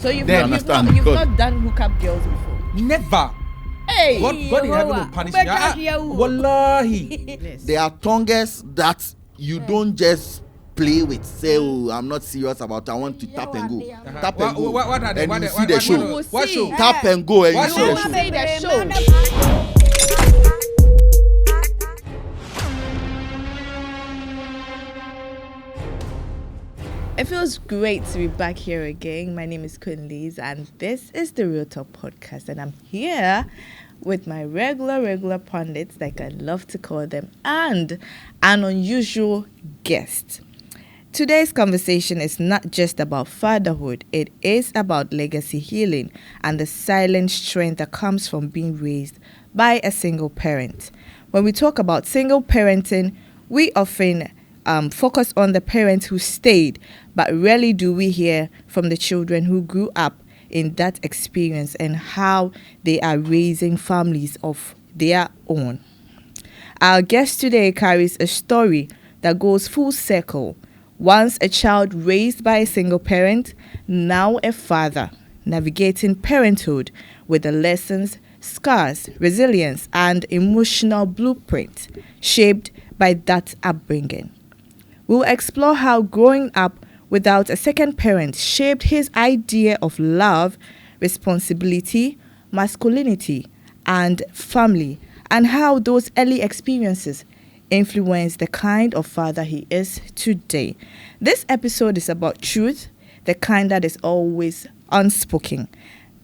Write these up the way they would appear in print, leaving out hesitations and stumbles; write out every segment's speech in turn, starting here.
So you've not done hookup girls before? Never. Hey, God in heaven will punish me. Wallahi. There are tongues that you don't just play with. Say, oh, I'm not serious about. I want to tap and go. Tap and go. What are they? And you see the show. What show? Tap and go and you What see the show? show. Say the show. It feels great to be back here again. My name is Liz, and this is the Real Talk Podcast. And I'm here with my regular pundits, like I love to call them, and an unusual guest. Today's conversation is not just about fatherhood. It is about legacy healing and the silent strength that comes from being raised by a single parent. When we talk about single parenting, we often focus on the parents who stayed, but rarely do we hear from the children who grew up in that experience and how they are raising families of their own. Our guest today carries a story that goes full circle. Once a child raised by a single parent, now a father, navigating parenthood with the lessons, scars, resilience, and emotional blueprint shaped by that upbringing. We'll explore how growing up without a second parent shaped his idea of love, responsibility, masculinity, and family, and how those early experiences influenced the kind of father he is today. This episode is about truth, the kind that is always unspoken,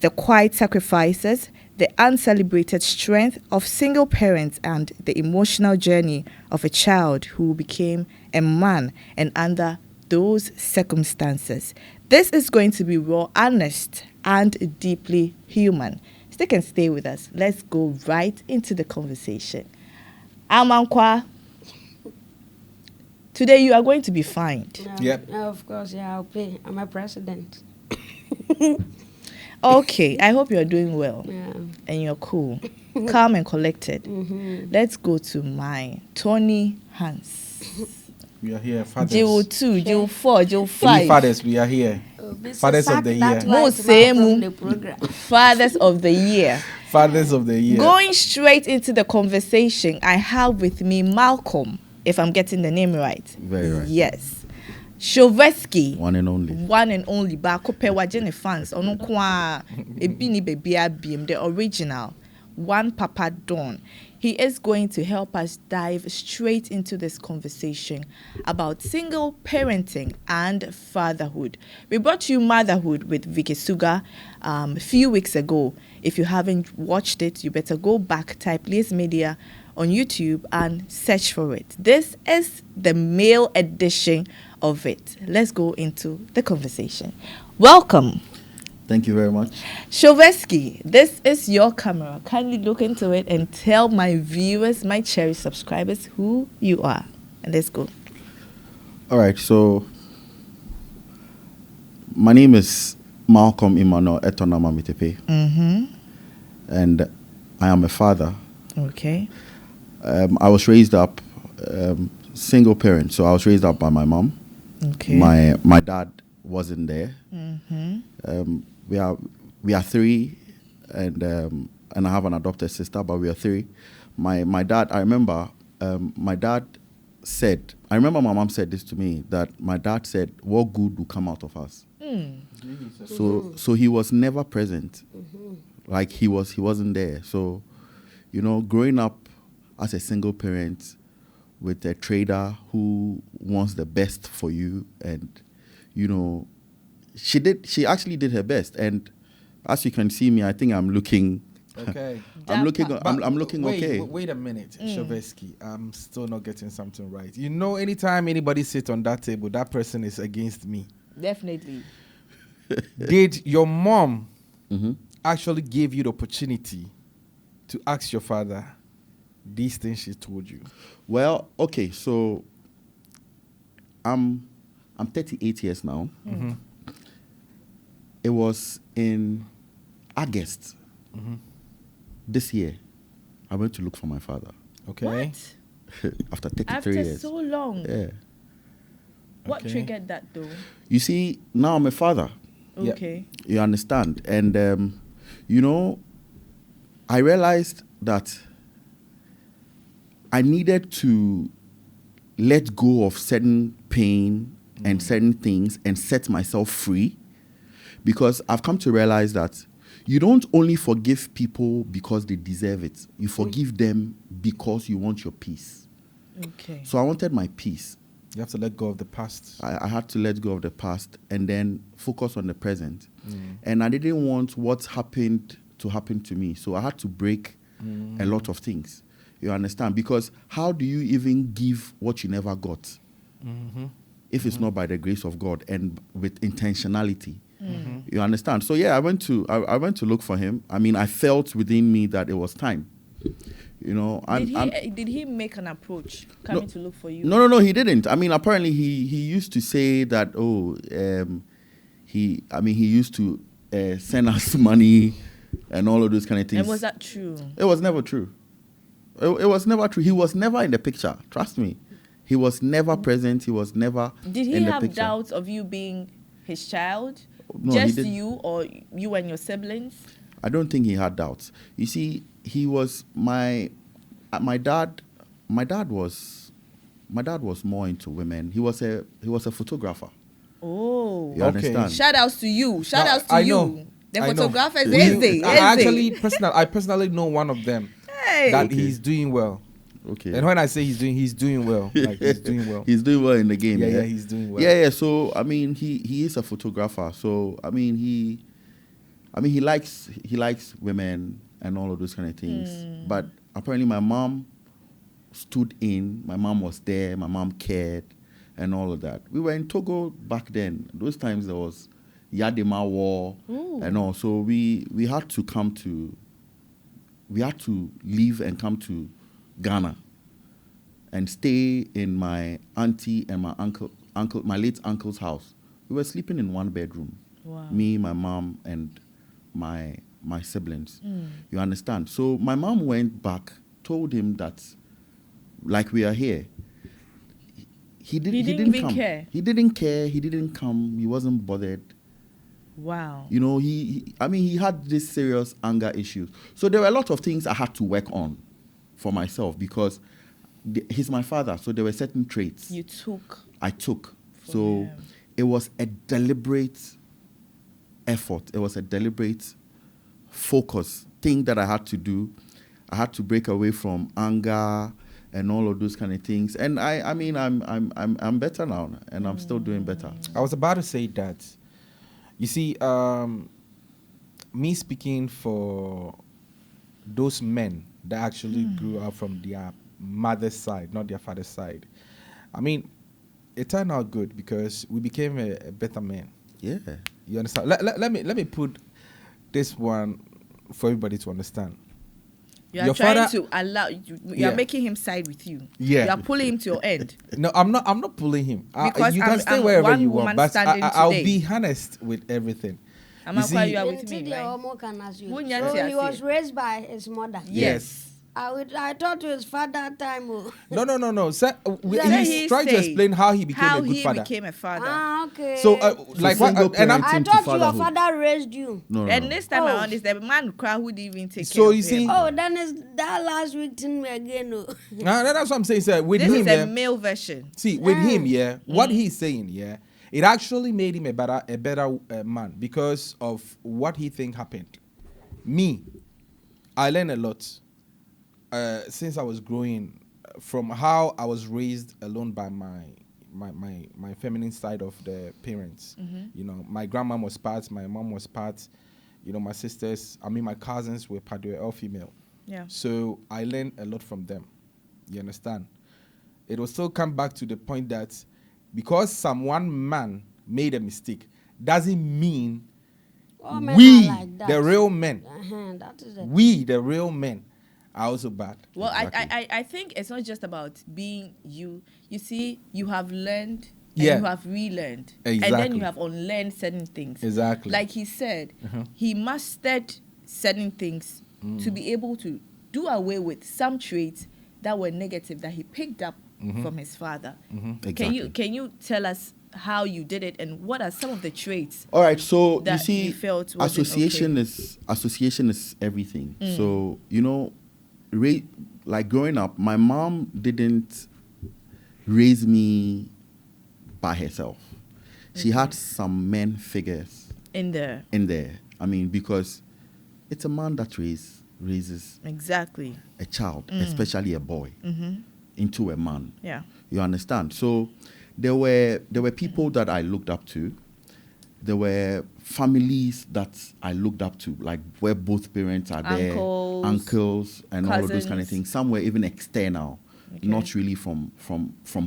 the quiet sacrifices, the uncelebrated strength of single parents, and the emotional journey of a child who became a man and under those circumstances. This is going to be raw, honest, and deeply human. Stick and stay with us. Let's go right into the conversation. Amankwa, today you are going to be fined. Yep. Of course, yeah, I'll pay. I'm a president. Okay, I hope you're doing well. Yeah. And you're cool, calm and collected. Mm-hmm. Let's go to my Tony Hans. We are here, fathers. Jill 2, Jill 4, Jill Three 5. fathers, we are here. Fathers of the year. Fathers of the year. Fathers of the year. Going straight into the conversation, I have with me Malcolm, if I'm getting the name right. Very right. Yes. Shovesky. One and only. One and only. Bakope wajene fans. Ono kwa ebini bebi abim. The original. One Papa Don. He is going to help us dive straight into this conversation about single parenting and fatherhood. We brought you Motherhood with Vicky Suga a few weeks ago. If you haven't watched it, you better go back, type Lizmedia on YouTube and search for it. This is the male edition of it. Let's go into the conversation. Welcome. Thank you very much. Shovesky, this is your camera. Kindly look into it and tell my viewers, my cherished subscribers, who you are. And let's go. All right, so my name is Malcolm Emmanuel Etornam Ametepe. Mm-hmm. And I am a father. Okay. I was raised up single parent, so I was raised up by my mom. Okay. My dad wasn't there. Mm-hmm. We are three, and I have an adopted sister, but we are three. My dad, I remember my dad said, I remember my mom said this to me, that my dad said, what good will come out of us? Mm. So he was never present. Like he wasn't there. So, you know, growing up as a single parent with a trader who wants the best for you, and, you know, she actually did her best, and as you can see me, I think I'm looking okay. I'm looking okay. Wait a minute, Shovesky. I'm still not getting something right. You know, anytime anybody sits on that table, that person is against me. Definitely. Did your mom actually give you the opportunity to ask your father these things she told you? Well, okay, so I'm 38 years now. It was in August this year. I went to look for my father. Okay. What? After 33 After years. so long. Yeah. What triggered that though? You see, now I'm a father. Okay. You understand? And, you know, I realized that I needed to let go of certain pain and certain things and set myself free, because I've come to realize that you don't only forgive people because they deserve it. You forgive them because you want your peace. Okay. So I wanted my peace. You have to let go of the past. I had to let go of the past and then focus on the present. And I didn't want what happened to happen to me. So I had to break a lot of things. You understand? Because how do you even give what you never got if it's not by the grace of God and with intentionality? You understand? So yeah, I went to look for him. I mean, I felt within me that it was time. You know, did he make an approach coming to look for you? No, he didn't. I mean, apparently he used to say that. He used to send us money and all of those kind of things. And was that true? It was never true. It was never true. He was never in the picture. Trust me, he was never present. He was never. Did he in the have picture. doubts of you being his child? No, he Just didn't. you or you and your siblings? I don't think he had doubts. You see, he was my dad. My dad was more into women. He was a photographer. Oh, You understand? Shout outs to you. Shout outs to I you. know. The I know. photographer is easy. I personally know one of them that Okay. he's doing well. Okay. And when I say he's doing well. Like he's doing well. He's doing well in the game. Yeah, he's doing well. Yeah. So I mean, he is a photographer. So I mean, he likes women and all of those kind of things. But apparently, my mom stood in. My mom was there. My mom cared, and all of that. We were in Togo back then. Those times there was Yadima War and all. So we had to come to. We had to leave and come to Ghana and stay in my auntie and my late uncle's house. We were sleeping in one bedroom. Wow. Me, my mom, and my siblings. You understand? So my mom went back, told him that, like, we are here. He didn't even come. care. He didn't care. He didn't come. He wasn't bothered. Wow. You know, he had this serious anger issues. So there were a lot of things I had to work on for myself because he's my father. So there were certain traits I took. So him. it was a deliberate effort. It was a deliberate focus thing that I had to do. I had to break away from anger and all of those kind of things. And I mean, I'm better now, and I'm still doing better. I was about to say that. You see, me speaking for those men that actually grew up from their mother's side, not their father's side. I mean, it turned out good because we became a better man. Yeah. You understand? Let me put this one for everybody to understand. You are Your trying father- to allow you Yeah. are making him side with you. Yeah. You are pulling him to your end. No, I'm not pulling him. Because you can stay I'm wherever one you woman want, but standing I'll today. be honest with everything. I'm You not quite see- you are with Until me, the right? Omo can ask you. Who So nyati he was ase? raised by his mother. Yes. I thought it was father time. Oh. No. Sir, Let he's he trying to say explain how he became a good father. became a father. Ah, okay. So, like what? single And I'm parent. I into thought your fatherhood. father raised you. No. And this time Oh. around, it's the man crowd who didn't even take So care of you see- him. Oh, then it's that last week thing again. Oh. That's what I'm saying. Sir, with This him, is yeah, a male version. see, with him, yeah, what he's saying, yeah, it actually made him a better man because of what he think happened. Me, I learned a lot since I was growing from how I was raised alone by my feminine side of the parents. You know, my grandma was part, my mom was part. You know, my sisters, my cousins were part. They were all female. Yeah. So I learned a lot from them. You understand? It will still come back to the point that because one man made a mistake doesn't mean All men we, are like that. the real men, That is it. we, the real men, are also bad. Well, Exactly. I think it's not just about being you. You see, you have learned and Yeah. you have relearned. And then Exactly. you have unlearned certain things. Exactly. Like he said, he mastered certain things to be able to do away with some traits that were negative that he picked up from his father. Exactly. Can you tell us how you did it, and what are some of the traits? All right, so you that see, you felt wasn't association okay? is everything. So like growing up, my mom didn't raise me by herself. She had some men figures In there. I mean, because it's a man that raises Exactly. a child, especially a boy, into a man. Yeah. You understand? So there were people that I looked up to. There were families that I looked up to, like where both parents are uncles, and all of those kind of cousins. things. Some were even external, not really from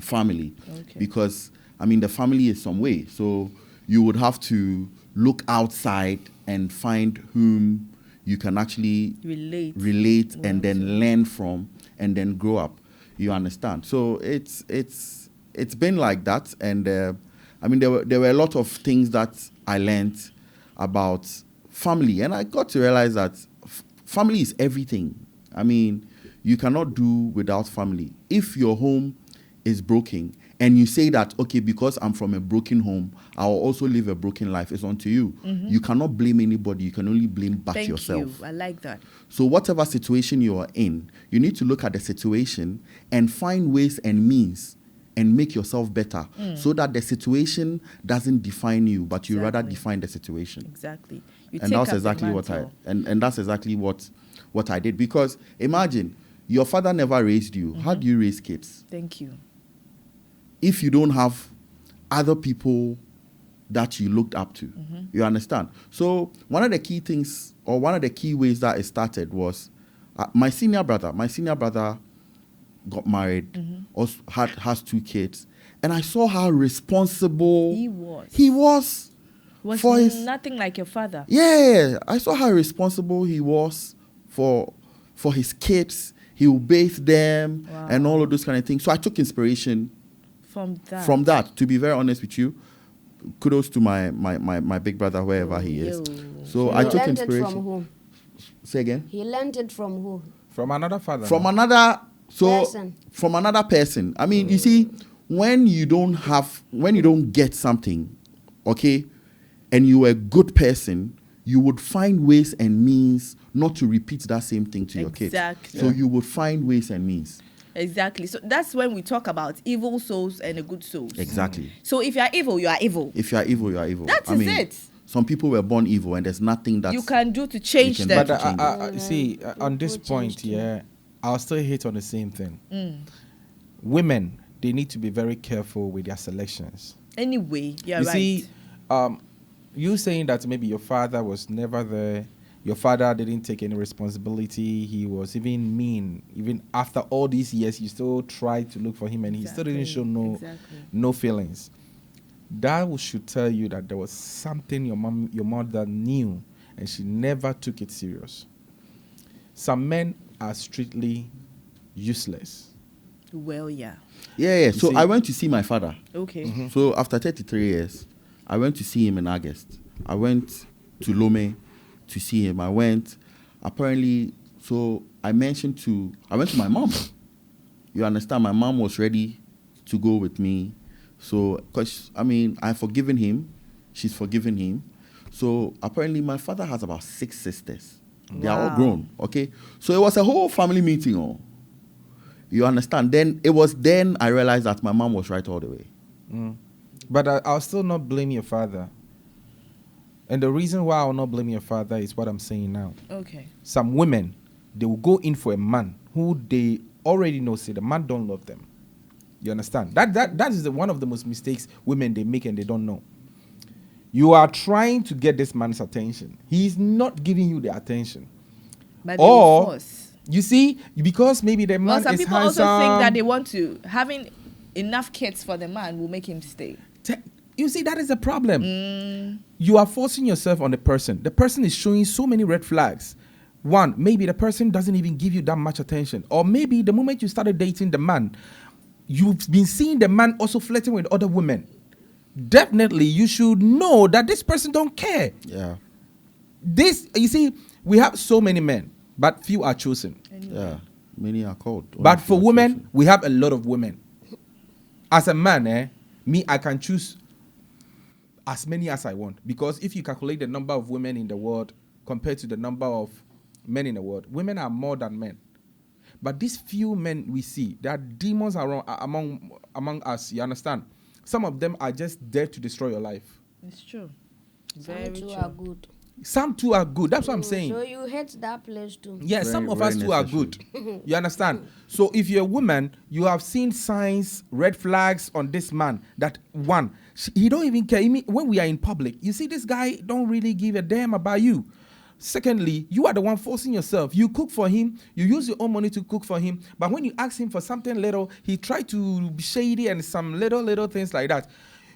family, because I mean the family is some way. So you would have to look outside and find whom you can actually relate and then learn from and then grow up. You understand? So it's been like that, and I mean there were a lot of things that I learned about family, and I got to realize that family is everything. I mean, you cannot do without family. If your home is broken and you say that, okay, because I'm from a broken home, I'll also live a broken life, it's on to you. You cannot blame anybody. You can only blame back yourself. Thank you. I like that. So whatever situation you are in, you need to look at the situation and find ways and means and make yourself better so that the situation doesn't define you, but you rather define the situation. Exactly. And that's exactly what and that's exactly what I did. Because imagine, your father never raised you. How do you raise kids? Thank you. If you don't have other people that you looked up to. You understand? So one of the key things, or one of the key ways that it started was my senior brother got married, also has 2 kids, and I saw how responsible he was. Was nothing like your father. Yeah, I saw how responsible he was for his kids. He would bathe them and all of those kind of things. So I took inspiration from that. To be very honest with you, kudos to my big brother, wherever he is. So I took inspiration. From who? Say again? He learned it from who? From another father. From another person. From another person. I mean, you see, when you don't get something, okay, and you're a good person, you would find ways and means not to repeat that same thing to your kids. Exactly. So you would find ways and means. Exactly. So that's when we talk about evil souls and the good souls. Exactly. So if you are evil, you are evil. If you are evil, you are evil. That is it. Some people were born evil, and there's nothing that you can do to change them. But see, on this point, I'll still hit on the same thing. Women, they need to be very careful with their selections. Anyway, you're you right. See, you saying that maybe your father was never there, your father didn't take any responsibility, he was even mean, even after all these years, you still tried to look for him, and he still didn't show no feelings. That should tell you that there was something your mother knew, and she never took it serious. Some men are strictly useless. Well, yeah. Yeah. So I went to see my father. Okay. So after 33 years, I went to see him in August. I went to Lome to see him. I went to my mom. You understand? My mom was ready to go with me. So, because, I mean, I've forgiven him. She's forgiven him. So, apparently, my father has about 6 sisters. They are all grown, okay? So, it was a whole family meeting. Oh. You understand? Then I realized that my mom was right all the way. But I'll still not blame your father. And the reason why I'll not blame your father is what I'm saying now. Okay. Some women, they will go in for a man who they already know, say the man don't love them. You understand? That is one of the most mistakes women they make and they don't know. You are trying to get this man's attention. He's not giving you the attention. But or you see, because maybe the man is handsome. Some people also think that they want to having enough kids for the man will make him stay. You see, that is the problem. You are forcing yourself on the person. The person is showing so many red flags. One, maybe the person doesn't even give you that much attention. Or maybe the moment you started dating the man, you've been seeing the man also flirting with other women. Definitely, you should know that this person don't care. Yeah. You see, we have so many men, but few are chosen. Yeah, many are called. But for women, we have a lot of women. As a man, me, I can choose as many as I want. Because if you calculate the number of women in the world compared to the number of men in the world, women are more than men. But these few men we see, there are demons around, among us, you understand? Some of them are just there to destroy your life. It's true. Some Very too true. are good. Some too are good. That's what I'm saying. So you hate that place too. Yeah, Very, some of very us too are necessary. good. You understand? So if you're a woman, you have seen signs, red flags on this man. That one, he don't even care. When we are in public, you see this guy don't really give a damn about you. Secondly, you are the one forcing yourself. You cook for him. You use your own money to cook for him. But when you ask him for something little, he try to be shady and some little things like that.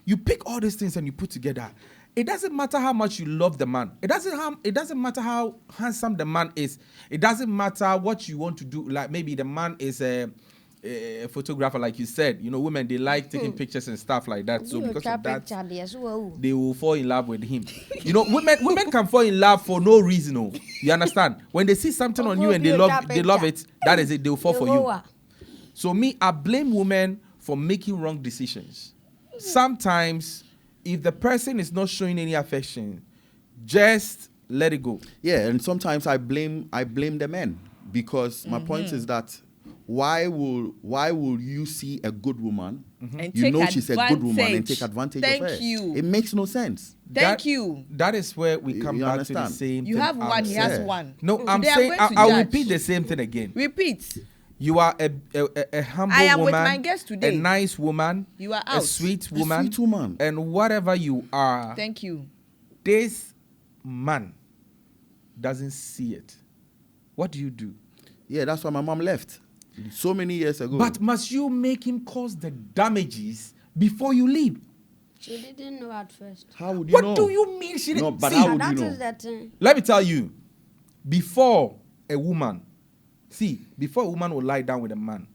You pick all these things and you put together. It doesn't matter how much you love the man. It doesn't matter how handsome the man is. It doesn't matter what you want to do. Like maybe the man is a photographer, like you said. You know, women, they like taking pictures and stuff like that. So because of that, they will fall in love with him. You know, women can fall in love for no reason. Oh, you understand? When they see something on you and they love it, that is it. They will fall for you. So me, I blame women for making wrong decisions. Sometimes, if the person is not showing any affection, just let it go. Yeah, and sometimes I blame the men because my point is that why will you see a good woman, And you take know she's a good woman, and advantage. take advantage Thank of her? you. It makes no sense. Thank you. That is where we come You back understand? to the same You thing. have one, he has one. No, I'm They are saying, going to I'll judge. repeat the same thing again. Repeat. You are a humble I am woman, with my guest today. a nice woman, You are a out. sweet woman, sweet woman. and whatever you are, Thank you. this man doesn't see it. What do you do? Yeah, that's why my mom left so many years ago. But must you make him cause the damages before you leave? She didn't know at first. how would you What know? do you mean she No, didn't but see? how would That you is know? the thing. Let me tell you, before a woman will lie down with a man,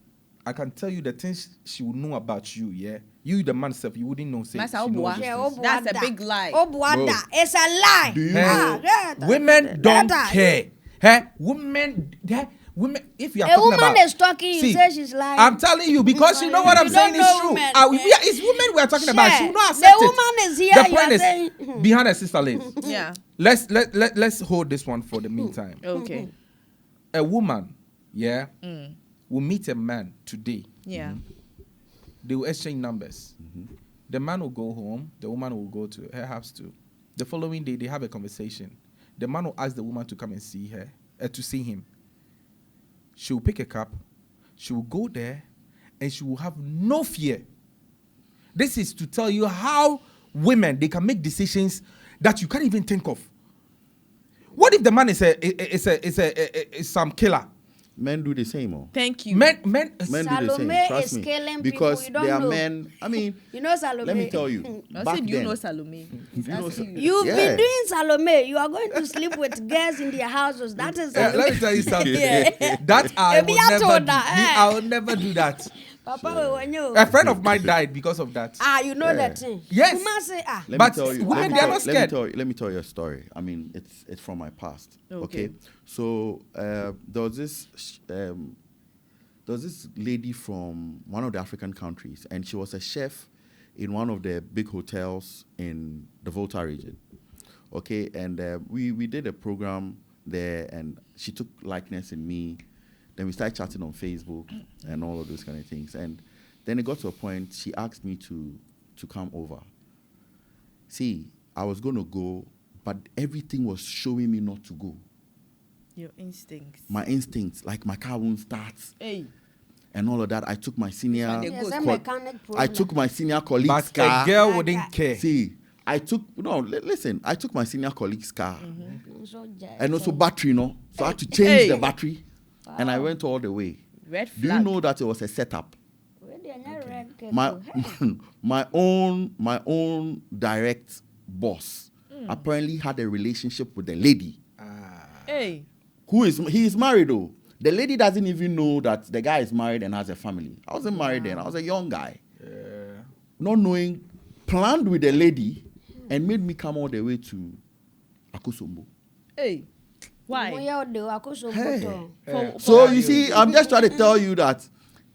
I can tell you the things she will know about you, yeah? You, the man self, you wouldn't know. Say, Master she knows Obua. these Yeah, things. That's a big lie. Obuada. It's a lie. Do you Hey, know? women don't care. Hey, women, if you are A talking woman about, is talking, you say she's lying. I'm telling you because you know what You I'm don't saying is know true. women. It's women we are talking about. She will not The accept it. woman is here, The you point are is, saying- behind her sister Liz. Yeah. Let's hold this one for the meantime. Okay. A woman, will meet a man today. Yeah. They will exchange numbers. The man will go home. The woman will go to her house too. The following day, they have a conversation. The man will ask the woman to come and see her, to see him. She will pick a cup. She will go there, and she will have no fear. This is to tell you how women, they can make decisions that you can't even think of. What if the man is some killer? Men do the same. Oh. Thank you. Men Men do the Salome same. Trust is me. killing Because people, you there don't are know. men. I mean, You know Salome. let me tell you. I back said, you then, know Salome. He's you know asking you. You've Yeah. been doing Salome. You are going to sleep with girls in their houses. That is Salome. Let me tell you something. Yeah. That I Maybe will I never told do. her, Me, I will never do that. Papa, when you. A friend of mine died because of that. You know that thing. Yes. Woman say, Let But me tell you. women, let me they are tell- not scared. Let me tell you a story. I mean, it's from my past. Okay. Okay. So there was this lady from one of the African countries, and she was a chef in one of the big hotels in the Volta region. Okay, and we did a program there, and she took likeness in me. Then we started chatting on Facebook and all of those kind of things. And then it got to a point she asked me to come over. See, I was going to go, but everything was showing me not to go. Your instincts. My instincts, like my car won't start Hey. and all of that. I took my senior. And they Yes, go a co- mechanic problem. I took my senior colleague's But car. a girl wouldn't care. See, listen. I took my senior colleague's car So and also battery, so I had to change Hey. the battery, and I went all the way. Red Do you flag. know that it was a setup? Okay. My own direct boss apparently had a relationship with the lady Hey. he is married though. The lady doesn't even know that the guy is married and has a family. I wasn't married then. I was a young guy. Not knowing, planned with the lady and made me come all the way to Akosombo. Hey. Why? So you see, I'm just trying to tell you that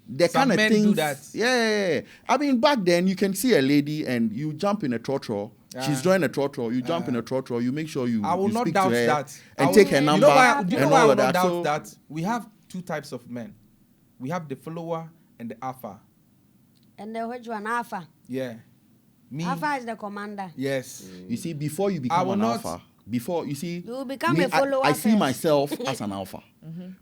the Some kind of men things. do that. Yeah. I mean, back then you can see a lady and you jump in a trotro She's joined a trotro. You jump in a trotro. You make sure you. I will you not speak doubt to her that. and take her You number know why? Do you know and why I all will of not that. doubt So that? We have two types of men. We have the follower and the alpha. And then which one? Alpha. Yeah. Me. Alpha is the commander. Yes. you see, before you I become will an not- alpha, before you see, You will become me, a follower I see first. myself as an alpha.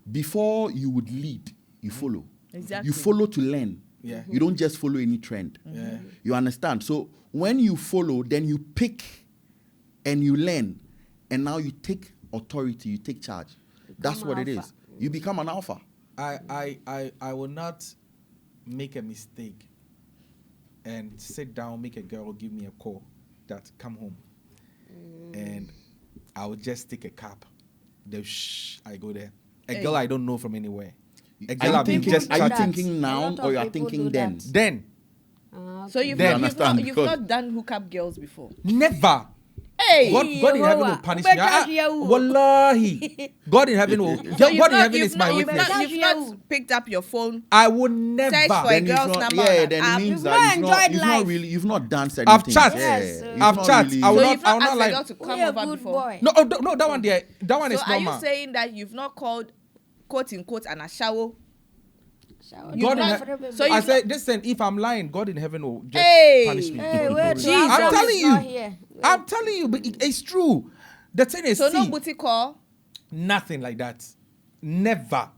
Before you would lead, you follow. Exactly. You follow to learn. Yeah. You don't just follow any trend. Yeah. You understand? So when you follow, then you pick and you learn. And now you take authority, you take charge. That's an what it alpha. is. You become an alpha. I will not make a mistake and sit down, make a girl give me a call that come home. And I will just take a cab. I go there. A girl I don't know from anywhere. A girl I've been just Are you that. thinking A now lot of or you are people thinking do then? that. Then So you've They not, understand you've because- not done hookup girls before. never. Hey. God in heaven will Yehovah, punish me. Wallahi. God in heaven will. So God in heaven is my witness. You've not picked up your phone. I would never. Search for Then a girl's you've not, number on yeah, an then app. it means You've that not enjoyed you've not life. really, you've not done certain I've things. chat. Yes, you've I've not chat. really- I will So not. you've I will not not asked a lie. girl to come You're a over good before. boy. No, no, that one there. That one So is are you normal. saying that you've not called quote unquote an ashawo? Shower. God in not- heaven. so I you've said, listen. If I'm lying, God in heaven will just Hey. punish me. Hey, God wait. will- Jesus. I'm telling you. Here. I'm telling you, but it's true. The thing is, So no see, booty call. nothing like that. Never.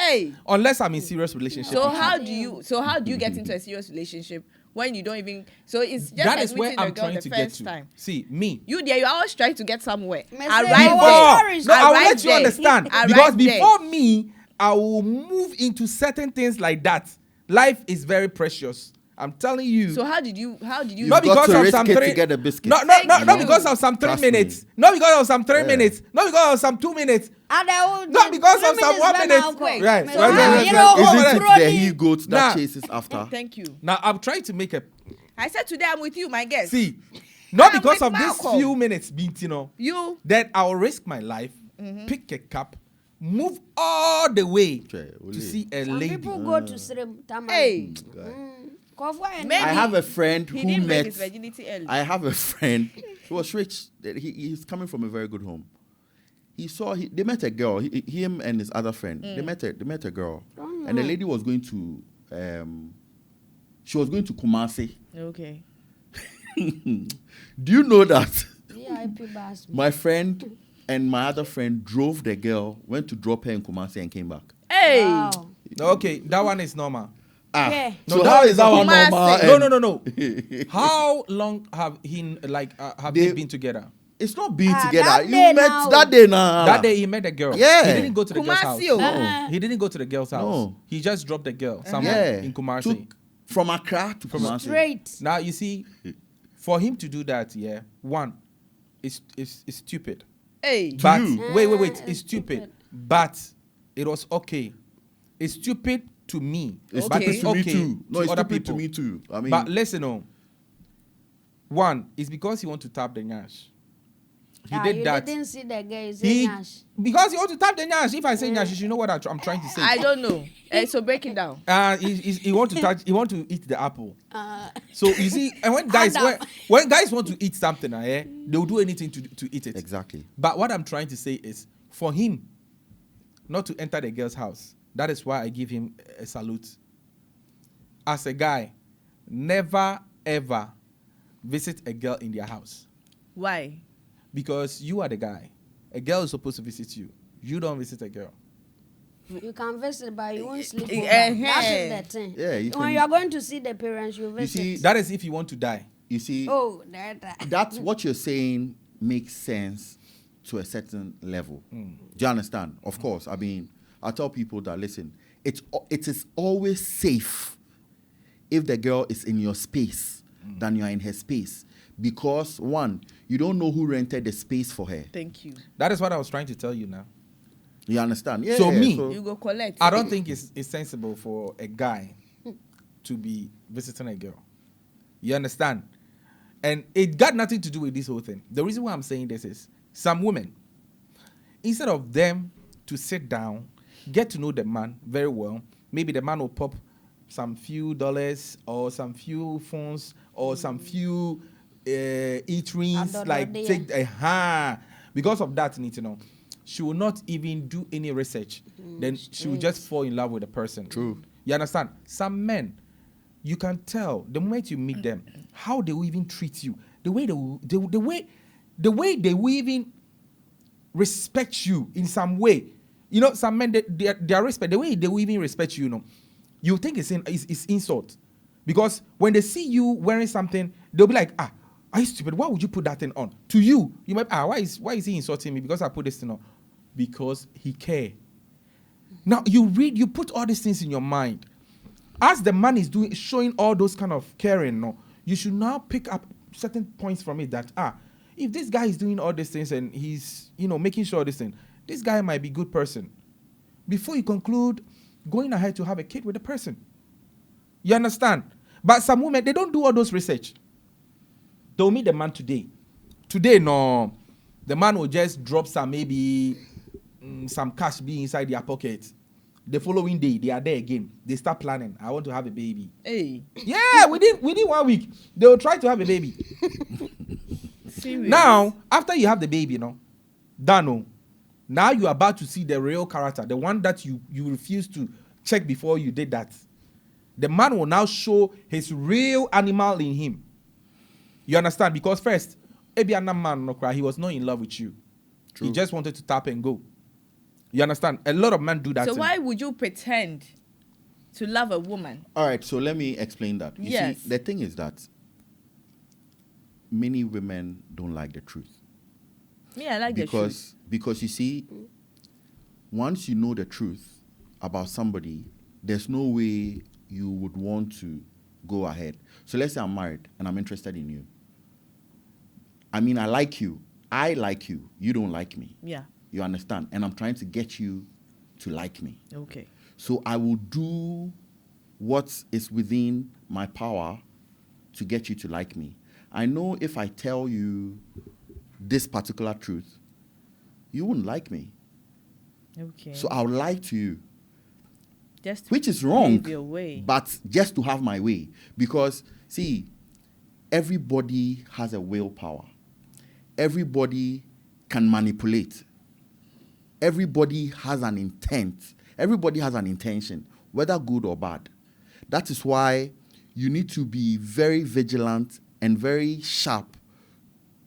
Hey. Unless I'm in serious relationship. So with you. how do you get into a serious relationship when you don't even? So it's just That like is where meeting a I'm girl trying the to get first to. time. See, me. You there, you're always trying to get somewhere. Me say, Arrive no, there. sorry, No, I will Arrive let you there. understand. Arrive Because there. before me, I will move into certain things like that. Life is very precious. I'm telling you. So how did you You've not got because to of risk some it three. to get a biscuit. No, Thank not you. because of some 3 Trust me. minutes. Not because of some 3 Yeah. minutes. Not because of some 2 minutes. Not Not because of some 1 minute. Wait. Right. So right, how- right, you right, know, right. Isn't it Brody. the he-goat that Nah. chases after? Thank you. Now I'm trying to make a I said today I'm with you, my guest. see. Not I'm because with of this Malcolm. few minutes beat, You. that I'll risk my life, pick a cup, move all the way Che, to see a Some lady. people go to Srim. Hey. Maybe. Maybe. I have a friend He who didn't break met. his virginity early. I have a friend who was rich. He's coming from a very good home. They met a girl. Him and his other friend. They met a girl, and the lady was going to. She was going to Kumasi. Okay. Do you know that VIP bus. my friend and my other friend drove the girl, went to drop her in Kumasi and came back? Hey. Wow. Okay, that one is normal. Yeah. So No, how that is that one Kumasi. normal? No. How long have have they been together? It's not being Ah, together. that You day met now. that day now. That day he met the girl. Yeah. He didn't go to the girl's house. Kumasi, oh. No. He didn't go to the girl's house. No. He just dropped the girl somewhere in Kumasi. Took from Accra to Kumasi. Straight. Now you see, for him to do that, one, it's stupid. Hey. But you. wait, Ah, it's stupid. stupid. But it was okay. It's stupid to me. It's but stupid it's to okay me too. No, to it's other stupid to people. me too. I mean, But listen, one is because he want to tap the nyash. He did you that. didn't see the guy. He, Nash. because he want to tap the nyash. If I say nyash, you know what I'm trying to say. I don't know. So break it down. He want to touch. He want to eat the apple. Uh, So you see, and when guys Adam. when guys want to eat something, they'll do anything to eat it. exactly. But what I'm trying to say is, for him not to enter the girl's house, that is why I give him a salute. As a guy, never ever visit a girl in their house, Why? because you are the guy. A girl is supposed to visit you. You don't visit a girl. you can visit, but you won't sleep. Eh, over. eh, That eh. is the thing. Yeah, you When can- you are going to see the parents, you visit. see, That is if you want to die. You see, Oh, that's what you're saying makes sense to a certain level. Do you understand? Of course. I mean, I tell people that listen, it is always safe if the girl is in your space than you are in her space, because one, you don't know who rented the space for her. Thank you. That is what I was trying to tell you now. You understand? Yeah. So me- You go collect. I don't think it's sensible for a guy to be visiting a girl. You understand? And it got nothing to do with this whole thing. The reason why I'm saying this is some women, instead of them to sit down, get to know the man very well, maybe the man will pop some few dollars or some few phones or some few eateries, like take because of that, she will not even do any research. Then she will just fall in love with the person. True. You understand? Some men, you can tell the moment you meet them how they will even treat you, the way they will even respect you in some way. Some men, their respect, the way they will even respect you, you think it's insult. Because when they see you wearing something, they'll be like, are you stupid? Why would you put that thing on? To you, you might, why is he insulting me? Because I put this thing on. Because he cares. Now, you put all these things in your mind. As the man is showing all those kind of caring, you should now pick up certain points from it that, if this guy is doing all these things and he's, making sure this thing, this guy might be a good person. Before you conclude going ahead to have a kid with the person. You understand? But some women, they don't do all those research. They'll meet the man today. Today, no. The man will just drop some cash be inside their pocket. The following day, they are there again. They start planning. I want to have a baby. Hey. Yeah, within 1 week, they will try to have a baby. Serious? Now, after you have the baby, done. Now you are about to see the real character, the one that you refused to check before you did that. The man will now show his real animal in him. You understand? Because first, Ebiana man, he was not in love with you. True. He just wanted to tap and go. You understand? A lot of men do that. So why would you pretend to love a woman? All right, so let me explain that. You see, the thing is that many women don't like the truth. Yeah, I like the truth. Because you see, once you know the truth about somebody, there's no way you would want to go ahead. So let's say I'm married and I'm interested in you. I mean, I like you. You don't like me. Yeah. You understand? And I'm trying to get you to like me. Okay. So I will do what is within my power to get you to like me. I know if I tell you this particular truth, you wouldn't like me. Okay. So I'll lie to you. Which is wrong, your way. but just to have my way. Because, see, everybody has a willpower. Everybody can manipulate. Everybody has an intent. Everybody has an intention, whether good or bad. That is why you need to be very vigilant and very sharp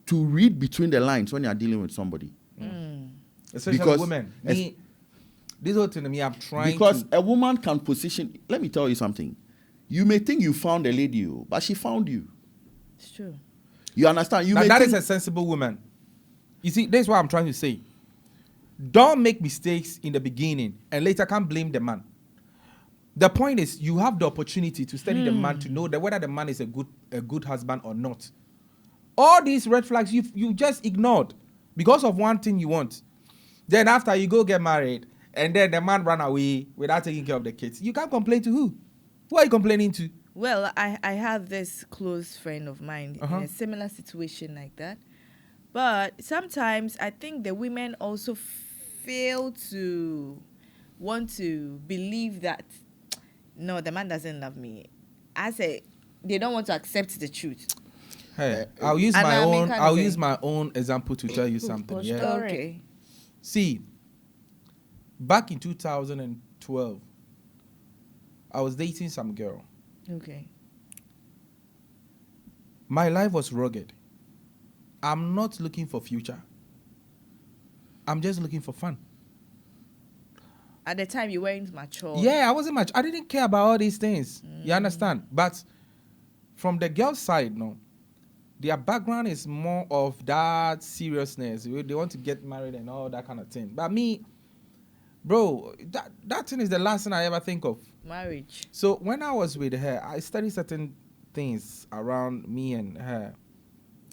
to read between the lines when you are dealing with somebody. Especially because women. This whole thing to me, I'm trying because a woman can position. Let me tell you something. You may think you found a lady, but she found you. It's true. You understand? That is a sensible woman. You see, that's what I'm trying to say. Don't make mistakes in the beginning and later can't blame the man. The point is, you have the opportunity to study the man to know that whether the man is a good husband or not. All these red flags you just ignored because of one thing you want. Then after you go get married, and then the man ran away without taking care of the kids. You can't complain to who? Who are you complaining to? Well, I have this close friend of mine in a similar situation like that. But sometimes I think the women also fail to want to believe that, no, the man doesn't love me. They don't want to accept the truth. Hey, I'll use my own example to tell you something. Yeah. Okay. See, back in 2012, I was dating some girl. Okay. My life was rugged. I'm not looking for future. I'm just looking for fun. At the time, you weren't mature. Yeah, I wasn't mature. I didn't care about all these things. You understand? But from the girl's side, no, their background is more of that seriousness. They want to get married and all that kind of thing. But me, bro, that thing is the last thing I ever think of. Marriage. So when I was with her, I studied certain things around me and her.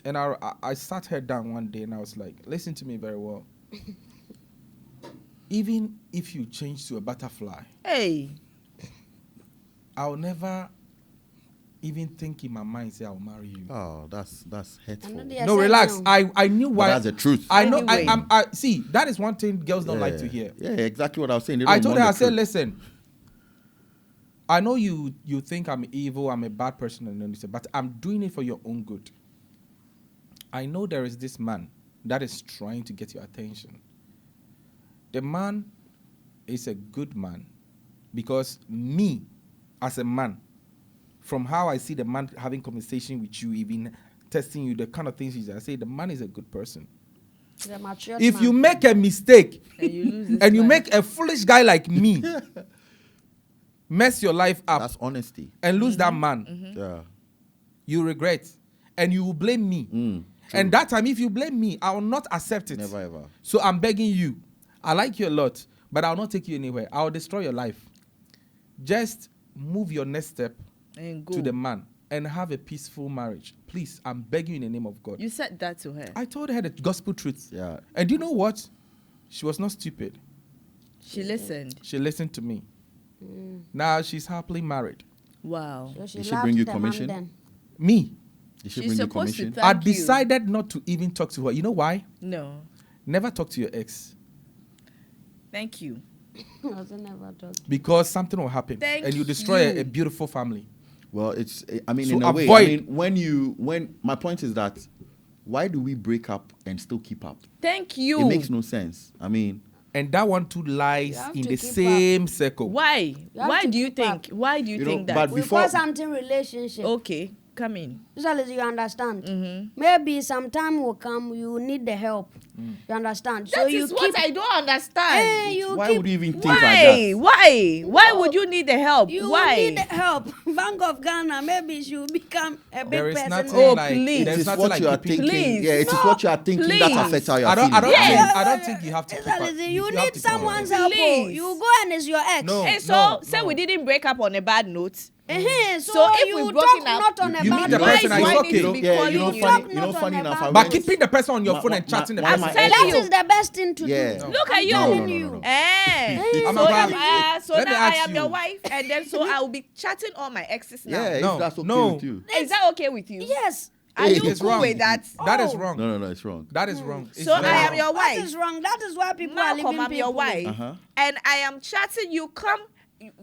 And I sat her down one day and I was like, listen to me very well. Even if you change to a butterfly, hey, I'll never even think in my mind, say I'll marry you. Oh, that's hurtful. No, relax. I knew why. But that's the truth. I know. Anyway. I see. That is one thing girls don't like to hear. Yeah, exactly what I was saying. I told her, I said, listen, I know you think I'm evil, I'm a bad person, and everything, but I'm doing it for your own good. I know there is this man that is trying to get your attention. The man is a good man because me, as a man, from how I see the man having conversation with you, even testing you, the kind of things I say, the man is a good person. The matured If man. you make a mistake And you lose this and you man. make a foolish guy like me mess your life up That's honesty. and lose that man, Yeah. you regret and you will blame me. And that time, if you blame me, I will not accept it. Never ever. So I'm begging you. I like you a lot, but I'll not take you anywhere. I'll destroy your life. Just move your next step And go. to the man and have a peaceful marriage. Please, I'm begging you in the name of God. You said that to her. I told her the gospel truth. Yeah. And you know what? She was not stupid. She listened. She listened to me. Now she's happily married. Wow. So Did she loved bring you the man commission? then. Me, Did she She's bring you supposed to commission? I thank you. decided not to even talk to her. You know why? No. Never talk to your ex. Thank you. I never talked. Because something will happen. Thank and you destroy you. a beautiful family. Well, it's. I mean, So in a way. I avoid- mean, when my point is that, why do we break up and still keep up? Thank you. It makes no sense. I mean, And that one too lies You have in to the keep same circle. Why? have Why to do you keep think? up. Why do you You think know, that? but We before- call something relationship. Okay, come in. Usually, you understand. Mm-hmm. Maybe some time will come, you need the help. You understand? That you is what I don't understand. Eh, you why keep, would you even think like Why? that? Why? Why would you need the help? You Why? need the help. Bank of Ghana, maybe she will become a big There is person. nothing Oh, like please. It there's is nothing what like you are keeping- thinking. Please. Yeah, it is No, what you are thinking please. that affects how you are I don't feeling. think you have to keep up. Exactly. You have need to keep up. someone's help. Oh. Please. You go and it's your ex. No. Hey, so say no. we didn't break up on a bad note. So, So if you we've talk broken up, not on a you bad meet the note. Why person is and why it's need okay. to be Yeah, calling you know, you? funny, Talk you know, not funny on a enough. bad I But went- keeping the person on your Ma- phone and ma- chatting ma- the ma- person. ma- I'm telling That you. is the best thing to Yeah. do. Look at you. No, no, no, no, no. Eh. I'm So, about- so Let me now I ask am your you. wife, and then so I will be chatting all my exes now. Yeah, No, if that's okay no. with you. Is that okay with you? Yes. Are Hey, you it's cool wrong. with that? That is Oh. wrong. No, it's wrong. That is wrong. It's So I very am wrong. your That wife. is wrong. That is why people are Malcolm, leaving I'm people. your wife, Uh-huh. and I am chatting. You come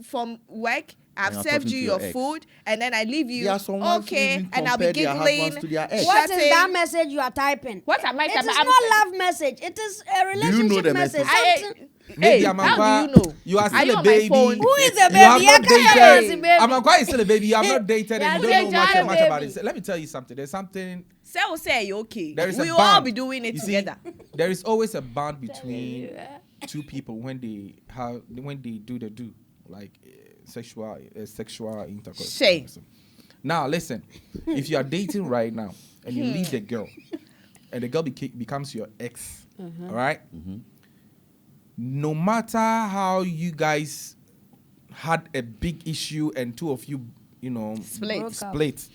from work. I've you're served talking you to your your ex. food, and then I leave you. There are some ones who Okay, even and I'll be compare their giggling. husbands to their ex. What is chatting. that message you are typing? What am I It typing? is I'm- not love message. It is a relationship the message. message? Something- Maybe Hey, I'm how Amangwa, do you know? You are Are still you a on my baby. phone? Who is a You have baby? not I can't dated. say it's a baby. Amangwa is still a baby. You have not dated Yeah, and you yeah, don't know yeah, much about baby. it. Let me tell you something. There's something. Say you okay. There is We a will bond. all be doing it You see, together. there is always a bond between two people when they do the do like sexual intercourse. Shay. Now listen, if you are dating right now and you leave the girl, and the girl becomes your ex, all right? No matter how you guys had a big issue and two of you, Split. Broke up. split,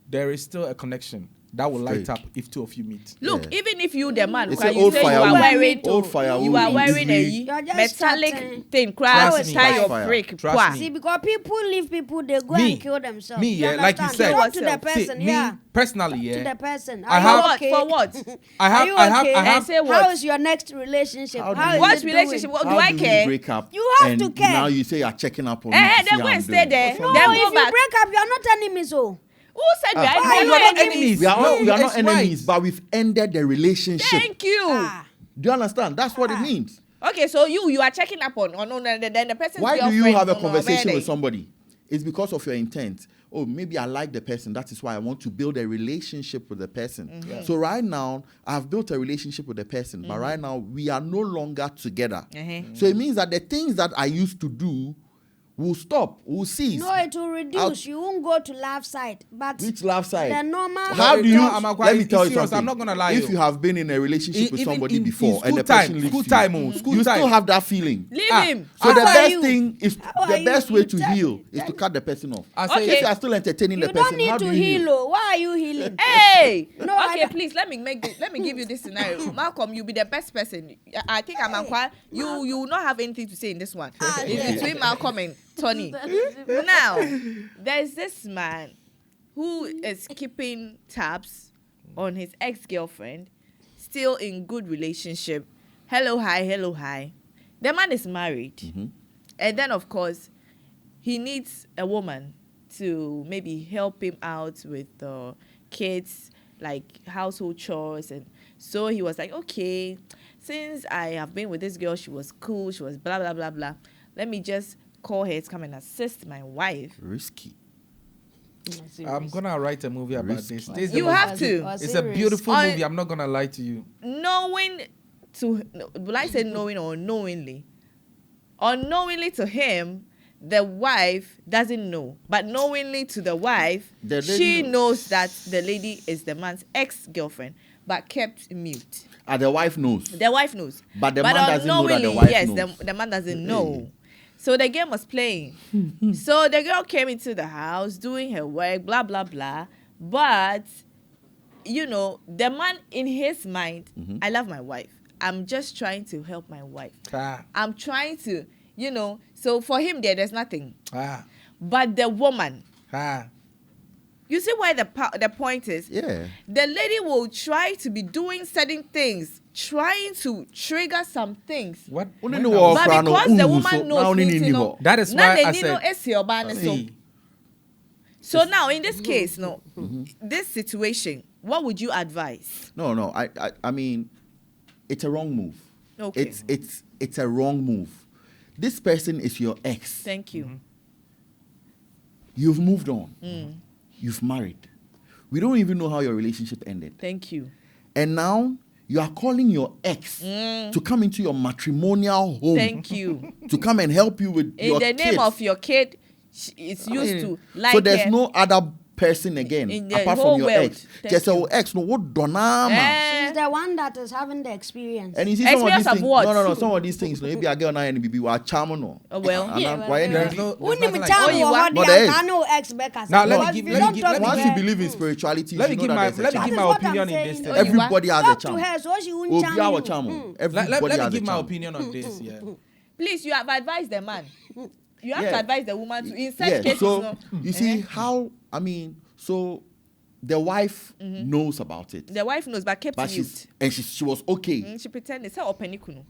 there is still a connection that will light Straight. up if two of you meet. Look, Yeah. even if you the man, It's cry, an you old say you are firewood. wearing, Old firewood. you are is wearing a easily- You're just metallic starting. thing, cry, Trust me. tie your Fire. freak. Trust Kwa. me. See, because people leave people, they go Me. and kill themselves. Me, yeah, like you understand? said. Talk to the Yourself. person, See, yeah. me personally, To the yeah. person. I Are have- you okay? For what? I have, Are you I have, okay? I And have. say what? How is your next relationship? How do How you- is What it relationship? doing? What do How I do care? we break up? You have and to care. Now you say you're checking up on me. Eh, to see then how go I'm and stay doing. there. No, Then if go you back. break up, you are not enemies, oh. Who said we are No, we we are not enemies? enemies. We are No, not it's enemies, right. but we've ended the relationship. Thank you. Ah. Do you understand? That's what it means. Okay, so you are checking up on then the person's Why do you girlfriend, have a no, conversation man, with somebody? It's because of your intent. Oh, maybe I like the person. That is why I want to build a relationship with the person. So right now, I've built a relationship with the person, but right now we are no longer together. So it means that the things that I used to do will stop, will cease. No, it will reduce. You won't go to left side. But Which love side? the normal. How do you? I'm Let me tell you serious, something. I'm not gonna lie If you. you have been in a relationship with Even somebody in before and school the person time, leaves school you, time, oh, school you time. still have that feeling. Leave Ah. him. So the How are best you? thing is How are the best you? way You to tell- heal is to cut the person off. I say, If you are still entertaining You the don't person, how need do to you heal. heal? Oh. Why are you healing? Hey, No, I okay, don't- please let me give you this scenario. Malcolm, you be the best person. I think Amankwa, you will not have anything to say in this one. It's between Malcolm and Tony. Now, there's this man who is keeping tabs on his ex-girlfriend, still in good relationship. Hello, hi. The man is married. And then, of course, he needs a woman to maybe help him out with the kids like household chores. And so he was like, okay, since I have been with this girl, she was cool, she was blah, blah, blah, blah. Let me just call her to come and assist my wife. Risky. I'm gonna write a movie about this. This is the You most- have to. It's a beautiful On- movie. I'm not gonna lie to you. Knowing to, will I say knowing or unknowingly? Unknowingly to him, the wife doesn't know. But knowingly to the wife, The lady she knows. knows that the lady is the man's ex-girlfriend, but kept mute. The wife knows. The wife knows. But the man doesn't know that the unknowingly, wife yes, knows. the man doesn't know. So the game was playing. So the girl came into the house doing her work, blah, blah, blah. But, you know, the man in his mind, I love my wife. I'm just trying to help my wife. I'm trying to, you know, so for him there's nothing. But the woman, you see where the point is? Yeah. The lady will try to be doing certain things, trying to trigger some things. What? Only when know I what- was- But because the woman now knows only means, need you know, him. That is na why the I Nino said- esi oba ne so. See, So now in this case, no, this situation, what would you advise? No. I mean, it's a wrong move. Okay. It's a wrong move. This person is your ex. Thank you. You've moved on. You've married. We don't even know how your relationship ended. Thank you. And now you are calling your ex to come into your matrimonial home. Thank you. To come and help you with In your the name kids. of your kid, it's used to like so there's her. no other person again In the apart whole from your world. ex. Thank Just you. your ex, no what donama. She's the one that is having the experience. And you see some of Experience these of things. what? No. Some of these things. Maybe a girl now and baby were charming. No. Oh, well. there's There's nothing like Tell that. me you are- what But they there is. are no ex Becca. Now, let me Because give- we let me don't give- talk let me to Once give- you her. believe in spirituality, Let you me know give that my- there's a let me charm. give That my is what opinion I'm in this saying. thing. Everybody has a Talk to charm. her so she won't Obi charm our you. charm. Let Everybody me has a give my charm. opinion on this. Yeah. Please, you have advised the man. You have Yeah. to advise the woman to, in such Yeah. cases, So no. you see how so the wife knows about it, The wife knows, but kept but mute. she was okay. She pretended. Say, open kuno.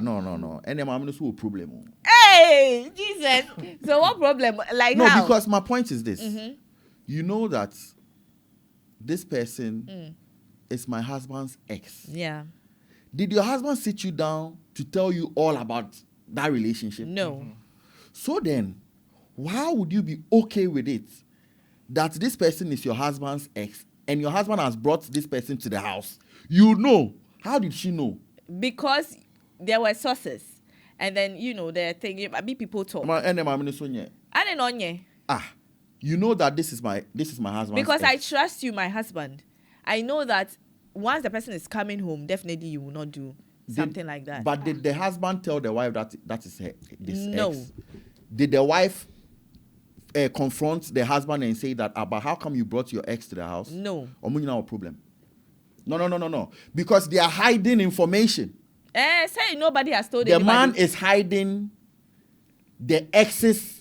No. And then I'm no problem. Hey, Jesus. So what problem? Like No, how? because my point is this. You know that this person is my husband's ex. Yeah. Did your husband sit you down to tell you all about that relationship? No. So then, why would you be okay with it that this person is your husband's ex and your husband has brought this person to the house? You know. How did she know? Because there were sources. And then, you know, the thing, people talk. And then I'm Sonia. I didn't know nye. You know that this is my husband's Because I ex. trust you, my husband. I know that once the person is coming home, definitely you will not do something like that. But did the husband tell the wife that is this No. ex? Did the wife confront the husband and say that, but how come you brought your ex to the house? No. Or you know a problem? No. Because they are hiding information. Say nobody has told The anybody. man is hiding the ex's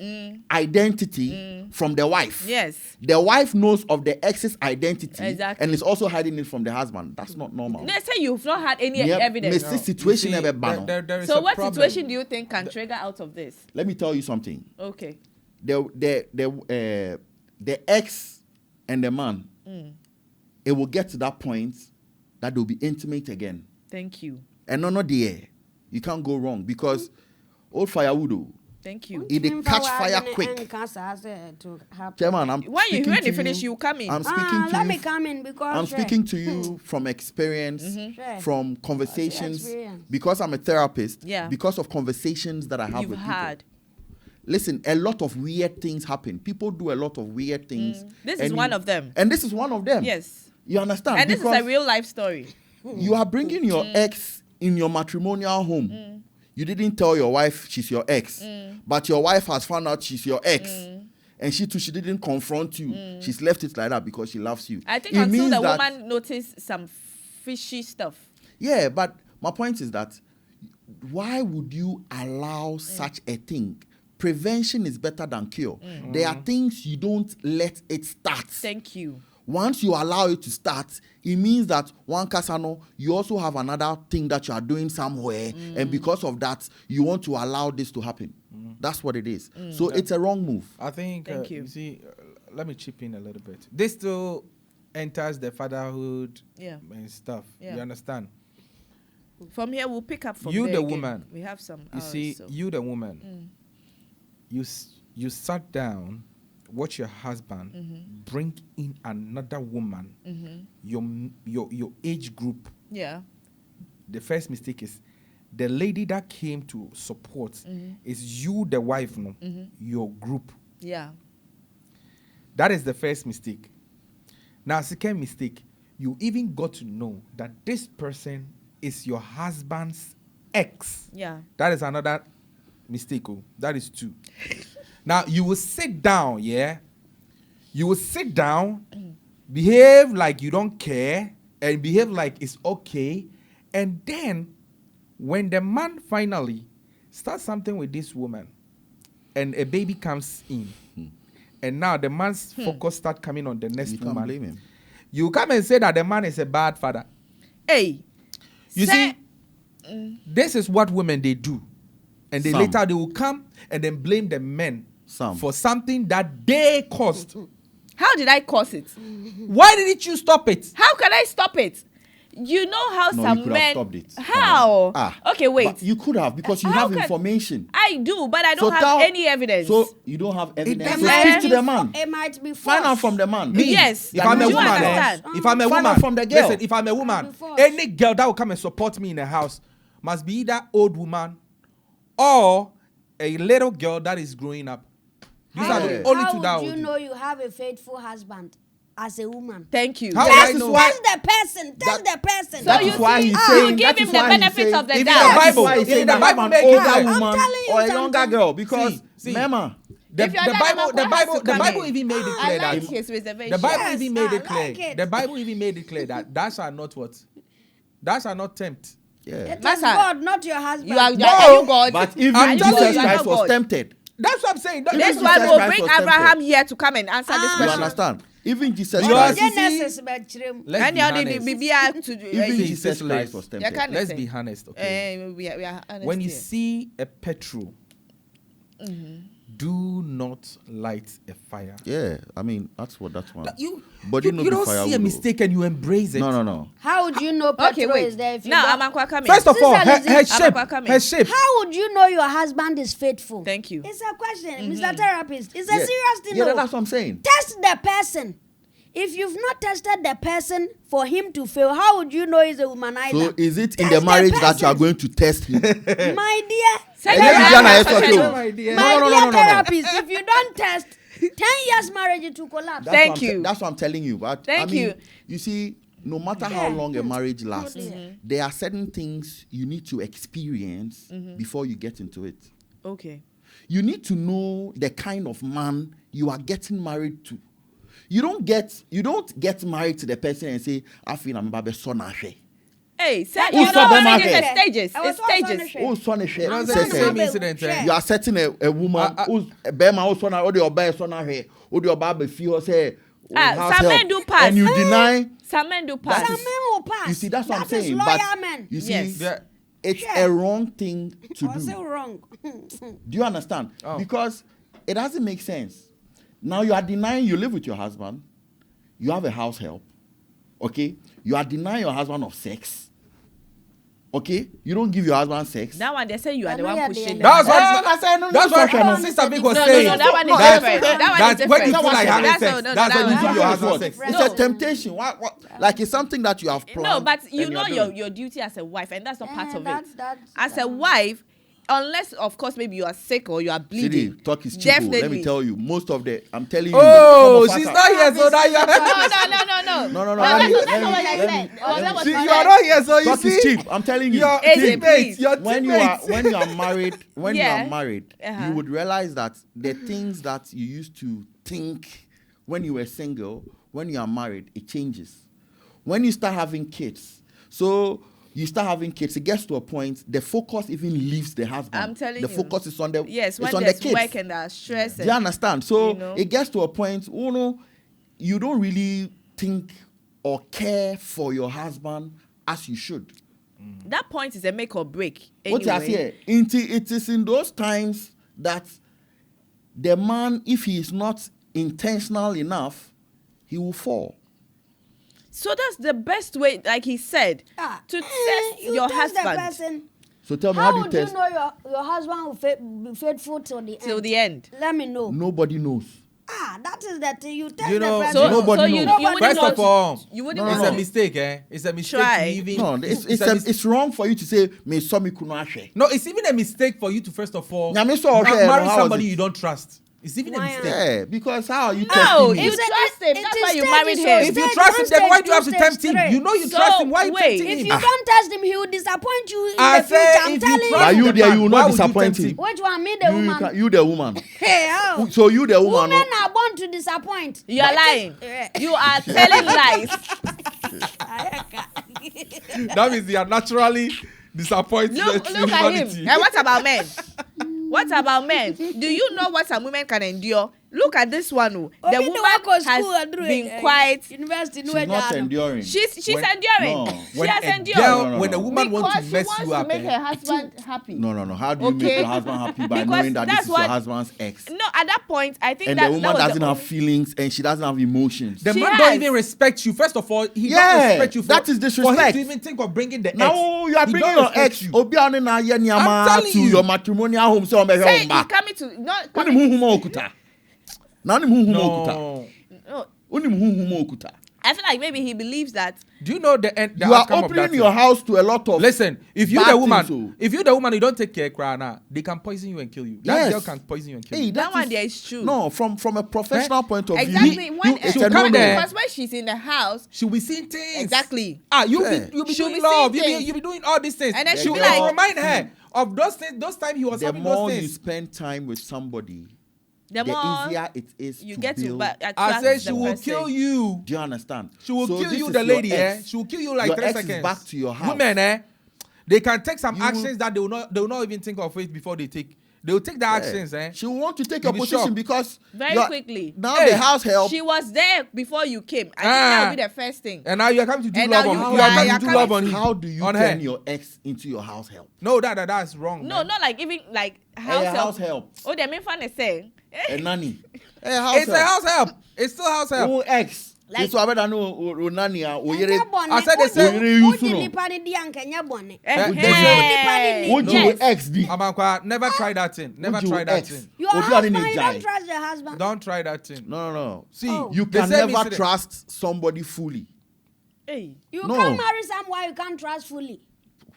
identity from the wife. Yes. The wife knows of the ex's identity Exactly. and is also hiding it from the husband. That's not normal. They say you've not had any Yep, evidence. Mr. situation You see, never ban. there is So a what problem. situation do you think can trigger out of this? Let me tell you something. Okay. The ex and the man, it will get to that point that they'll be intimate again. Thank you. And no, there. You can't go wrong because old firewood, Thank you. it dey catch fire quick. Chairman, I'm When speaking you to finish, you come in. I'm speaking to Let you. me come in because I'm speaking to you from experience, Sure. from conversations, Experience. because I'm a therapist, Yeah. because of conversations that I have You've with people. had. Listen, a lot of weird things happen. People do a lot of weird things. This and is one of them. And this is one of them. Yes. You understand? And this is Because a real life story. you are bringing your ex in your matrimonial home. You didn't tell your wife she's your ex, but your wife has found out she's your ex. And she too, she didn't confront you. She's left it like that because she loves you. I think It until means the that- woman noticed some fishy stuff. Yeah, but my point is that why would you allow such a thing? Prevention is better than cure. There are things you don't let it start. Thank you. Once you allow it to start, it means that one casano, you also have another thing that you are doing somewhere, and because of that, you want to allow this to happen. That's what it is. So it's a wrong move. I think, Thank you. see, let me chip in a little bit. This still enters the fatherhood Yeah. and stuff. Yeah. You understand? From here, we'll pick up from You there the again. woman. We have some You hours, see, so. you the woman. You sat down, watch your husband bring in another woman. Your age group. Yeah. The first mistake is the lady that came to support is you, the wife, no, your group. Yeah. That is the first mistake. Now, second mistake, you even got to know that this person is your husband's ex. Yeah. That is another mistake. Oh, that is 2. Now, you will sit down, yeah? You will sit down, behave like you don't care, and behave like it's okay. And then, when the man finally starts something with this woman, and a baby comes in, and now the man's focus start coming on the next You woman. can't blame him. You come and say that the man is a bad father. Hey. You say- see, this is what women they do, and Some. later they will come and then blame the men Some. for something that they caused. How did I cause it? Why didn't you stop it? How can I stop it? You know how No, some you could men. have stopped it. How? Okay, wait. But you could have because you How have can- information. I do, but I don't So have tell- any evidence. So you don't have evidence. doesn't So matter. speak to the man. It might be false. Find out from the man. Me, Yes. if I'm a Do you woman, understand? if I'm a Find out woman, from the girl. listen, if I'm a woman, Before. any girl that will come and support me in the house must be either old woman or a little girl that is growing up. These are the only two that How will would you do. know you have a faithful husband as a woman? Thank you. How So would I Test, know? test the person. Test the person. That you is why see, he's you saying. give that him is the why he's benefits saying- of the Even doubt. the That is Bible, why he's saying even the that Bible have an make it older clear. woman I'm telling you or a younger something. girl because See. Mema, The If you're Bible, done, the Amakwa has Bible, to the come Bible in. even made it I clear like that his reservation. the Bible Yes, even made I it clear. like it. The Bible even made it clear that thou shalt not what? Thou shalt not tempt. yeah. It is Master, God, not your husband. You are, No. are you God? But even Are you Jesus God? You are Christ not was God. tempted. That's what I'm saying. This Jesus one will Christ bring was tempted. Abraham here to come and answer this You question. understand? Even Jesus Because Christ. you see- Genesis, but children. Let's And be now the honest. BBI to do. Even see, Jesus sisters, Christ was tempted. can't- Let's say. be honest, okay? We are honest When you here. see a petrol, do not light a fire. Yeah, I mean that's one. You, But you, you know you the don't fire see a will- mistake and you embrace it. No. How would you know petrol Okay, is there wait. if you Now, don't? Amakwa coming. First of all, Sister Lizzie, her shape, Amakwa coming. her shape. How would you know your husband is faithful? Thank you. It's a question, Mr. Therapist. It's a Yeah. serious thing. Yeah, no. that's what I'm saying. Test the person. If you've not tested the person for him to fail, how would you know he's a womanizer? So is it in Test the marriage that person. you are going to test him? My dear, Say Eh, that yeah, Abraham yeah, has yeah, such a yeah. no. My dear. my no, dear no. therapist, if you don't test, 10 years marriage it will collapse. That's Thank what I'm you. That's what I'm telling you. But Thank I mean, you. You see, no matter how long a marriage lasts, dear. there are certain things you need to experience before you get into it. Okay. You need to know the kind of man you are getting married to. You don't get married to the person and say, I feel I'm about son ahwe. Hey, say Who you saw know them what out it is? there? It's stages. I was It's also on stages. the show. Oh, son ahwe. I'm That's the son Say, same ahwe. incident. Share. you are setting a woman who's a bema who's son ahwe, or the oba son ahwe, or the oba feel say, Some men do pass. and you deny. Some men do pass. That Some is- men will pass. You see, that's what I'm That is saying. loyal But men. you see, Yes. Yeah. it's Sure. a wrong thing to Or say do. wrong. Do you understand? Oh. Because it doesn't make sense. Now you are denying you live with your husband, you have a house help, okay? You are denying your husband of sex, okay? You don't give your husband sex. That one, they say you are I the know one you're pushing the- them. That's what, I said, no, that's no, what no, Sister Vic was No, saying. that one is That's- different. That one is That's when you different. feel like having That's sex. no, no, That's that when you one- give your It's husband what? sex. It's No. a temptation. What? Like it's something that you have planned. No, but you and know you're your, doing. your duty as a wife, and that's not part of That's- it. that's- As a wife, unless of course maybe you are sick or you are bleeding. Sidi, talk is cheap. oh. Definitely. Let me tell you, most of the, I'm telling you. Oh, some of us she's are- not here, so now you are. No. No. That's let me- not let me- what I let said. me- Oh, that was See, not you are right. not here, so you Talk is see. cheap. I'm telling you. Your Is it, teammates, please? your when you are teammates. married, when Yeah. you are married, Uh-huh. you would realize that the things that you used to think when you were single, when you are married, it changes. When you start having kids, it gets to a point, the focus even leaves the husband. I'm telling the you. focus is on the Yes, when it's on there's the kids. work and there's stress. Do you understand? So you know. it gets to a point, you don't really think or care for your husband as you should. That point is a make or break. What I Anyway. say, it is in those times that the man, if he is not intentional enough, he will fall. So that's the best way, like he said, to test you your test husband the person. So tell me, How how do you would test? you know your husband will be faithful till the end? Let me know. Nobody knows. That is the thing. You test You know, the person. So, Nobody so knows. you wouldn't First of want all, to, you wouldn't No, it's want a no. mistake, eh? It's a mistake Try. to even. No, it's wrong for you to say me so me kunashe. No, it's even a mistake for you to first of all Yeah, me so okay, marry how was somebody it? you don't trust. It's even a Why? mistake. Yeah, because how are you No, testing me? you It's a- trust him. it That's is why you stage married is him. If you Stage trust him, one, then why stage do you have to two, tempt stage him? three. You know you So, trust him. Why are you wait. tempting If him? you don't test him, he will disappoint you in I the say, future. I'm if telling you you. trust Are you the there? man, You will why not would you disappoint tempt him. him? Which one? Me, the woman. You the woman. Hey, how? So you the woman. Women no? are born to disappoint. You are lying. Yeah. You are telling lies. That means you are naturally disappointed Look in at him. humanity. And what about men? What about men? Do you know what some women can endure? Look at this one. The Obi woman the work of school has and do been it, quiet. University, She's not enduring. She's When- enduring. no. She When has a endured. girl, No. when a woman wants Because to she mess wants you to up, make eh, her husband happy. No. How do you make Okay. your husband happy by Because knowing that this that's is your what- husband's ex? No, at that point, I think And that the woman that was doesn't the have only- feelings and she doesn't have emotions. the She man has. don't even respect you. First of all, he Yeah, don't respect you. For, that is For him disrespect. to even think of bringing the ex. Now you are he bringing don't your respect ex you. obi ane na ye I'm niama telling to you. your matrimonial home so be Say home he's ba. coming to not Oni coming. huhuma okuta. Na oni huhuma okuta. No. No, Oni huhuma okuta. I feel like maybe he believes that. Do you know the end? The You are outcome of that opening your thing? house to a lot of. Listen, if you bad the woman, things, oh. if you the woman, you don't take care, Krana, they can poison you and kill you. That Yes. girl can poison you and kill Hey, you. That one there is true. No, from a professional point of Exactly. view, When it's she'll a come no-no. there. because when she's in the house, She'll be seeing things. exactly. You Yeah. be She'll doing be love. seeing things. You be doing all these things. And then she she'll will be like- remind her of those things. Those times he was The having more those you things. spend time with somebody, The the more easier it is you to get to build. attract I say she the will person. kill you. Do you understand? She will So kill this you, is the your lady. ex. She will kill you like Your 3 ex is seconds. back to your house. Women, they can take some You will- actions that they will not even think of it before they take. They will take the actions. She will want to take You'll your be position shocked. because Very you are- quickly. Now Hey, the house help. She was there before you came. I think that would be the first thing. And now you are coming to do And love now on. you You are are coming to do coming- love on him. How do you on turn her. your ex into your house help? No, that's wrong. No, man. not like even like Hey, house help. house help. Oh, the main fan is saying. A nanny. Hey, house It's help. a house help. It's still house help. Oh, ex. Like- It's better than o nanny. I said the same. What They Hey. you Yes. ex di? Amankwa, never try that thing. Never Would you try that ex? thing. Your Obi husband, ani you jai. don't trust your husband. Don't try that thing. No. See, Oh. You the can same never incident. trust somebody fully. Hey. You No. can't marry someone you can't trust fully.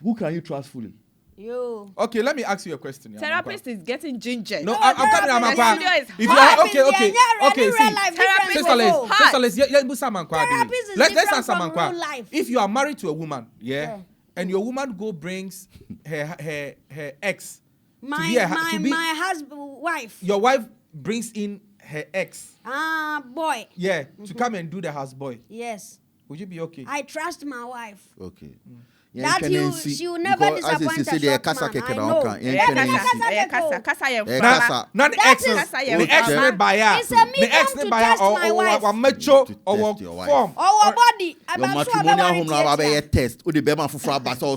Who can you trust fully? You. Okay, let me ask you a question. yeah, Therapist is getting ginger. No, No, I'm coming, therapist Amankwa. is If you hard. are okay, Therapist, see. real life, Therapist different Sister Liz, people. Hard. Sister Liz, yeah, Busa Mankwa. Therapist is Let's different answer from Mankwa. real life. If you are married to a woman, Yeah. and your woman brings her ex to My be to be my husband wife. your wife brings in her ex, Boy. to come and do the houseboy. Yes. Would you be okay? I trust my wife. Okay. That she will never disappoint a short man. I know. Yeah, kasa Eh, yɛ kasa. Not the That ex, is- the ex Okay. ne buyer. It's a The medium ex ne to buyer test my wife. or macho To or test your wife. form. Our body. Your matrimonial home now be a test. O de be man fufura ba so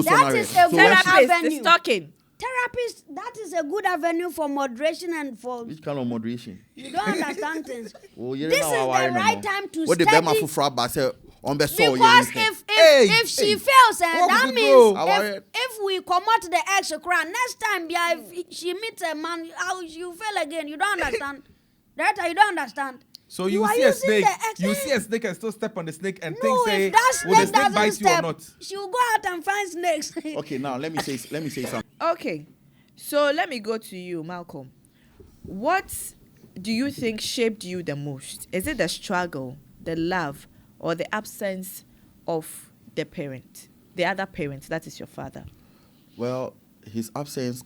That marry. is a So very- when she- therapist Avenue. is talking. Therapist, that is a good avenue for moderation and for which kind of moderation? you don't understand things. Oh, yeah, This now is I the worry no right more. time to What the be man study. fufura ba say on be so Because if she fails, What that would you means do? if we come out the ex crown next time, if she meets a man, how you fail again? You don't understand. That you don't understand. So you are see a using snake, the ex- you see a snake and still step on the snake and No, think say, if that will the snake snake doesn't bite you or step, not? she will go out and find snakes. Okay, now let me say something. Okay, so let me go to you, Malcolm. What do you think shaped you the most? Is it the struggle, the love, or the absence of the parent, the other parent, that is your father? Well, his absence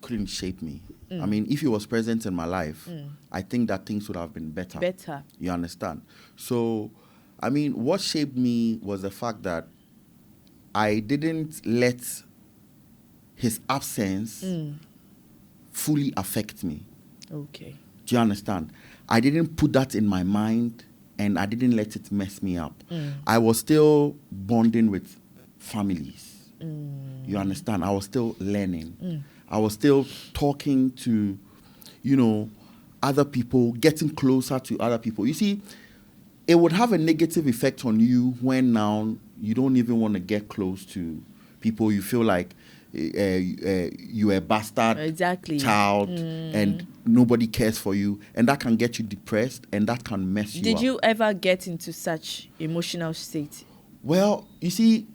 couldn't shape me. I mean, if he was present in my life, I think that things would have been better. Better. You understand? So, I mean, what shaped me was the fact that I didn't let his absence fully affect me. Okay. Do you understand? I didn't put that in my mind and I didn't let it mess me up. I was still bonding with families. You understand? I was still learning. I was still talking to, other people, getting closer to other people. You see, it would have a negative effect on you when now you don't even want to get close to people. You feel like you're a bastard child and nobody cares for you, and that can get you depressed and that can mess you up. Did you ever get into such emotional state? Well, you see,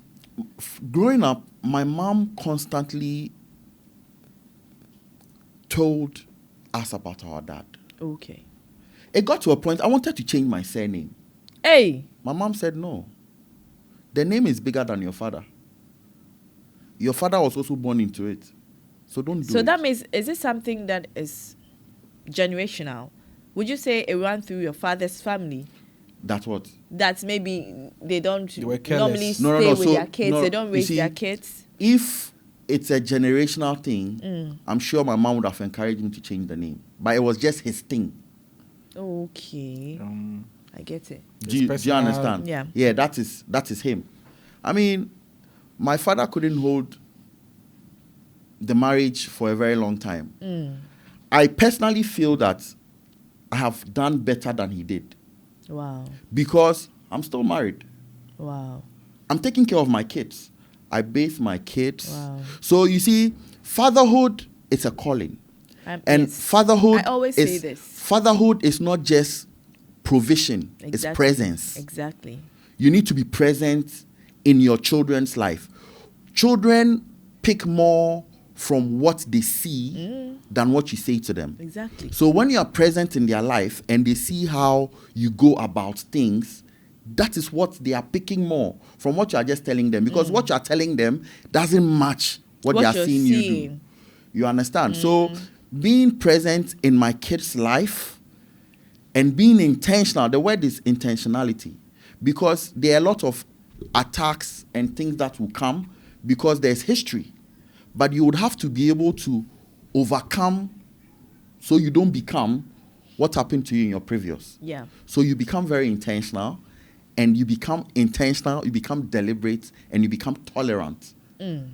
growing up, my mom constantly told us about our dad. Okay. It got to a point I wanted to change my surname. Hey. My mom said no. The name is bigger than your father. Your father was also born into it. So don't do it. So that means, is it something that is generational? Would you say it ran through your father's family? That's what? That maybe they don't were normally careless. stay with their kids. They don't raise their kids. If it's a generational thing, I'm sure my mom would have encouraged him to change the name. But it was just his thing. Okay. I get it. Do you understand? Yeah. Yeah, that is him. I mean, my father couldn't hold the marriage for a very long time. I personally feel that I have done better than he did. Wow. Because I'm still married. Wow. I'm taking care of my kids. I bathe my kids. Wow. So you see, fatherhood is a calling. And yes. fatherhood I always say this. Fatherhood is not just provision, it's presence. Exactly. You need to be present in your children's life. Children pick more from what they see than what you say to them. Exactly. So when you are present in their life and they see how you go about things, that is what they are picking more from what you are just telling them. Because what you are telling them doesn't match what they are seeing you do. You understand? So being present in my kids' life and being intentional, the word is intentionality. Because there are a lot of attacks and things that will come because there's history. But you would have to be able to overcome so you don't become what happened to you in your previous. Yeah. So you become very intentional, and you become intentional, you become deliberate, and you become tolerant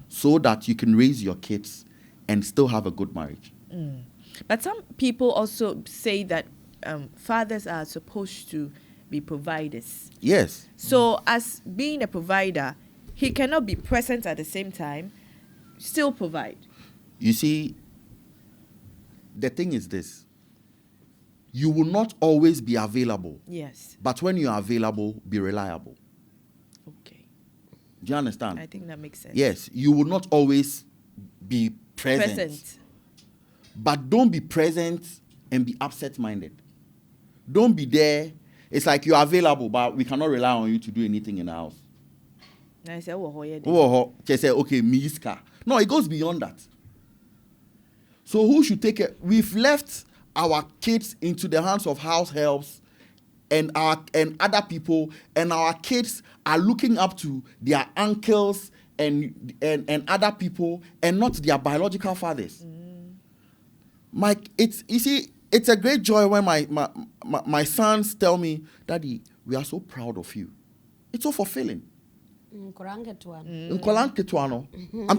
so that you can raise your kids and still have a good marriage. But some people also say that fathers are supposed to be providers. Yes. So as being a provider, he cannot be present at the same time, still provide. You see, the thing is this. You will not always be available. Yes. But when you are available, be reliable. Okay. Do you understand? I think that makes sense. Yes. You will not always be present. But don't be present and be absent-minded. Don't be there. It's like you're available, but we cannot rely on you to do anything in the house. I say, Just say, okay, miska. No, it goes beyond that. So who should take it? We've left our kids into the hands of house helps and other people, and our kids are looking up to their uncles and other people and not their biological fathers. Mike, it's a great joy when my sons tell me, Daddy, we are so proud of you. It's so fulfilling. I'm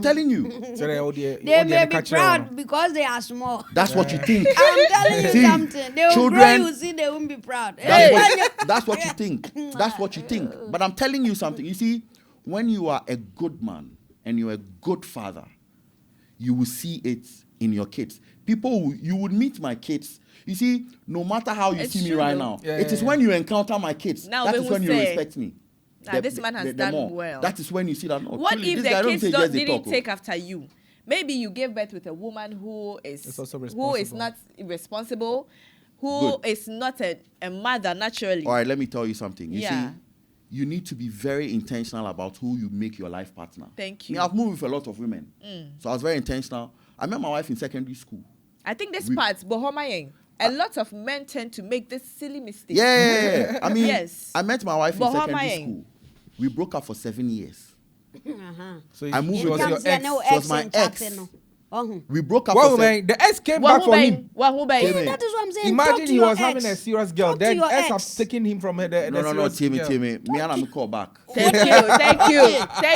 telling you. They may be proud because they are small. That's what you think. I'm telling you something. They will grow, you see, they won't be proud. That's what you think. That's what you think. But I'm telling you something. You see, when you are a good man and you're a good father, you will see it in your kids. You would meet my kids. You see, no matter how you see me right now, it is when you encounter my kids. That is when you respect me. This man has done well. That is when you see that. What if the kids didn't take after you? Maybe you gave birth with a woman who is not irresponsible, who is not a mother naturally. All right, let me tell you something. You see, you need to be very intentional about who you make your life partner. Thank you. I've moved with a lot of women, so I was very intentional. I met my wife in secondary school. I think this part, Bohomayeng, a lot of men tend to make this silly mistake. Yeah. I mean, yes. I met my wife in secondary school. We broke up for 7 years. So I moved with your ex. She was my ex. We broke up Well, for the ex came back for him. That is what I'm saying. Imagine he was having a serious girl. Talk to Then your ex ex. have taken him from her. No, Timmy. Me and I call back. Thank you.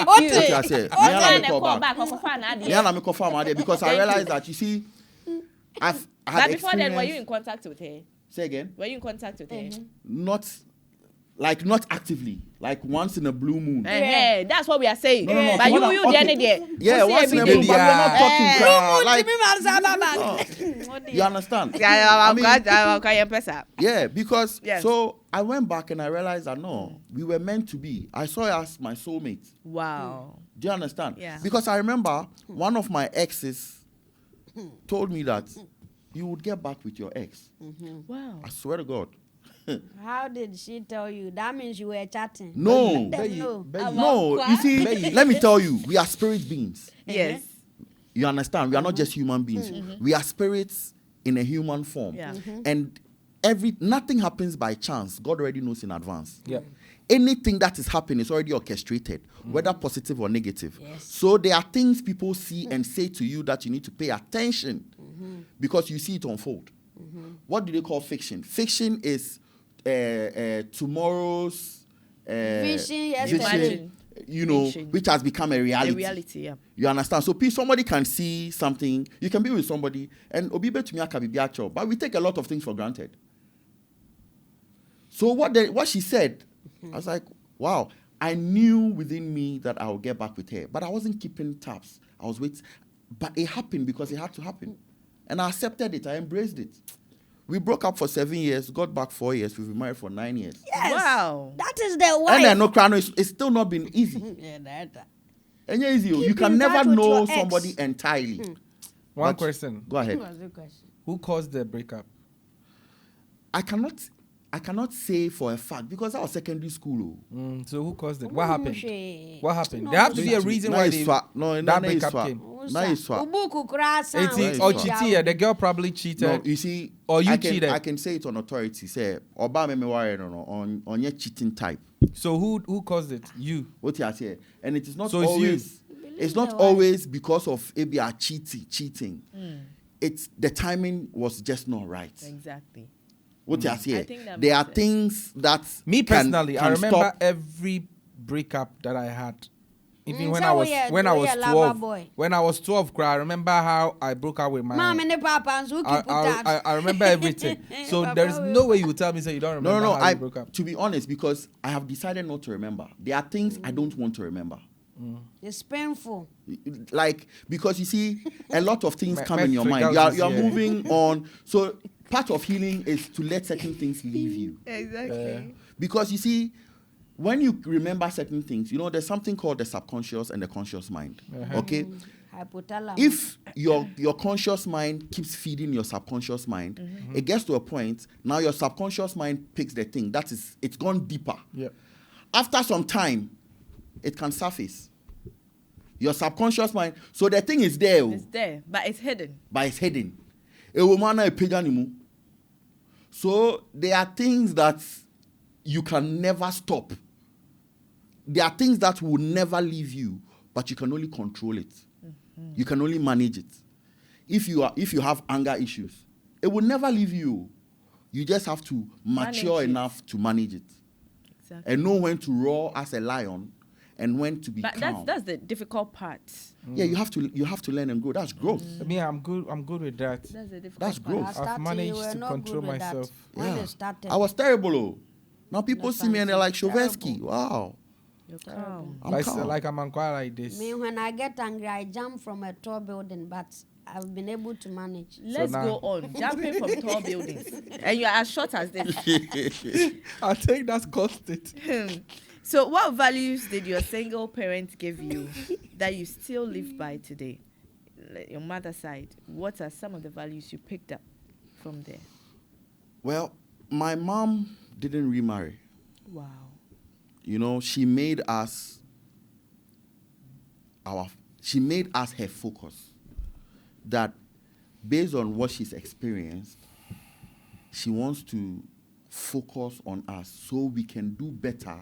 What I said. Me and I call back. Me and I call farm because I realized that, you see, I had before then, were you in contact with her? Say again? Were you in contact with her? Not Like not actively, like once in a blue moon. Hey, that's what we are saying. No. But What you, okay. there. Yeah, once in a blue moon. But we're not talking like. You understand? Yeah, because Yes. so I went back and I realized that no, we were meant to be. I saw her as my soulmate. Wow. Do you understand? Yeah. Because I remember one of my exes told me that you would get back with your ex. Wow. I swear to God. How did she tell you? That means you were chatting. No. Let them know. No, you see, let me tell you, we are spirit beings. Yes. You understand? We are not just human beings. We are spirits in a human form. Yeah. And nothing happens by chance. God already knows in advance. Yeah. Anything that is happening is already orchestrated, whether positive or negative. Yes. So there are things people see and say to you that you need to pay attention because you see it unfold. What do they call fiction? Fiction is tomorrow's Vision, yesterday. Vision. which has become a reality. The reality, yeah. You understand? So somebody can see something. You can be with somebody and obibe to me akabibiacho, but we take a lot of things for granted. So what she said, I was like, wow. I knew within me that I would get back with her, but I wasn't keeping tabs. I was waiting, but it happened because it had to happen, and I accepted it. I embraced it. We broke up for 7 years, got back 4 years. We've been married for 9 years. Yes. Wow. That is the wife. And then no crown, it's still not been easy. Yeah, that. And yeah, easy. You Keep can in never touch with know your ex. somebody entirely. One But- question. Go ahead. Was the question. Who caused the breakup? I cannot say for a fact because that was secondary school. So who caused it? What happened? Mushe. What happened? No, there have to be a Mushe. reason Now why it's they, no, that it's breakup swap. came. Now it's swap. Ubuku krasa. It's Nice or one. cheating. The girl probably cheated. No, you see, Or you I can, cheated. I can say it on authority. Say, Oba me worry on your cheating type. So who caused it? You. What you say? And it is not So it's you. always. It's not the wife. always because of maybe a cheating. It's the timing was just not right. Exactly. What you I say? think that There are makes sense. things that Me can- personally, I can remember stop. every breakup that I had. Even when so I was we are- when I we was are lover 12. boy. When I was 12, I remember how I broke up with my Mom and the papa and Zuki put that. I remember everything. So Papa there's will- no way you will tell me so you don't remember No. how you broke up. To be honest, because I have decided not to remember. There are things I don't want to remember. It's painful. Like because you see, a lot of things My- come my in your mind. freakouts You are is here. moving on. So part of healing is to let certain things leave you. Exactly. Because you see, when you remember certain things, there's something called the subconscious and the conscious mind. Okay? Hypothalamus. If your conscious mind keeps feeding your subconscious mind, it gets to a point, now your subconscious mind picks the thing. That is, it's gone deeper. Yeah. After some time, it can surface. Your subconscious mind, so the thing is there, It's there, but it's hidden. but it's hidden. So there are things that you can never stop. There are things that will never leave you, but you can only control it. You can only manage it. If you have anger issues, it will never leave you. You just have to mature Manage it. enough to manage it Exactly. and know when to roar as a lion and when to be But calm. that's the difficult part. Yeah, you have to learn and grow. That's growth. I mean, I'm good with that. That's the difficult That's part. growth. I've Starting, managed you were to not control good with that myself. When Yeah. they started. I was terrible. Oh. Now people That's see me and they're like, terrible. Shovesky, wow. You're calm. I'm Like calm. I'm quite like this. Me, when I get angry, I jump from a tall building, but I've been able to manage. Let's now- go on. Jumping from tall buildings. And you're as short as this. I think that's caused it. So what values did your single parent give you that you still live by today? Like your mother's side. What are some of the values you picked up from there? Well, my mom didn't remarry. Wow. She made us her focus. That based on what she's experienced, she wants to focus on us so we can do better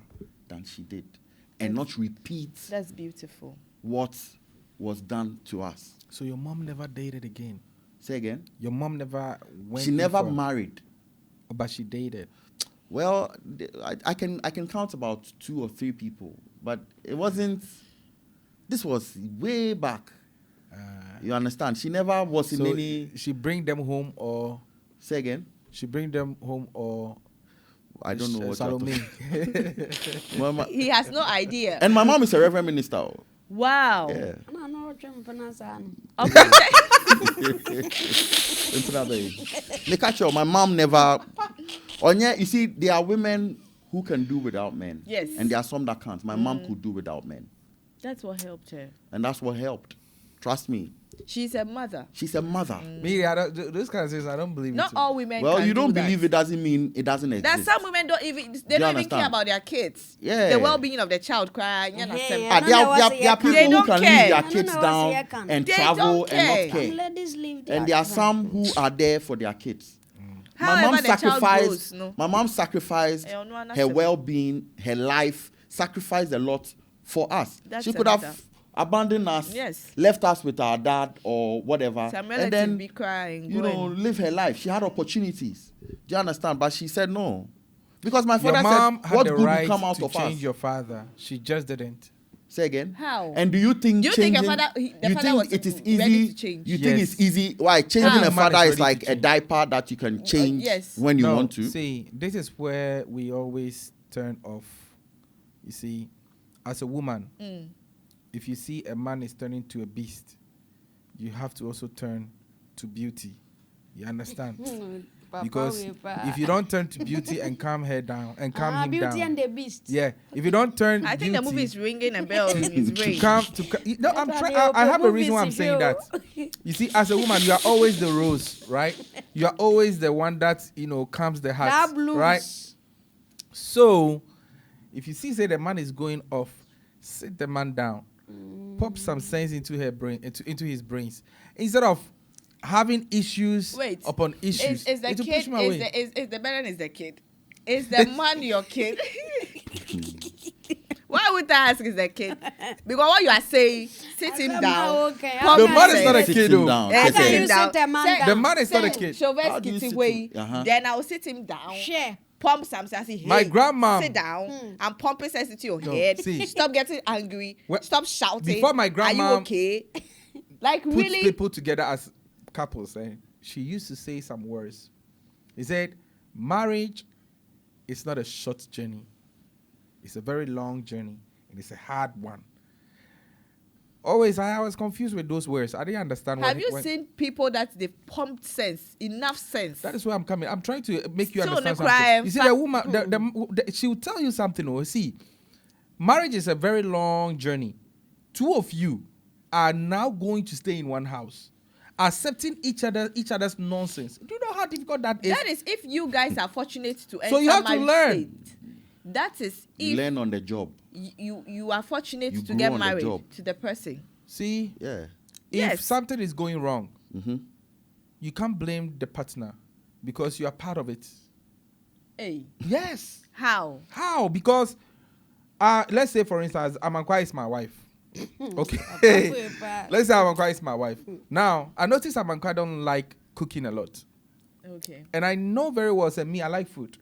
than she did and not repeat That's beautiful. what was done to us. So your mom never dated again. Say again? Your mom never went. She never before, married. but she dated. Well, I can count about 2 or 3 people, but it wasn't. This was way back. You understand? She never was in So any. she bring them home or Say again. she bring them home or I don't know what you're Salome. talking about. He has no idea. And my mom is a reverend minister. Wow. Yeah. No, no, My mom never. You see, there are women who can do without men. Yes. And there are some that can't. My mom could do without men. That's what helped her. And that's what helped. Trust me. She's a mother. She's a mother. Me, I don't, those kind of things, I don't believe Not it. all women. Well, can you don't do believe that. it doesn't mean it doesn't exist. That some women don't even care understand? about their kids. Yeah. The well-being of the child. Crying. Yeah, There are people They who don't can care. leave their I don't kids know down what's here and They travel don't and not care. care. Ladies leave their And there are some who are there for their kids. However the child grows, no? My mom sacrificed Eh, no, her well-being, her life, sacrificed a lot for us. That's She could another. have abandoned us, Yes. left us with our dad or whatever, Some and relative then be crying. live her life. She had opportunities. Do you understand? But she said no, because my Your father mom said, had "What the good will right come out to of change us?" your father. She just didn't. Say again. How? And do you think Do you think changing? your father- the you father think was it is ready easy? to change? You think Yes. it's easy? Why changing How? a Man father is is ready like to a change. diaper that you can change yes. when you No, want to? See, this is where we always turn off. You see, as a woman, if you see a man is turning to a beast, you have to also turn to beauty. You understand? Because if you don't turn to beauty and calm her down and calm him Beauty down, and the Beast. yeah. If you don't turn, I think the movie is ringing a bell in his brain. No, I'm trying. I have a reason why I'm saying that. You see, as a woman, you are always the rose, right? You are always the one that calms the heart, That blues. right? So, if you see, say the man is going off, sit the man down, pop some sense into her brain, into his brains, instead of having issues upon issues. Is the it will kid? push him away. Is the man is the kid? Is the man your kid? Why would I ask is the kid? Because what you are saying, sit him down. Okay, pump The him man is sense. not a Sit kid, him though. down. Eh, Sit sit him him down. down. Man Say- The man is not a say, kid. How do you Shovesky sit way. him? Uh-huh. Then I will sit him down. Share. Pump some sense. Hey, My grandma- sit down and pump a sense into your No, head. see. Stop getting angry. Well, Stop shouting. before my are grandma you okay? Like Puts really? people together as couples. She used to say some words. He said, marriage is not a short journey. It's a very long journey. And it's a hard one. Always, I was confused with those words. I didn't understand. Have you seen people that they've pumped sense, enough sense? That is where I'm coming. I'm trying to make you So understand they cry something. and You see, the woman, she will tell you something. Oh, see, marriage is a very long journey. Two of you are now going to stay in one house, accepting each other's nonsense. Do you know how difficult that is? That is if you guys are fortunate to enter So you have to marriage learn. state. That is You if learn on the job. you are fortunate You to grow get on the married job. to the person. See, Yeah. if Yes. something is going wrong, Mm-hmm. you can't blame the partner because you are part of it. Hey, Yes. how? How? Because, let's say, for instance, Amankwa is my wife. Okay. Let's say Amankwa is my wife. Now, I notice Amankwa don't like cooking a lot. Okay. And I know very well, say, me, I like food.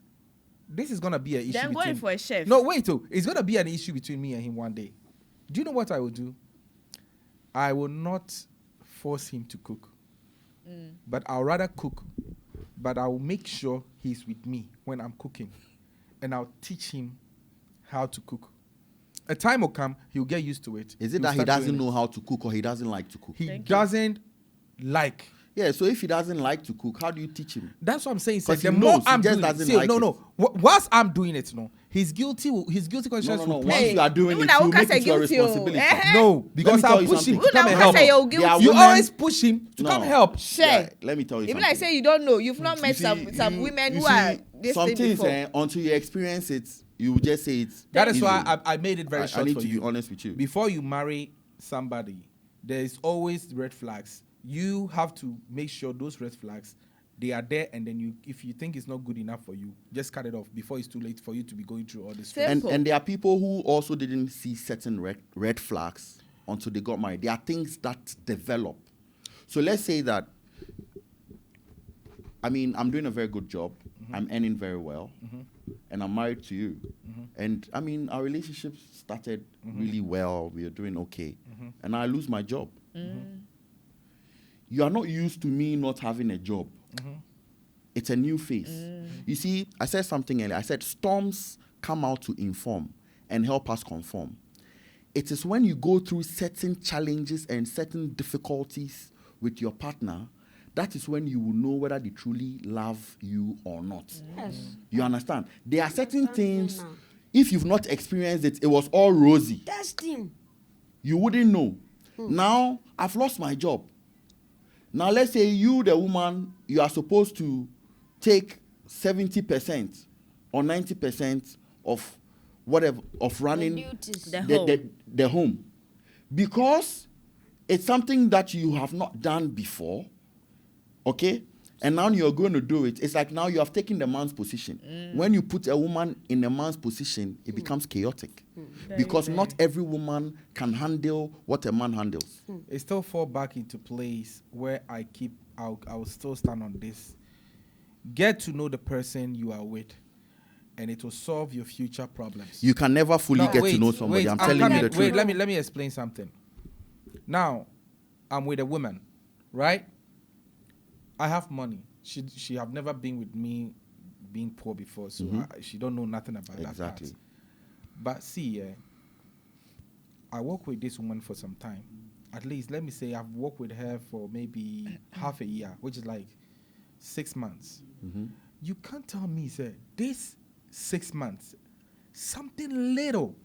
This is going to be an issue Then between... going for a chef. No, wait. It's going to be an issue between me and him one day. Do you know what I will do? I will not force him to cook. But I'll rather cook. But I will make sure he's with me when I'm cooking. And I'll teach him how to cook. A time will come, he'll get used to it. Is it He'll that he start doesn't doing it. know how to cook or he doesn't like to cook? He Thank you. doesn't like. Yeah, so if he doesn't like to cook, how do you teach him? That's what I'm saying. 'Cause The he more knows, he I'm just doing it, doesn't see, like no, it. no. Whilst I'm doing it, no, his guilty conscience No. will push Once Hey, you are doing even it, I you won't make say it your guilty, oh. responsibility. Eh? No, because tell I'll you push him something. to come Una and won't help. say you're There are guilty. You women- always push him to No. come help. Share. Yeah, let me tell you Even something. like say you don't know. You've not met some women who are this some thing things, before. until you experience it, you will just say it. That is easily. why I made it very I short need for to you. be honest with you. Before you marry somebody, there is always red flags. You have to make sure those red flags, they are there, and then if you think it's not good enough for you, just cut it off before it's too late for you to be going through all this. Same. Simple. And there are people who also didn't see certain red flags until they got married. There are things that develop. So let's say that, I'm doing a very good job. Mm-hmm. I'm earning very well. Mm-hmm. And I'm married to you. Mm-hmm. And our relationship started really well. We are doing okay. Mm-hmm. And I lose my job. Mm-hmm. You are not used to me not having a job. Mm-hmm. It's a new phase. You see, I said something earlier. I said storms come out to inform and help us conform. It is when you go through certain challenges and certain difficulties with your partner, that is when you will know whether they truly love you or not. Yes. You understand? There are certain things, if you've not experienced it, it was all rosy. Test him. You wouldn't know. Now, I've lost my job. Now, let's say you, the woman, you are supposed to take 70% or 90% of whatever, of running duties. the home. Because it's something that you have not done before, okay? And now you're going to do it. It's like now you have taken the man's position. When you put a woman in a man's position, it becomes chaotic. Because not every woman can handle what a man handles. It still fall back into place where I will still stand on this. Get to know the person you are with, and it will solve your future problems. You can never fully get to know somebody. I'm telling you the truth. Wait, let me explain something. Now, I'm with a woman, right? I have money. She have never been with me being poor before, so she don't know nothing about that part. But see, I work with this woman for some time. At least, let me say I've worked with her for maybe half a year, which is like 6 months. You can't tell me, sir, this 6 months, something little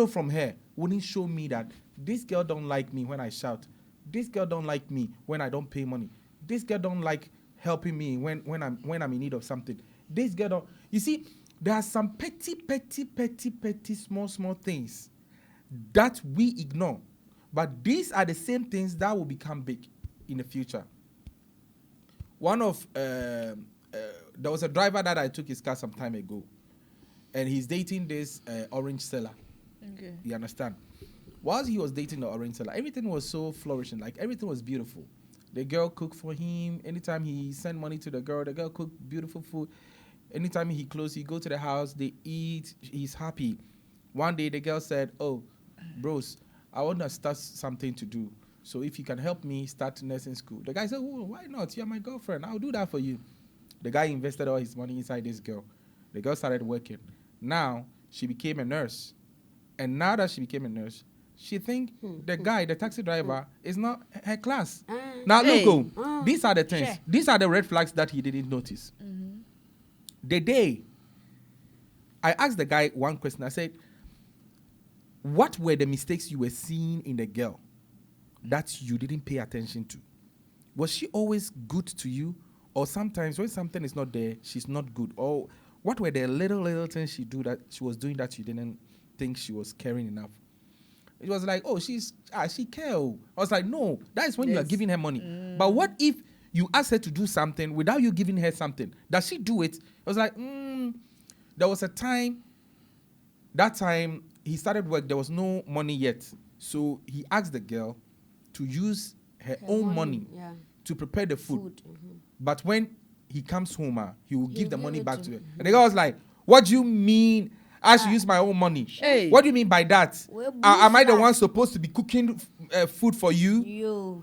from her wouldn't show me that this girl don't like me when I shout. This girl don't like me when I don't pay money. This girl don't like helping me when I'm in need of something. This girl don't. You see, there are some petty, small things that we ignore. But these are the same things that will become big in the future. There was a driver that I took his car some time ago, and he's dating this orange seller. Okay. You understand? Whilst he was dating the orange seller, everything was so flourishing, like everything was beautiful. The girl cooked for him. Anytime he sent money to the girl cooked beautiful food. Anytime he closed, he go to the house, they eat, he's happy. One day the girl said, "Oh, bros, I want to start something to do. So if you can help me start nursing school." The guy said, "Oh, why not? You're my girlfriend. I'll do that for you." The guy invested all his money inside this girl. The girl started working. Now she became a nurse. And now that she became a nurse, she think the guy, the taxi driver, is not her class. Now look, these are the things. Sure. These are the red flags that he didn't notice. The day I asked the guy one question, I said, what were the mistakes you were seeing in the girl that you didn't pay attention to? Was she always good to you? Or sometimes when something is not there, she's not good? Or what were the little things she was doing that you didn't think she was caring enough? It was like, oh, she care. I was like, no, that is when you are giving her money. But what if you ask her to do something without you giving her something? Does she do it? It was like, there was a time, that time he started work, there was no money yet. So he asked the girl to use her own money to prepare the food. But when he comes home, he will give the money back to her. And the girl was like, what do you mean I should use my own money? Hey. What do you mean by that? Am I the one supposed to be cooking food for you?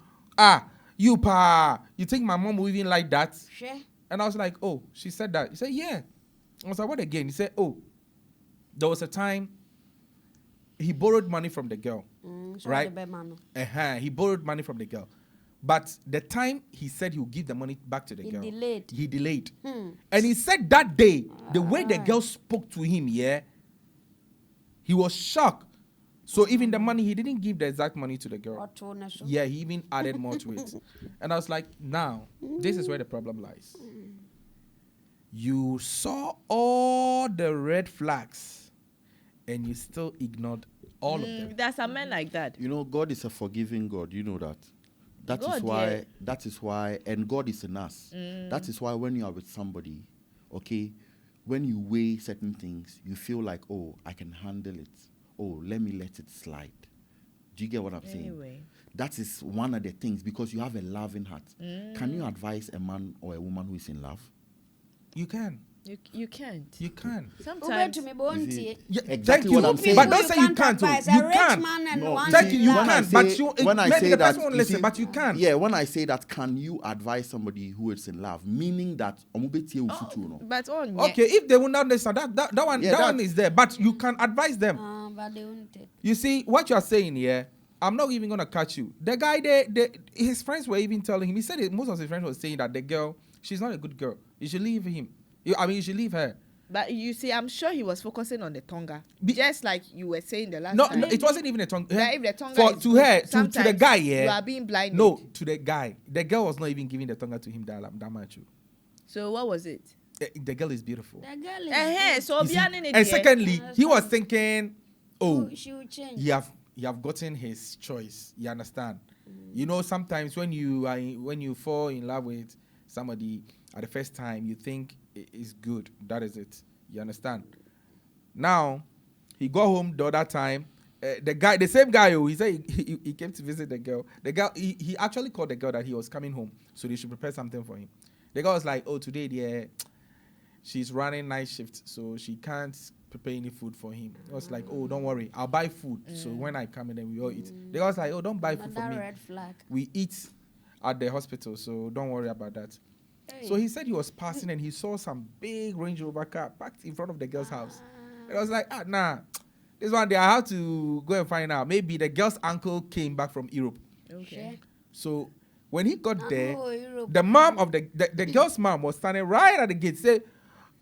You think my mom will even like that? Sure. And I was like, oh, she said that. He said, yeah. I was like, what again? He said, oh, there was a time he borrowed money from the girl. Right? He borrowed money from the girl. But the time he said he would give the money back to the girl, he delayed. And he said that day, the way the girl spoke to him, he was shocked. So even the money, he didn't give the exact money to the girl. Yeah, he even added more to it. And I was like, now, this is where the problem lies. You saw all the red flags and you still ignored all of them. There's some men like that. You know, God is a forgiving God. You know that. That is why, and God is in us. That is why when you are with somebody, okay, when you weigh certain things, you feel like, oh, I can handle it. Oh, let me let it slide. Do you get what I'm saying? That is one of the things, because you have a loving heart. Can you advise a man or a woman who is in love? You can. You can't. You can. Sometimes. To me, won't you? Yeah, Exactly thank you. what I'm saying. But don't say you can't. advise You a rich can. man and No, one Thank you. You When I can. say- But you. when I maybe say the that, person won't you listen. see- But you can. Yeah, when I say that, can you advise somebody who is in love? Meaning that no. But on. Okay, if they will not listen, that one Yeah, that that- one is there. But you can advise them. But they won't take. You see what you are saying here. I'm not even gonna catch you. The guy, his friends were even telling him. He said most of his friends were saying that the girl, she's not a good girl. You should leave him. You should leave her. But you see, I'm sure he was focusing on the tonga, just like you were saying the last No, time. no, it wasn't even a tongue. That if the tonga For is to good, her, to the sometimes guy, yeah. you are being blinded. No, to the guy. The girl was not even giving the tongue to him that much. So what was it? The girl is beautiful. The girl is. So You see? behind it. And secondly, he was thinking, oh, she will change. you have gotten his choice. You understand? You know, sometimes when you fall in love with somebody at the first time, you think it's good. That is it. You understand? Now, he got home the other time. The same guy, he said he came to visit the girl. The girl, he actually called the girl that he was coming home, so they should prepare something for him. The girl was like, oh, today, she's running night shift, so she can't prepare any food for him. I was like, oh, don't worry, I'll buy food. So when I come in, then we all eat. The girl was like, oh, don't buy food for me. Red flag. We eat at the hospital, so don't worry about that. Hey. So he said he was passing and he saw some big Range Rover car parked in front of the girl's house. And I was like, nah, this one day I have to go and find out. Maybe the girl's uncle came back from Europe. Okay. So when he got there, Europe. the mom of the girl's mom was standing right at the gate, said,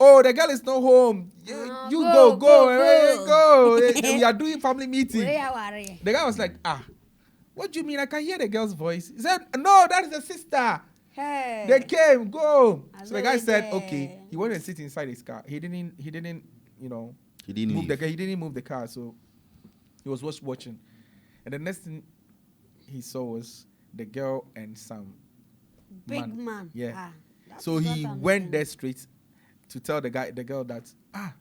oh, the girl is not home. You go. We are doing family meeting. The guy was like, what do you mean? I can hear the girl's voice. He said, no, that is the sister. Hey. They came, go. So the guy Azole said, there. okay. He went and sit inside his car. He didn't, He didn't move leave. the car. He didn't move the car. So he was watching. And the next thing he saw was the girl and some Big man. Yeah. That's So what he I'm went saying. there straight to tell the girl that,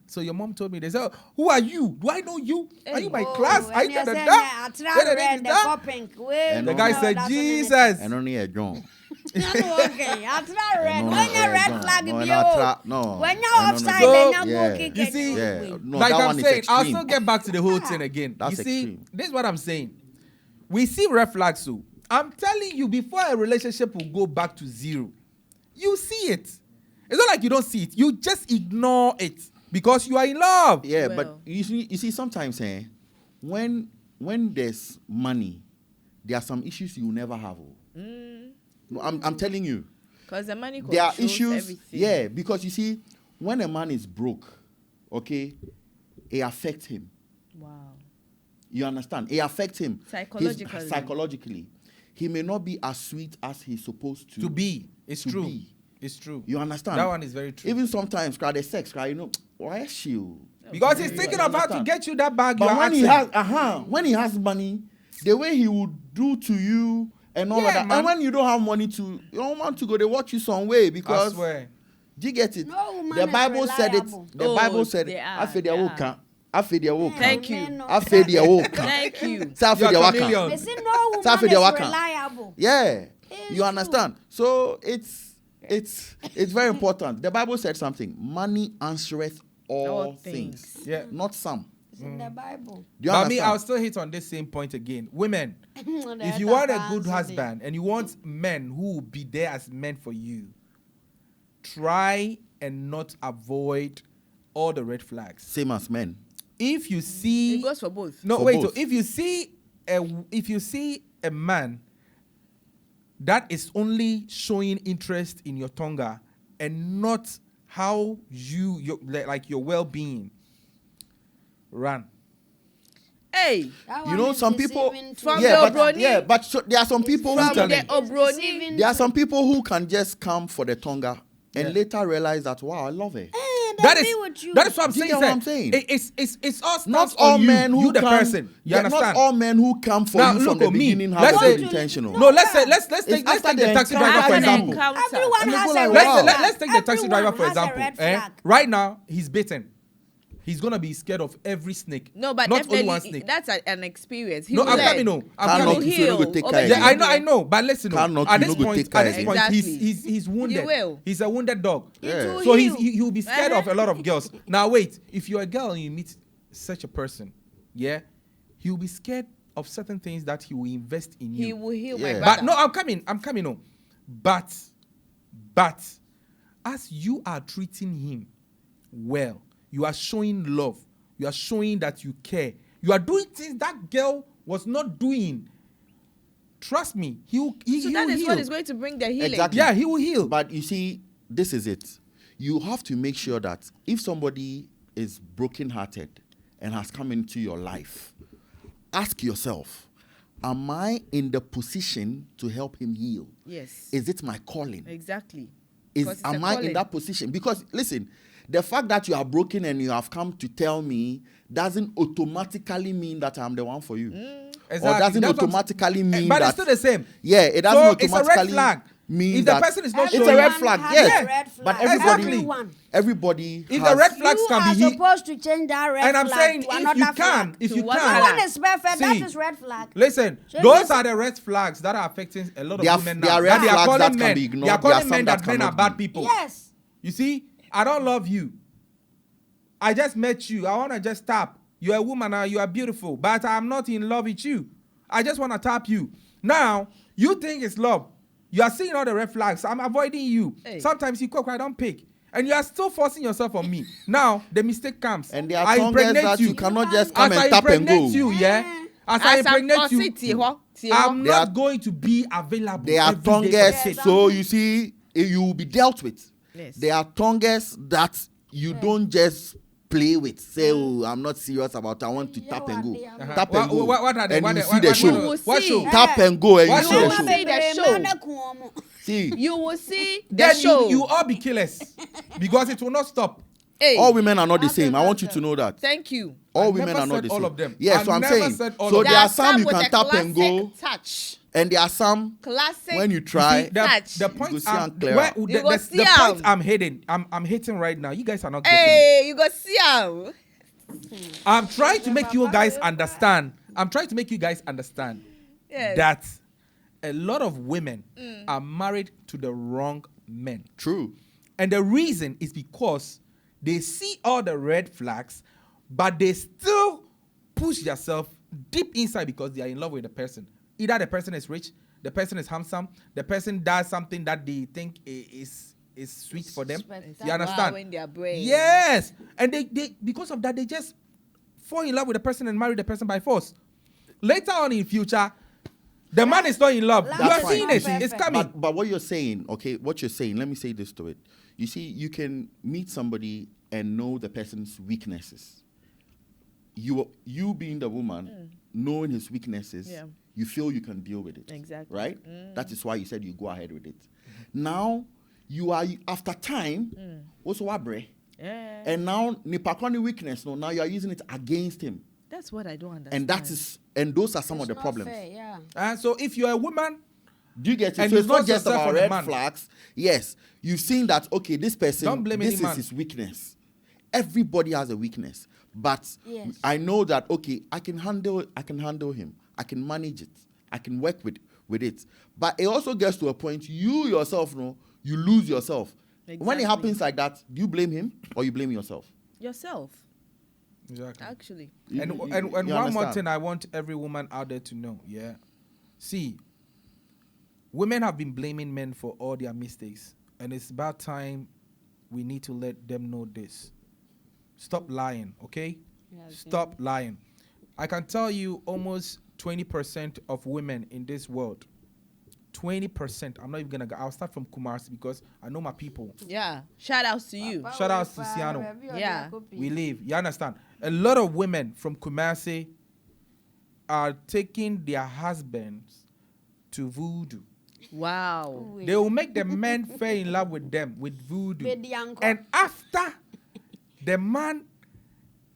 so your mom told me. They said, who are you? Do I know you? Are you my class? Are you the And The guy said, Jesus. And only a John. Okay, red flag. No. When you're No, no, no. offside, So, then you're yeah. walking. You see, Yeah. No, like that I'm one is saying, I'll extreme. still get back to the whole thing again. That's you see, extreme. this is what I'm saying. We see red flags, so I'm telling you, before a relationship will go back to zero, you see it. It's not like you don't see it. You just ignore it because you are in love. Yeah, Well. but you see sometimes when there's money, there are some issues you will never have. No, I'm telling you. Because the money There are controls issues. everything. Yeah, because you see, when a man is broke, okay, it affects him. Wow. You understand? It affects him. Psychologically. Psychologically. He may not be as sweet as he's supposed to. To be. It's To true. be. It's true. You understand? That one is very true. Even sometimes, the sex, why is she? Because he's thinking of how to understand. get you that bag. But you are when he has money, the way he would do to you and all Yeah, of that. man. And when you don't have money you don't want to go, they watch you some way I because swear. do you get it? No woman The is Bible said it. reliable. The Oh, Bible said they it. are, After they their are. woka. After their woka. Thank you. After their woka. Thank you. Say after You are their waka. chameleon. They say no woman Safi is de waka. reliable. Yeah. It's You understand? So it's very important. The Bible said something. Money answereth all things. Yeah. Not some. It's in the Bible. Do you But me, understand? I'll still hit on this same point again. Women, if you want a good husband and you want men who will be there as men for you, try and not avoid all the red flags. Same as men. If you see, It goes for both. no, For wait. both. So if you see a man that is only showing interest in your tonga and not how your well-being, run. Hey, That You one know, is some people. deceiving too. From Yeah, the but Obroni. so there are some people who from telling the you. It's Obroni. deceiving there are too. some people who can just come for the tonga and Yeah. later realize that wow, I love it. That They is be with you. that is what I'm Do you saying. get what sir. I'm saying? It's all Not starts all on you, men who you the come, person. You yeah, understand? Not all men who come for Now, you look from the at me. beginning have Let's good say- intentional. No, let's take after the the taxi encounter. driver for After the example. encounter. Everyone And they has go a like, red wow. flag. Let's take the taxi driver for Everyone has a example. red flag. Right now, he's bitten. he's gonna be scared of every snake. No, but not only one definitely snake. that's an experience. He No, will I'm learn. coming. No, I'm Can't coming. knock if you no go take care. Yeah, I know. But listen, Can't knock, at you this no go point, take care. Exactly. he's wounded. You will. He's a wounded dog. Yeah. So heal. he will be scared of a lot of girls. Now wait, if you're a girl and you meet such a person, yeah, he will be scared of certain things that he will invest in you. He will heal Yeah. my But brother. no, I'm coming. No, but as you are treating him well, you are showing love. You are showing that you care. You are doing things that girl was not doing. Trust me, he so that will is heal. what is going to bring the healing. Exactly. Yeah, he will heal. But you see, this is it. You have to make sure that if somebody is brokenhearted and has come into your life, ask yourself, am I in the position to help him heal? Yes. Is it my calling? Exactly. Because it's a Am I in calling. that position? Because listen, the fact that you are broken and you have come to tell me doesn't automatically mean that I'm the one for you. Or doesn't That's what I'm- automatically mean but that. it's still the same. Yeah, it doesn't So it's a automatically red flag. mean If the that person is not it's a showing, red flag. has Yes, a red but flag. everybody, Everyone. everybody. If has, the red flags You can are be healed, supposed to change that red and I'm flag saying to if another you flag. can, if To you what can, flag? One is perfect. That See, is red flag. listen, So those this- are the red flags that are affecting a lot of They are- women they now. are red That they are flags calling that can men. be They ignored. are There are calling some men that that men are cannot bad be. people. Yes. You see, I don't love you. I just met you. I want to just tap. You're a woman and you are beautiful, but I'm not in love with you. I just want to tap you. Now, you think it's love. You are seeing all the red flags. I'm avoiding you. Hey. Sometimes you cook, I don't pick. And you are still forcing yourself on me. Now, the mistake comes. and there are I tongues impregnate that you cannot just come As I and tap and impregnate go. you, yeah? As I impregnate you, I'm There not are- going to be available. There are every day for tongues, the kid. so you see, you will be dealt with. Yes. There are tongues that you don't just play with. Say, oh, I'm not serious about it. I want to Yeah, tap and go. what they are. Tap and go. What are they? And What you are- see what- the what- show. You will What see. show? Tap and go and you What see show? the show. See the show. See, You will see the Then show. you all be killers because it will not stop. Hey, all women are not the same. I want you to know that. thank you. All I women never are not said the all same. of them. Yes, I so I'm never saying. said all So of there them. are some you with can a tap and go, classic touch. and there are some Classic. when you try. See, Touch. the You point go see I'm, am clear. where, You the, go the, see the point am. I'm hitting right now. You guys are not getting it. Hey, you go see him. I'm trying to make you guys understand. I'm trying to make you guys understand Yes. that a lot of women are married to the wrong men. True. And the reason is because they see all the red flags, but they still push themselves deep inside because they are in love with the person. Either the person is rich, the person is handsome, the person does something that they think is sweet for them. You understand? Wow, in their brain. Yes. And they because of that, they just fall in love with the person and marry the person by force. Later on in future, the man is not in love. You That's are seeing fine. it. It's coming. But what you're saying, okay, what you're saying, let me say this to it. You see, you can meet somebody and know the person's weaknesses. You being the woman, knowing his weaknesses, Yeah. you feel you can deal with it. Exactly. Right? That is why you said you go ahead with it. Now, you are, after time, also wabre. Yeah. And now, nipakoni weakness, no, now you are using it against him. That's what I don't understand. And those are some of the Not problems. fair, yeah. And so if you're a woman, Do you get it? And So you it's not force just yourself about on a red man. flags. Yes, you've seen that. Okay, this person, Don't blame this any is man. his weakness. Everybody has a weakness, but Yes. I know that. Okay, I can handle him. I can manage it. I can work with it. But it also gets to a point you yourself know you lose yourself. When it Exactly. happens like that, do you blame him or you blame yourself? yourself, exactly. actually. And You one more understand? thing I want every woman out there to know, yeah. See, women have been blaming men for all their mistakes, and it's about time we need to let them know this. Stop lying, okay? Stop lying. I can tell you almost 20% of women in this world, 20%, I'm not even gonna go, I'll start from Kumasi because I know my people. Yeah. Shout outs to you. Shout outs to Siano. Yeah. We live. You understand? A lot of women from Kumasi are taking their husbands to voodoo. Wow. They will make the men fall in love with them with voodoo. With the uncle. And after the man,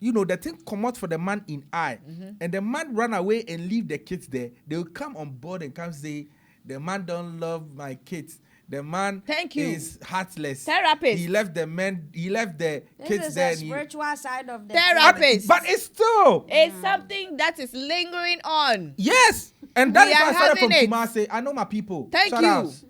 you know, the thing come out for the man in eye, and the man run away and leave the kids there, they will come on board and come say, the man don't love my kids. The man Thank you. is heartless. Therapist. He left the men. He left the This kids is there. the and he- spiritual side of the Therapist. But it's still It's something that is lingering on. yes, and that We is why are I started from having it. Kumasi. I know my people. Thank Shout you. outs.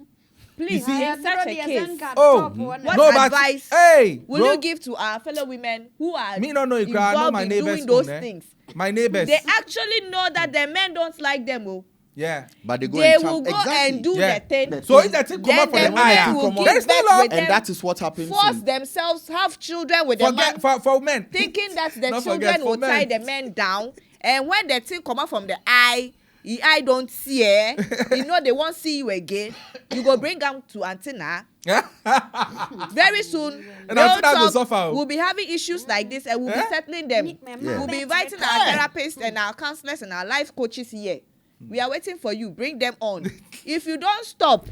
Please, see? in such a case, Oh, what no, but advice hey, will bro, you give to our fellow women who are me no know you cry. I know involved my in neighbors. doing those own, eh? things? My neighbors. They actually know that the men don't like them. Oh. Yeah. But they go They and will go and do Yeah. the thing. So if that thing come Then out from the the women eye, will come give on. birth There's no with love. And them, that is what happens. force in- themselves, have children with the man, for men. thinking that the Not children forget, will for tie men. the men down. And when the thing come out from the eye don't see you know they won't see you again. You go bring them to antenna. Very soon, And Real antenna go Talk suffer. will be having issues like this and we'll be settling them. Yeah. We'll be inviting our therapists and our counselors and our life coaches here. We are waiting for you. Bring them on. If you don't stop,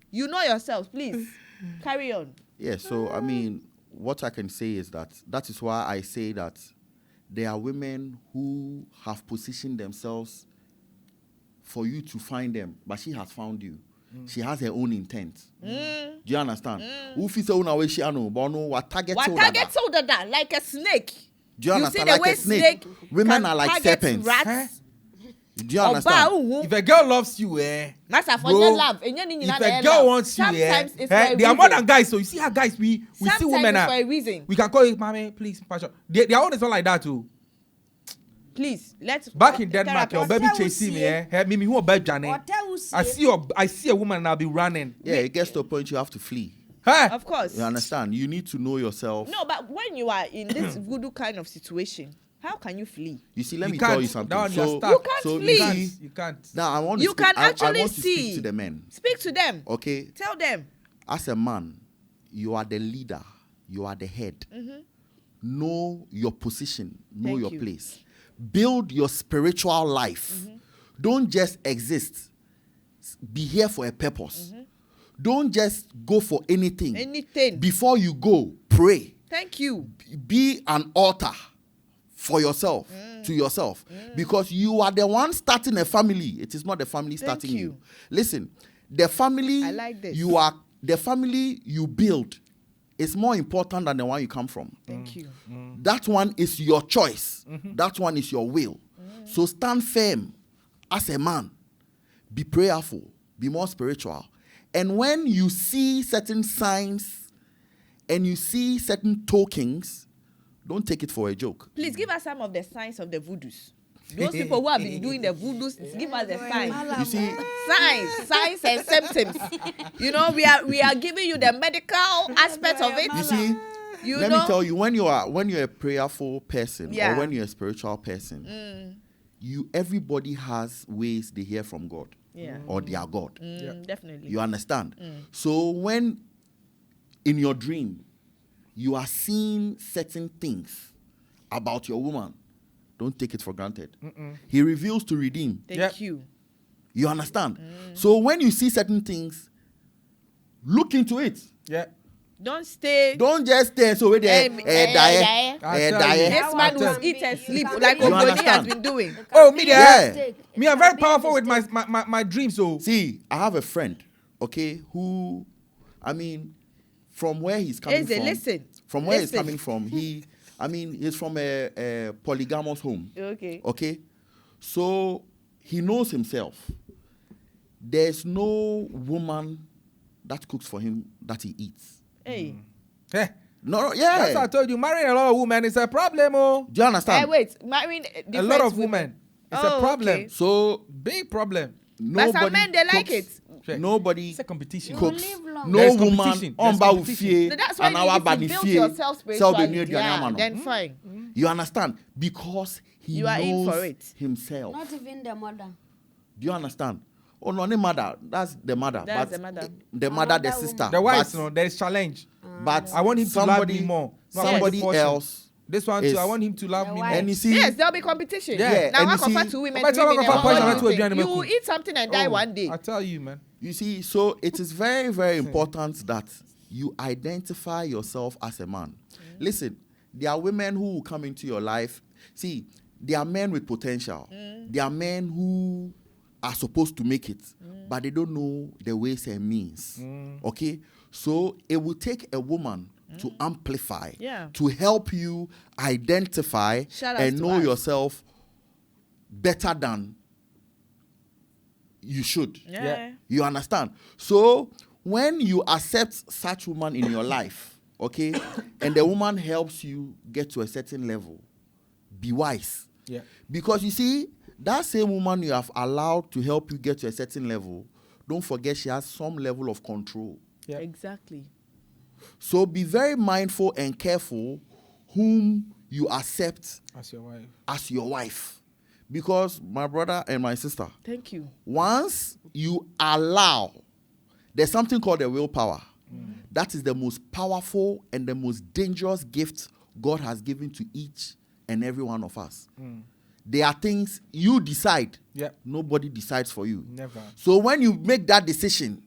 you know yourselves. Please carry on. Yeah, so I mean, what I can say is that is why I say that there are women who have positioned themselves for you to find them, but she has found you. She has her own intent. Do you understand? Who feels una we she anu, but no what target What so target that. so that like a snake? Do you see understand? the Like way a snake. Women can are like target serpents. Rats. Do you understand? If a girl loves you, Master for bro, your love. If a girl wants you, sometimes it's for a they are more reason. than guys. So you see how guys we see Sometimes women it's are. for a reason. We can call it, mommy, please, passion. Their own is not like that too. Please, let's Back in Denmark, your therapist. baby Hotel chasing me, will Hey, me who about Johnny? I see a woman and I'll be running. Yeah, it gets to a point you have to flee. Hey, Of course. You understand? You need to know yourself. No, but when you are in this voodoo kind of situation, how can you flee? You see, let You me can't. tell you something. That one you're So, stuck. You can't so flee. you you see, can't. You can't. now I want You to speak, can I actually want to see. speak to the men. Speak to them. Okay, Tell them. as a man, you are the leader, you are the head. Know your position, know Thank your you. place. Build your spiritual life. Don't just exist. Be here for a purpose. Don't just go for anything. Anything. Before you go, pray. Thank you. Be an altar for yourself, to yourself, because you are the one starting a family. It is not the family Thank starting you. you. Listen, the family I like this. the family you build is more important than the one you come from. Thank you. That one is your choice. That one is your will. So stand firm as a man. Be prayerful. Be more spiritual. And when you see certain signs and you see certain tokens, don't take it for a joke. Please give us some of the signs of the voodoos. Those people who have been doing the voodoos, give us the signs. You see, Signs and symptoms. You know, we are giving you the medical aspect of it. you see, You let know? me tell you, when you're a prayerful person Yeah. or when you're a spiritual person, everybody has ways they hear from God. Yeah. Or their God. Definitely. You understand? So when in your dream you are seeing certain things about your woman, don't take it for granted. He reveals to redeem. Thank you. You understand? So when you see certain things, look into it. Yeah. Don't stay. Don't just stay so where they die. This I man tell will you. eat and sleep You like You Ogoni has understand? been doing. Oh, me there. Yeah. Me, I'm very powerful with my dreams. So See, I have a friend, okay, who, I mean, from where he's coming Eze, from. listen. From where he's Listen. coming from, he's from a polygamous home. Okay. Okay? So he knows himself. There's no woman that cooks for him that he eats. Hey. hey, No, that's what I yeah. told you. Marrying a lot of women is a problem. Oh, Do you understand? Hey, wait. Marrying a lot of women. It's a Oh, problem. okay. So Big problem. nobody But some men, they like cooks. it. Nobody It's a competition. cooks. live long. No There's woman competition. on There's ba competition. fie No, that's why and you our need body to build fie, yourself sell the spiritually. new Yeah, Diana man. then fine. You understand? Because he You are in knows for it. himself. Not even the mother. Do you understand? Oh, no, the mother. That's the mother. That's but the mother. The mother, the Another sister. The wives, but, there is challenge. but I want him to love me more. Not like Somebody the portion. else. This one is- too. I want him to love The me wife. more. And you see, Yes, there'll be competition. Yeah, Now and I you compare see- two women, But three you women. compare and poison, what I do told you you think? animal You cook. eat something and die one day. I tell you, man. you see, so it is very, very important that you identify yourself as a man. Listen, there are women who will come into your life. See, there are men with potential. There are men who are supposed to make it, but they don't know the ways and means. Okay? So it will take a woman to amplify, to help you identify and know yourself better than you should. You understand? So when you accept such woman in your life, okay, and the woman helps you get to a certain level, be wise. Because you see, that same woman you have allowed to help you get to a certain level, don't forget she has some level of control. Exactly. So be very mindful and careful whom you accept as your wife. Because my brother and my sister, thank you. Once you allow, there's something called the willpower. That is the most powerful and the most dangerous gift God has given to each and every one of us. There are things you decide. Nobody decides for you. Never. So when you make that decision,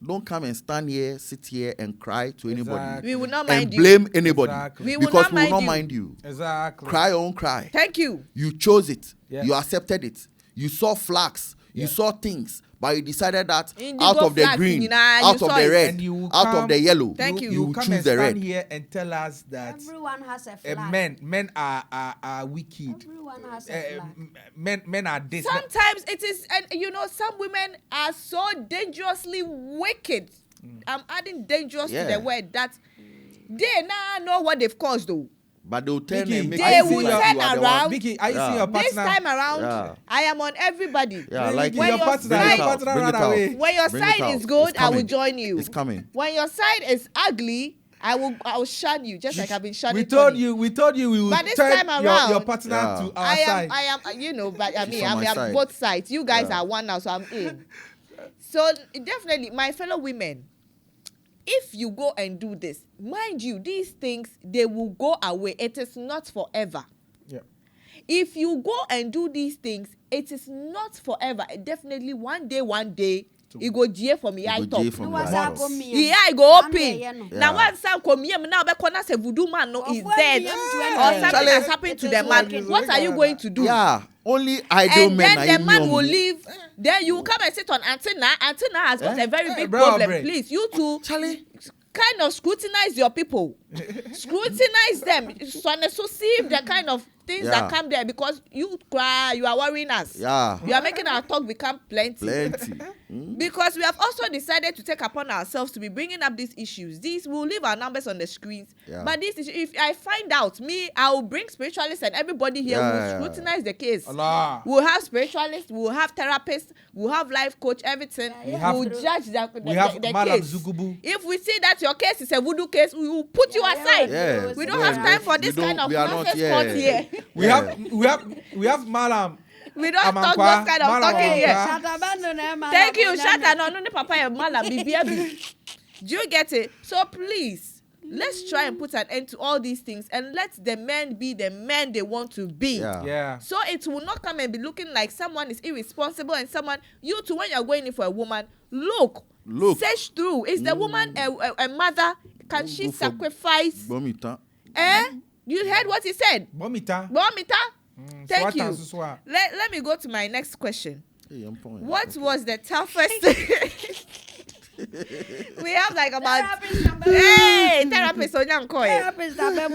don't come and stand here, sit here and cry to anybody. We will not mind and blame anybody. We because will we will not mind you. Exactly. Cry or don't cry. Thank you. You chose it. You accepted it. You saw flags. You saw things. But you decided that out of the green, out of the red, out of the yellow, you will choose the red. Here and tell us that everyone has a flag. Men are wicked. Everyone has a flag. Men are this. Sometimes it is, and you know, some women are so dangerously wicked. I'm adding dangerous to the word that they now know what they've caused though. But they'll turn and make they you will like turn you are the around. one. Vicky, are you seeing your partner? This time around, I am on everybody. Like when your your partner, side, when your Bring side it out. is good, It's I will coming. join you. It's coming. When your side is ugly, I will shun you, just like I've been shunning. We told Tony. you we will But this turn time your around, partner to our side. I am, you know, but I mean, She's on my I'm side. both sides. You guys are one now, so I'm in. So definitely, my fellow women, if you go and do this, mind you, these things, they will go away. It is not forever. If you go and do these things, it is not forever. Definitely one day, it go J for me. I talk. Yeah, I go open. Now once some come here, now be corner say voodoo man no is dead or something has happened to the man. What are you going to do? Yeah, only ideal and men. then the man will leave. Then you will come and sit on Antenna. Antenna has got a very big problem. Please, you two, Charlie, kind of scrutinize your people. Scrutinize them. So see the kind of things that come there, because you cry, you are worrying us. You are making our talk become plenty. Because we have also decided to take upon ourselves to be bringing up these issues. These will leave our numbers on the screens. But this issue, if I find out, I will bring spiritualists and everybody here will scrutinize the case. We'll have spiritualists, we'll have therapists, we'll have life coach, everything. We'll judge the case. Zugubu. If we see that your case is a voodoo case, we will put you aside. We don't have time for this kind of nonsense sport here. We have Malam. We don't talk those kind of talking here. Thank you, Shata. No, Papa, Malam, do you get it? So please, let's try and put an end to all these things and let the men be the men they want to be. So it will not come and be looking like someone is irresponsible and someone, you too, when you're going in for a woman, look, search through. Is the woman a mother? Can she sacrifice? You heard what he said? Bomita. Thank you. Let me go to my next question. What was the toughest? We have like about therapist.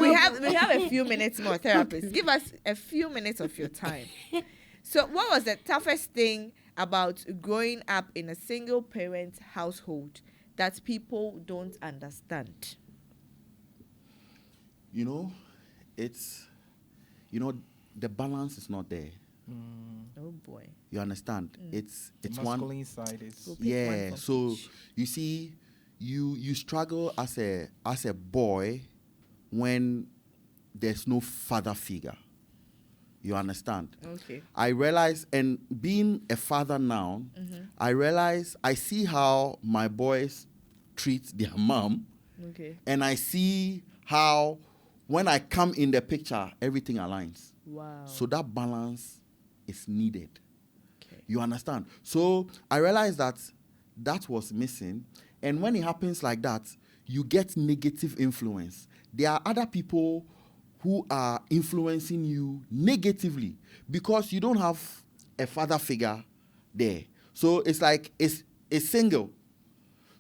We have a few minutes more. Therapist, give us a few minutes of your time. So, what was the toughest thing about growing up in a single parent household that people don't understand? The balance is not there. Oh boy. You understand? It's masculine side is so you see, you struggle as a boy when there's no father figure. You understand? Okay. I realize, and being a father now, I see how my boys treat their mom. Okay. And I see how when I come in the picture, everything aligns. Wow. So that balance is needed. Okay. You understand? So I realized that was missing. And when it happens like that, you get negative influence. There are other people who are influencing you negatively because you don't have a father figure there. So it's like it's single.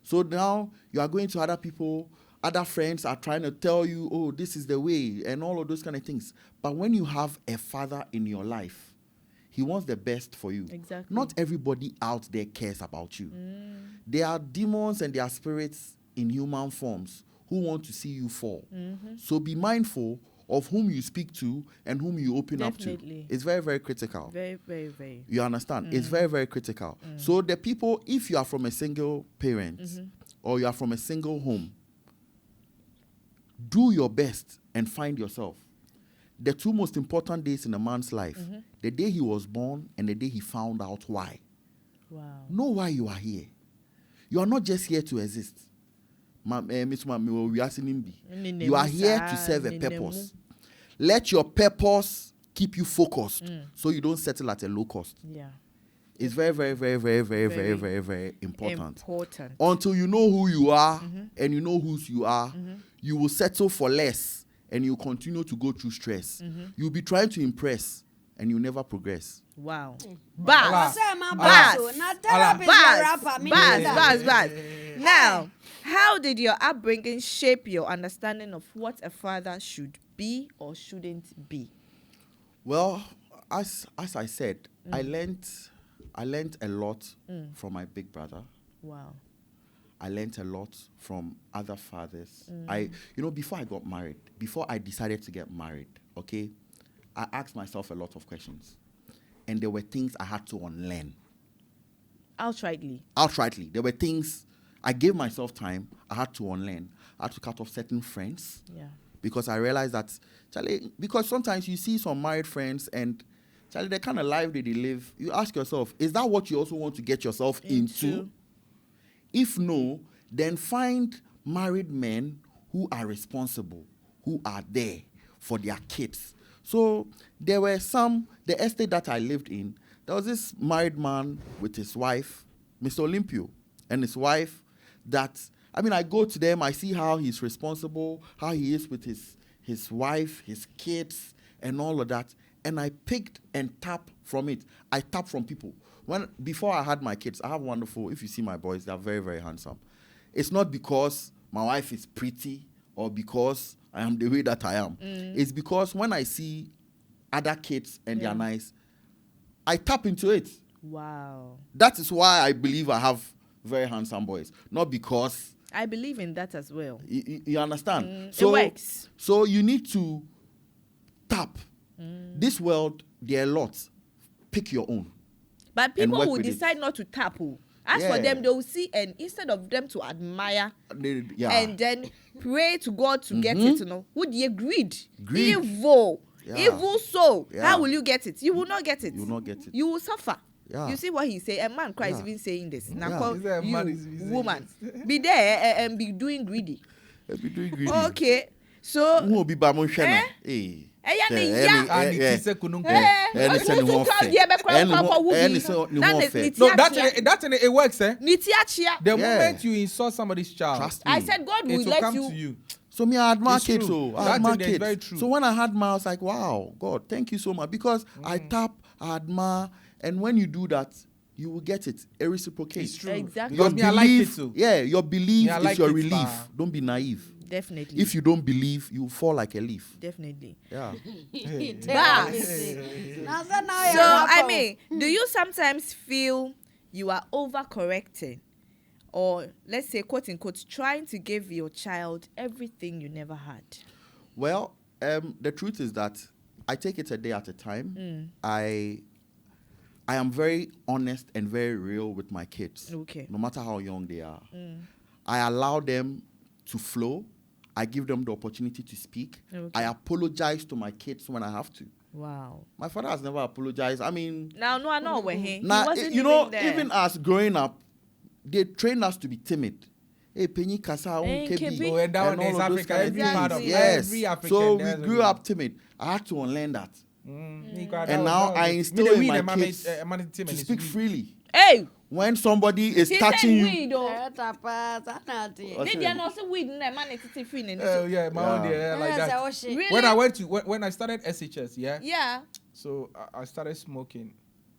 So now you are going to other people, other friends are trying to tell you, oh, this is the way, and all of those kind of things. But when you have a father in your life, he wants the best for you. Exactly. Not everybody out there cares about you. There are demons and there are spirits in human forms who want to see you fall. So be mindful of whom you speak to and whom you open Definitely. up to. It's very, very critical. Very, very, very. You understand? It's very, very critical. So the people, if you are from a single parent or you are from a single home, do your best and find yourself. The two most important days in a man's life, the day he was born and the day he found out why. Wow. Know why you are here. You are not just here to exist. You are here to serve a purpose. Let your purpose keep you focused so you don't settle at a low cost. Yeah. It's very, very, very, very, very, very, very, very important. Important. Until you know who you are and you know whose you are, you will settle for less and you continue to go through stress. You'll be trying to impress and you never progress. Wow. Bas. Bas. Now, how did your upbringing shape your understanding of what a father should be or shouldn't be? Well, as I said, I learned a lot from my big brother. Wow. I learned a lot from other fathers. Before I got married, before I decided to get married, okay, I asked myself a lot of questions. And there were things I had to unlearn. Outrightly. There were things I gave myself time, I had to unlearn. I had to cut off certain friends. Yeah. Because I realized that, Charlie, because sometimes you see some married friends and, Charlie, the kind of life that they live, you ask yourself, is that what you also want to get yourself into? If no, then find married men who are responsible, who are there for their kids. So there were the estate that I lived in, there was this married man with his wife, Mr. Olympio, and his wife that, I go to them, I see how he's responsible, how he is with his wife, his kids, and all of that. And I picked and tapped from it. I tapped from people. Before I had my kids, I have wonderful, if you see my boys, they're very, very handsome. It's not because my wife is pretty or because I am the way that I am. It's because when I see other kids and they're nice, I tap into it. Wow. That is why I believe I have very handsome boys. Not because... I believe in that as well. You understand? It works. So you need to tap. This world, there are lots. Pick your own. But people will decide not to tap. As for them, they will see, and instead of them to admire and then pray to God to get it, would you greed? Evil. Evil soul. How will you get it? You will not get it. You will not get it. You will suffer. Yeah. You see what he say? A man Christ even saying this. Now, Yeah. you, woman, be there and be doing greedy. Be doing greedy. Okay, so. Who will be by Monshana? That's it works, eh? The moment you insult somebody's child, trust me, I said God will it will let come you. to you. So me, I had my It's kids. true. So I had That's my it, kids. very true. So when I had my, I was like, wow, God, thank you so much. Because I tap, I admire, and when you do that, you will get it. It reciprocates. It's true. Exactly. Because me, I like it too. Yeah, your belief Me, I is like your it, relief. bah. Don't be naive. Definitely. If you don't believe, you fall like a leaf. Definitely. Yeah. Do you sometimes feel you are overcorrecting, or let's say, quote unquote, trying to give your child everything you never had? Well, the truth is that I take it a day at a time. I am very honest and very real with my kids. Okay. No matter how young they are. I allow them to flow. I give them the opportunity to speak. Okay. I apologize to my kids when I have to. Wow. My father has never apologized. I mean... Now, no, I know where he wasn't even as growing up, they train us to be timid. Hey, Penny Kasa, Oh, and that one is Africa. Every part of every African. So we grew up timid. I had to unlearn that. And now I instill in my kids to speak freely. Hey! When somebody is touching you... They are not so weed in that man. Oh yeah, my own dear, like that. Really? When I started SHS, Yeah. So I started smoking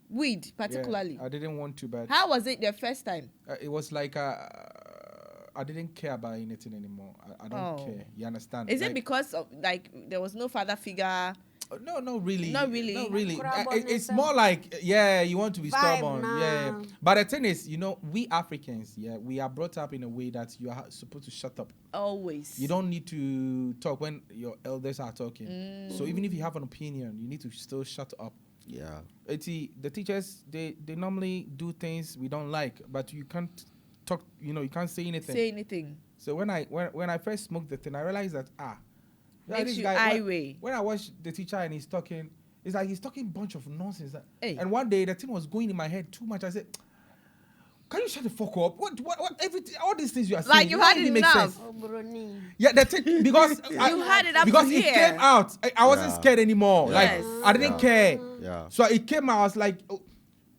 Weed, particularly. Yeah, I didn't want to, but How was it the first time? it was like I didn't care about anything anymore. I don't care. You understand? Is it because of like there was no father figure? No, not really. Not really. Not really. Crabon It's yourself. more like, you want to be Vibe stubborn. now. Yeah. But the thing is, we Africans, we are brought up in a way that you are supposed to shut up. Always. You don't need to talk when your elders are talking. So even if you have an opinion, you need to still shut up. Yeah. The teachers, they normally do things we don't like, but you can't talk, you can't say anything. Say anything. So when I first smoked the thing, I realized that, Makes this you guy, irate. when I watch the teacher and he's talking, it's like he's talking a bunch of nonsense. Hey. And one day the thing was going in my head too much. I said, can you shut the fuck up? What everything, all these things you are saying. Like you had it enough. sense. Oh, Bruni. Yeah, the thing, because You had it up because to it here. came out. I wasn't Yeah. scared anymore. Yes. Like I didn't care. Yeah. So it came out. I was like,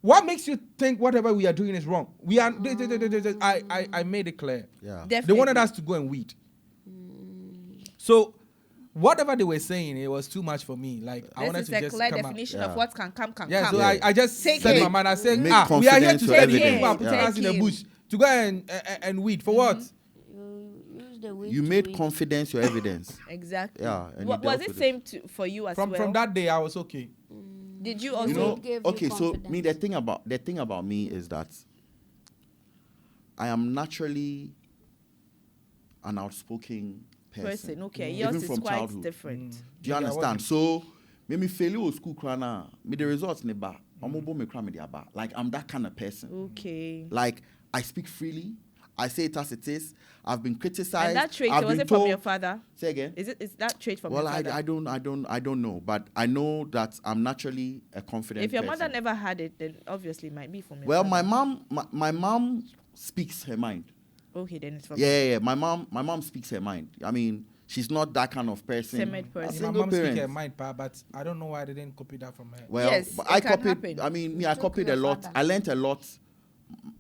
what makes you think whatever we are doing is wrong? We are. I made it clear. Yeah. Definitely. They wanted us to go and weed. So whatever they were saying, it was too much for me. Like I This wanted is to a just clear come out. definition Yeah. of what can come. Yeah, so Yeah. I just Take said it. my mind. I said, Make we are here confidence to your take evidence. people and put Yeah. us in the Take bush to go and weed for what? You use the weed You to made eat. confidence your evidence. Exactly. Yeah, and you Was dealt it with same for you as well? From that day, I was okay. Did you also? You know, It gave you okay, so confidence. me, the thing about me is that I am naturally an outspoken person. Okay, Even yours is from quite childhood. different. Do you Yeah, understand? So, me fail with school crana, me the results ne ba, omobo me cram me the aba. Like I'm that kind of person. Okay. Like I speak freely. I say it as it is. I've been criticized. And that trait I've was been it from told- your father? Say again. Is that trait from Well, your father? I don't know, but I know that I'm naturally a confident If your person. mother never had it, then obviously it might be from your Well, father. my mom speaks her mind. Okay, then it's from Yeah. My mom speaks her mind. I mean, she's not that kind of person. Timid A person. My single mom speak her parent. mind, but I don't know why I didn't copy that from her. Well, Yes, but it I can copied. happen. I mean, I Took copied your a lot. father. I learned a lot.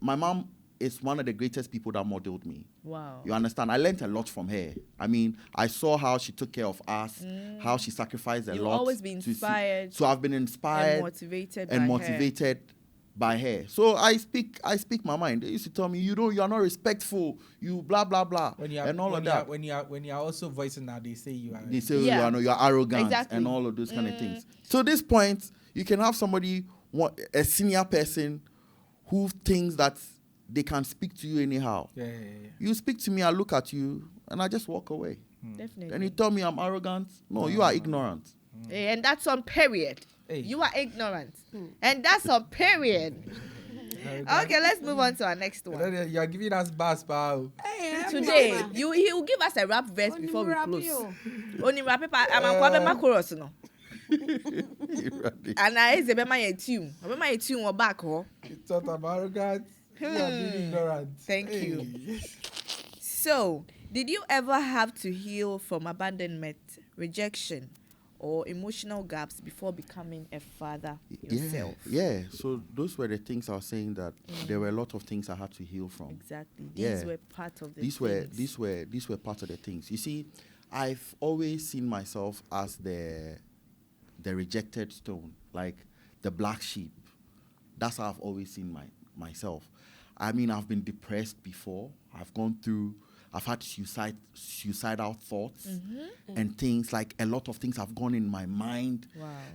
My mom is one of the greatest people that modeled me. Wow. You understand? I learned a lot from her. I mean, I saw how she took care of us, how she sacrificed a You'll lot. always be to see- inspired So I've been and inspired motivated and by motivated by her. So I speak my mind. They used to tell me, you are not respectful. You blah blah blah, When you are, and all when of you that. are, when you are also voicing now, they say you are. They say Yeah. you are arrogant Exactly. and all of those kind of things. So this point, you can have somebody, a senior person, who thinks that they can speak to you anyhow. Yeah. You speak to me, I look at you, and I just walk away. Definitely. Then you tell me I'm arrogant. No, you are ignorant. And that's on period. Hey. You are ignorant. And that's on period. Okay, let's move on to our next one. You are giving us bars, pal. Hey, Today, Mama. he will give us a rap verse Only before we rap close. you. Only rap paper. I'm a chorus no. And I is a bema tune. A bema tune or back ho. You thought I'm arrogant. You are being ignorant. Thank you. So, did you ever have to heal from abandonment, rejection, or emotional gaps before becoming a father yourself? Yeah. So those were the things I was saying, that there were a lot of things I had to heal from. Exactly. Yeah. These were part of the These were part of the things. You see, I've always seen myself as the rejected stone, like the black sheep. That's how I've always seen myself. I mean, I've been depressed before. I've had suicidal thoughts and things, like a lot of things have gone in my mind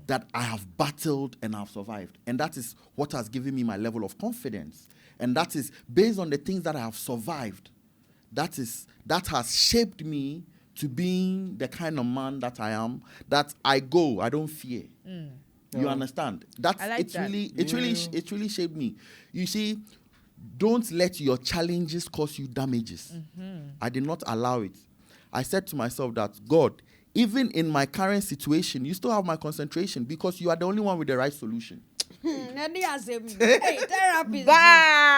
that I have battled and I've survived. And that is what has given me my level of confidence. And that is based on the things that I have survived. That has shaped me to being the kind of man that I am, that I don't fear. You understand? I like that. It really shaped me. You see, don't let your challenges cause you damages. I did not allow it. I said to myself that, God, even in my current situation, you still have my concentration, because you are the only one with the right solution. Nadi has him. Hey, therapy.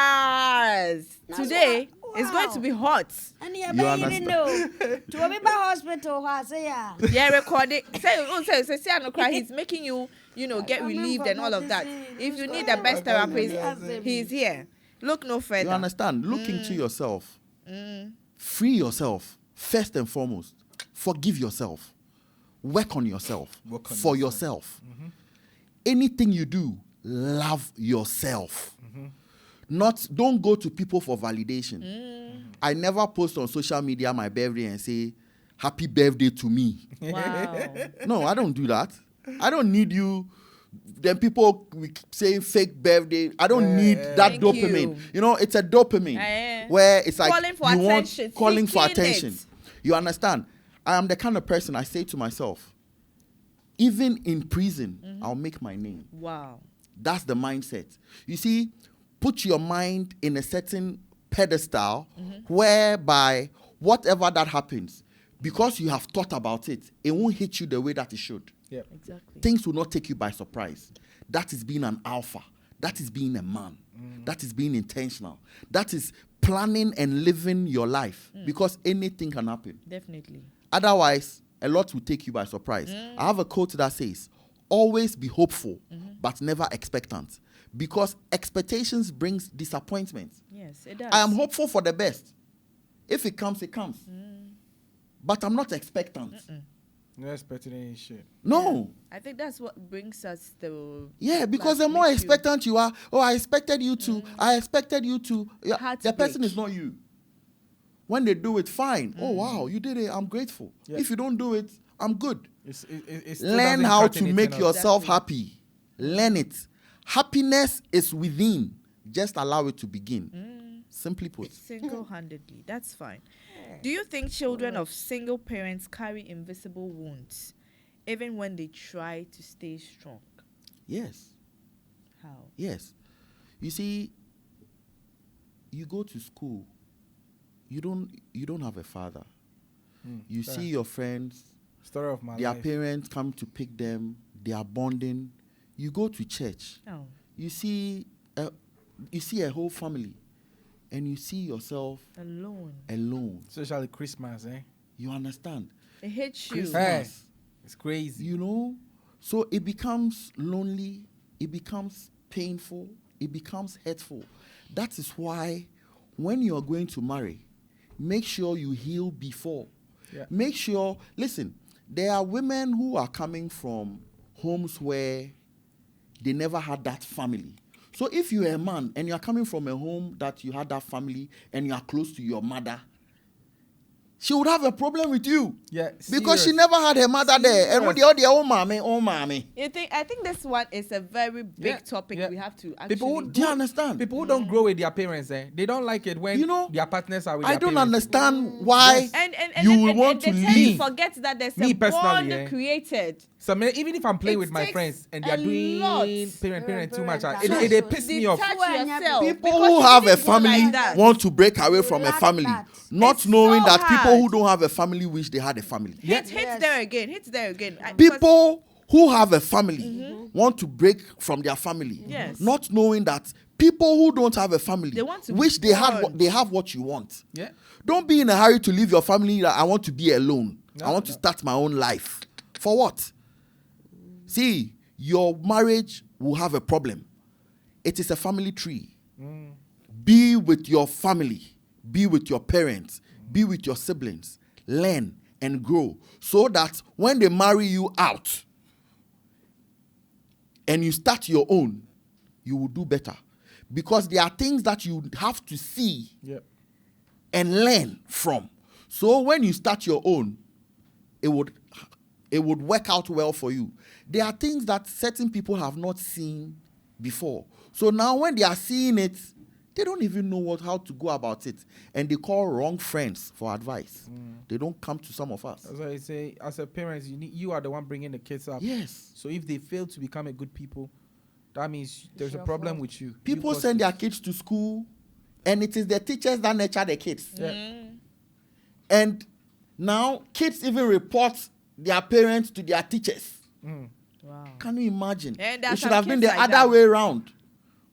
Bars! That's Today what- is going to be hot. And You you didn't understand? know. To a baby hospital, I say yeah. Yeah, recording. Say, no cry. He's making you, get relieved and all of that. If you need the best therapist, he's here. Look no further. You understand? Look into yourself. Free yourself, first and foremost. Forgive yourself. Work on yourself. Work on for yourself. Anything you do, love yourself. Don't go to people for validation. I never post on social media my birthday and say, happy birthday to me. Wow. No, I don't do that. I don't need you. Then people say fake birthday. I don't need that Thank dopamine. you. It's a dopamine where it's like Calling for attention, calling for seeking attention. it. You understand? I am the kind of person I say to myself, even in prison, I'll make my name. Wow. That's the mindset. You see, put your mind in a certain pedestal whereby whatever that happens, because you have thought about it, it won't hit you the way that it should. Yeah. Exactly. Things will not take you by surprise. That is being an alpha. That is being a man. That is being intentional. That is planning and living your life, because anything can happen. Definitely. Otherwise, a lot will take you by surprise. I have a quote that says, always be hopeful, but never expectant. Because expectations brings disappointment. Yes, it does. I am hopeful for the best. If it comes, it comes. But I'm not expectant. No expecting any shit. No. I think that's what brings us the... Yeah, because like, the more makes you- expectant you are, I expected you to, I expected you to. Yeah, Heart the person break. is not you. When they do it, fine. Oh, wow, you did it. I'm grateful. Yeah. If you don't do it, I'm good. It still Learn doesn't how cut to anything make else. yourself Exactly. happy. Learn it. Happiness is within. Just allow it to begin. Simply put. Single-handedly. That's fine. Do you think children of single parents carry invisible wounds, even when they try to stay strong? Yes. How? Yes. You see, you go to school, you don't have a father. You fair. see your friends, Story of my their life. parents come to pick them, they are bonding. You go to church, Oh. you see a whole family, and you see yourself Alone. alone. Especially Christmas, eh? You understand? It hits you. Christmas. Hey, it's crazy. You know, so it becomes lonely, it becomes painful, it becomes hurtful. That is why when you're going to marry, make sure you heal before. Yeah. Make sure, listen, there are women who are coming from homes where they never had that family. So if you're a man and you're coming from a home that you had that family and you are close to your mother, she would have a problem with you. Yeah, Because she serious. never had her mother there. And with the Serious. other, oh mommy. I think this one is a very big Yeah, topic yeah. we have to actually... People Do you understand? People who don't grow with their parents, they don't like it when You know, their partners are with I their don't parents. understand why and you will and want they to tend leave. forget that there's Me a personally, bond eh? created. So even if I'm playing It with my takes friends and they are a doing lot. parent too much, Parent it attachment. piss me off. Detach Well, yourself. People because who you have a didn't grow family like that. want to break away from a lack family, that. not It's knowing so that people who hard. don't have a family wish they had a family. Hit Yes. there again. Hit there again. People who have a family want to break from their family, Yes. not knowing that people who don't have a family They want to wish they had bond. they have what you want. Yeah. Don't be in a hurry to leave your family. That I want to be alone. I No, want to no. start my own life. For what? See, your marriage will have a problem. It is a family tree. Be with your family. Be with your parents. Be with your siblings. Learn and grow so that when they marry you out and you start your own, you will do better. Because there are things that you have to see Yep. and learn from. So when you start your own, it would work out well for you. There are things that certain people have not seen before. So now when they are seeing it, they don't even know how to go about it. And they call wrong friends for advice. They don't come to some of us. That's why I say, as a parent, you are the one bringing the kids up. Yes. So if they fail to become a good people, that means there's a your problem fault. with you. People You send caused their kids to school, and it is the teachers that nurture the kids. it. Yeah. And now kids even report their parents to their teachers. Wow. Can you imagine? And there are It should some have been kids the like other that. way around,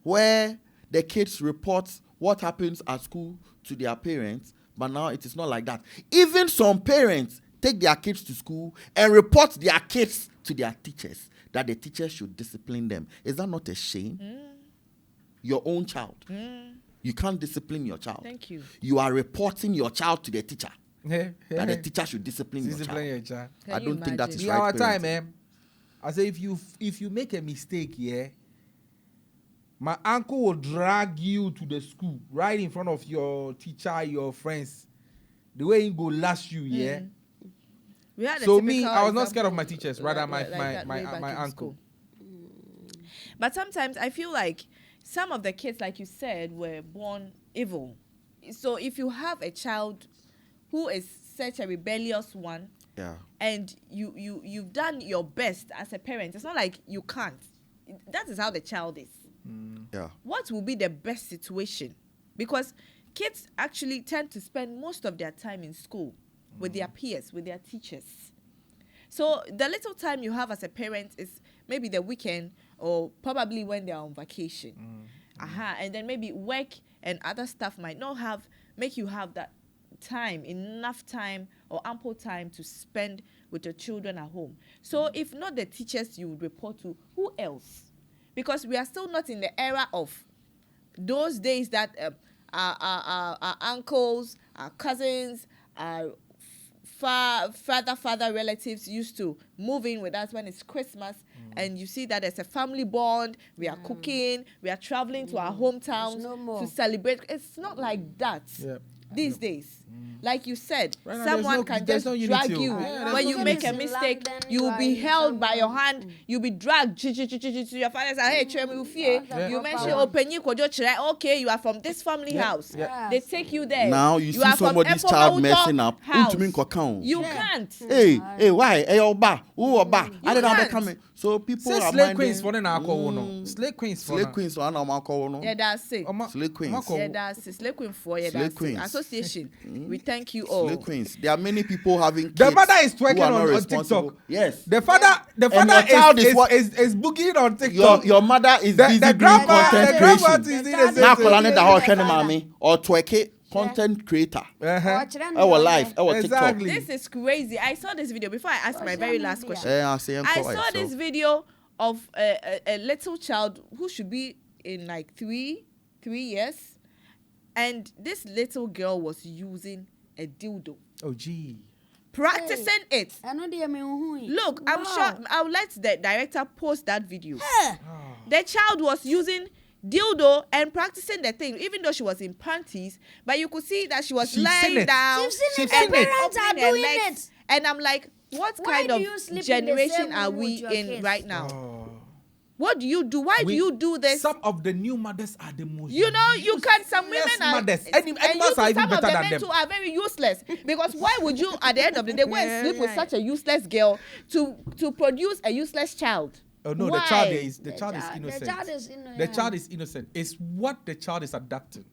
where the kids report what happens at school to their parents, but now it is not like that. Even some parents take their kids to school and report their kids to their teachers, that the teachers should discipline them. Is that not a shame? Your own child. You can't discipline your child. Thank you. You are reporting your child to the teacher, that the Yeah. teacher should discipline your Discipline child. your child. Can I you don't think that imagine? is In right our parenting. time, I say if you make a mistake, My uncle will drag you to the school right in front of your teacher, your friends. The way he go lash you, yeah. We had a So me, typical I was not scared of example my teachers, rather like that way back my in uncle. school. But sometimes I feel like some of the kids, like you said, were born evil. So if you have a child who is such a rebellious one, Yeah. and you've done your best as a parent, it's not like you can't. That is how the child is. Yeah. What will be the best situation? Because kids actually tend to spend most of their time in school with their peers, with their teachers. So the little time you have as a parent is maybe the weekend or probably when they're on vacation. And then maybe work and other stuff might not make you have that time, enough time or ample time to spend with your children at home. So if not the teachers you would report to, who else? Because we are still not in the era of those days that our uncles, our cousins, our father relatives used to move in with us when it's Christmas, and you see that there's a family bond. We are cooking, we are traveling to our hometowns to celebrate. It's not like that these days. Like you said, Right now, someone can just drag you. When you make a mistake, you will be held by your hand. You'll be dragged to your father's house. Hey, you mentioned okay, you are from this family house. They take you there. Now you see are from somebody's child messing up. house. You can't. Hey, why? Hey, Oba, who Oba? I don't know can't. coming. So people Say are slave minding. queens for the alcohol, no. Slave queens for Slave queens, so I know no. Yeah, that's it. Slave queens. Yeah, that's it. Slave queen for yeah, Slave that's queens. it. Association. We thank you all. Slave queens. There are many people having kids. The mother is who are twerking not on responsible. TikTok. Yes. The father your child is what- is boogieing on TikTok. Your mother is busy the doing grandpa, content the grandpa creation. is doing the same Now, thing. Kolane da ho hwɛ ne maame or twerk content creator. Our life, our Exactly. This is crazy. I saw this video before I asked my very last question. TikTok. I saw this video of a little child who should be in like three years, and this little girl was using a dildo, Oh, gee. practicing it. Look, I'm sure I would let the director post that video. The child was using dildo and practicing the thing, even though she was in panties, but you could see that she was She's seen lying it. down. She's seen it. and Her parents opening are her doing legs. it. And I'm like, what Why kind do of you sleep in the generation same are room we with your in kids? right now? Oh. What do you do? Why do you do this? Some of the new mothers are the most. You know, you can't. Some women useless are. mothers. and Animals are even some of better the than men them. too are very useless. Because why would you, at the end of the day, go and sleep with such a useless girl to produce a useless child? Oh no, Why? the child is innocent. The child is innocent. The child is innocent. It's what the child is adapting.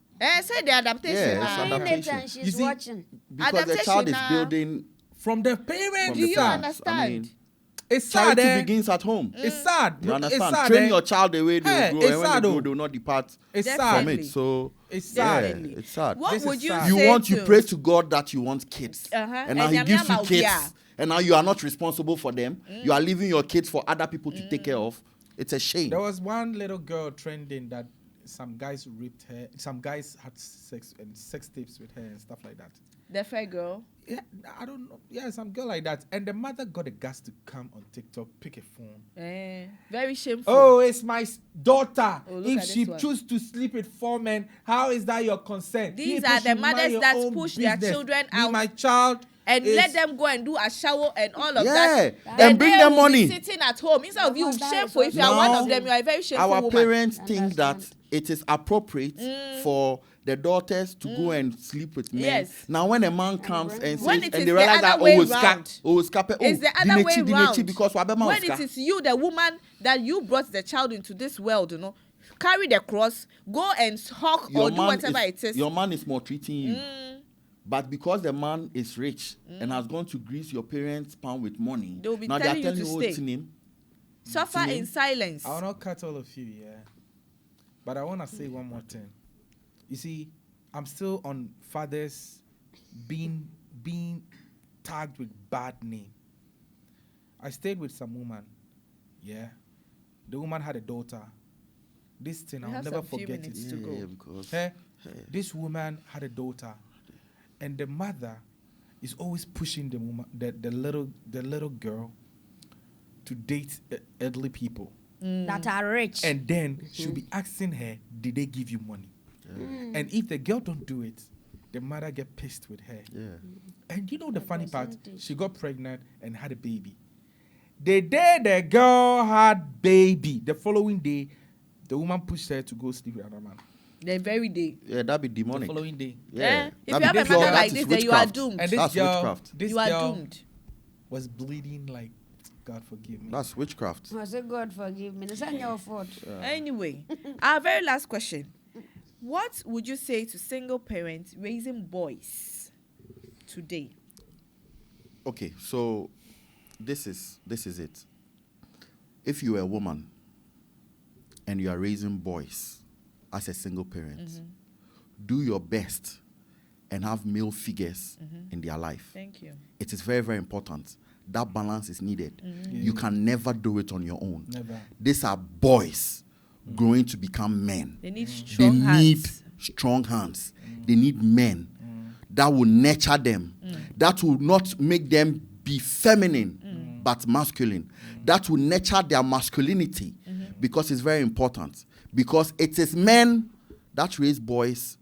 Say the adaptation. Yeah, ah. it's adaptation. And she's You see, watching. Because the Adaptation child is now. building From the parents. from Do the you parents. understand? I mean, It's sad. charity Eh? begins at home. It's sad. You It's understand? sad. Train eh? your child the way they Hey, will grow, it's and when sad they though. grow, they will not depart It's from Definitely. it. So It's yeah, sad. Definitely. it's sad. What This would is you sad. say? You want to to- pray to God that you want kids, and now And He yam gives yam you out kids, here. and now you are not responsible for them. You are leaving your kids for other people to take care of. It's a shame. There was one little girl trending that some guys raped her. Some guys had sex tapes with her and stuff like that. The fair girl. Yeah, I don't know. Yeah, some girl like that. And the mother got the guts to come on TikTok, pick a phone. Very shameful. Oh, it's my daughter. Oh, look If at she this one. choose to sleep with 4 men, how is that your consent? These People are the should mind mothers your that own push their business. children Me, out my child and is- let them go and do a shower and all of Yeah, that. and Then bring they them will be money. sitting at home instead of you Mama, that shameful. is If you are one Now, of them, you are a very shameful Our woman. parents think that Understand. it is appropriate for the daughters to go and sleep with men. Yes. Now, when a man comes and says, When and it they is the realize other that way oh, ska, round. oh, skape, oh, It's the other way round. because wabema When ska. it is you, the woman, that you brought the child into this world, you know, carry the cross, go and hawk or do whatever it is. Your man is maltreating you. But because the man is rich and has gone to grease your parents' palm with money, They will be now they telling are you telling to you, oh, stay. it's in him. Suffer in silence. I will not cut all of you, yeah. But I want to say one more thing. You see, I'm still on fathers being tagged with bad name. I stayed with some woman, yeah. The woman had a daughter. This thing, We I'll have never some few forget minutes it. to go. Yeah, because This woman had a daughter, and the mother is always pushing the little girl to date elderly people. that are rich. And then she'll be asking her, did they give you money? And if the girl don't do it, the mother get pissed with her. Yeah. And you know the funny part? percentage. She got pregnant and had a baby. The day the girl had baby, the following day, the woman pushed her to go sleep with another man. The very day. Yeah, that'd be The demonic. following day. Yeah. If you That'd have be a mother pure- like that this, is then you are witchcraft. doomed. And this That's girl, witchcraft. this You are girl doomed. was bleeding like, God forgive me. That's witchcraft. I say, God forgive me. It's not your fault. Anyway, our very last question. What would you say to single parents raising boys today? Okay, so this is it. If you are a woman and you are raising boys as a single parent, do your best and have male figures in their life. Thank you. It is very, very important. That balance is needed. You can never do it on your own. Never. These are boys growing to become men. They need They strong need hands. strong hands. They need men that will nurture them, that will not make them be feminine but masculine, that will nurture their masculinity, because it's very important. Because it is men that raise boys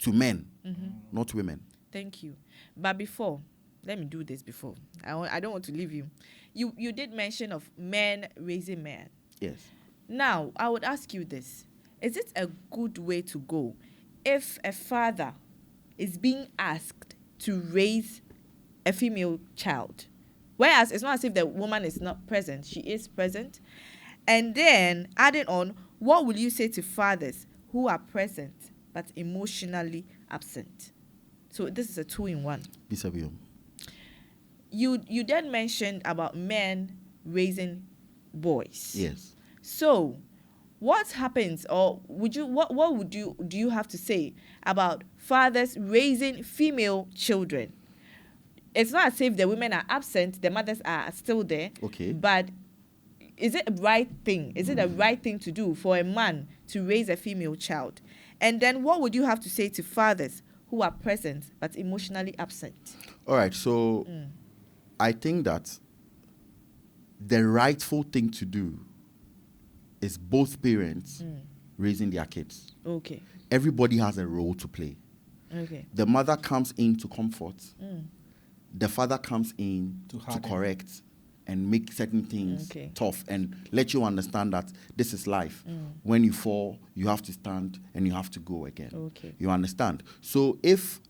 to men, not women. Thank you. But before, let me do this before. I don't want to leave you. You did mention of men raising men. Yes. Now, I would ask you this. Is it a good way to go if a father is being asked to raise a female child? Whereas it's not as if the woman is not present. She is present. And then, adding on, what will you say to fathers who are present but emotionally absent? So this is a 2-in-1. Bisabium. You then mentioned about men raising boys. Yes. So, what happens, or would you what would do you have to say about fathers raising female children? It's not as if the women are absent, the mothers are still there. Okay. But is it a right thing? Is it a right thing to do for a man to raise a female child? And then what would you have to say to fathers who are present but emotionally absent? All right. So I think that the rightful thing to do is both parents raising their kids. Okay. Everybody has a role to play. Okay. The mother comes in to comfort. The father comes in To to harden. correct and make certain things Okay. tough and let you understand that this is life. When you fall, you have to stand and you have to go again. Okay. You understand? So if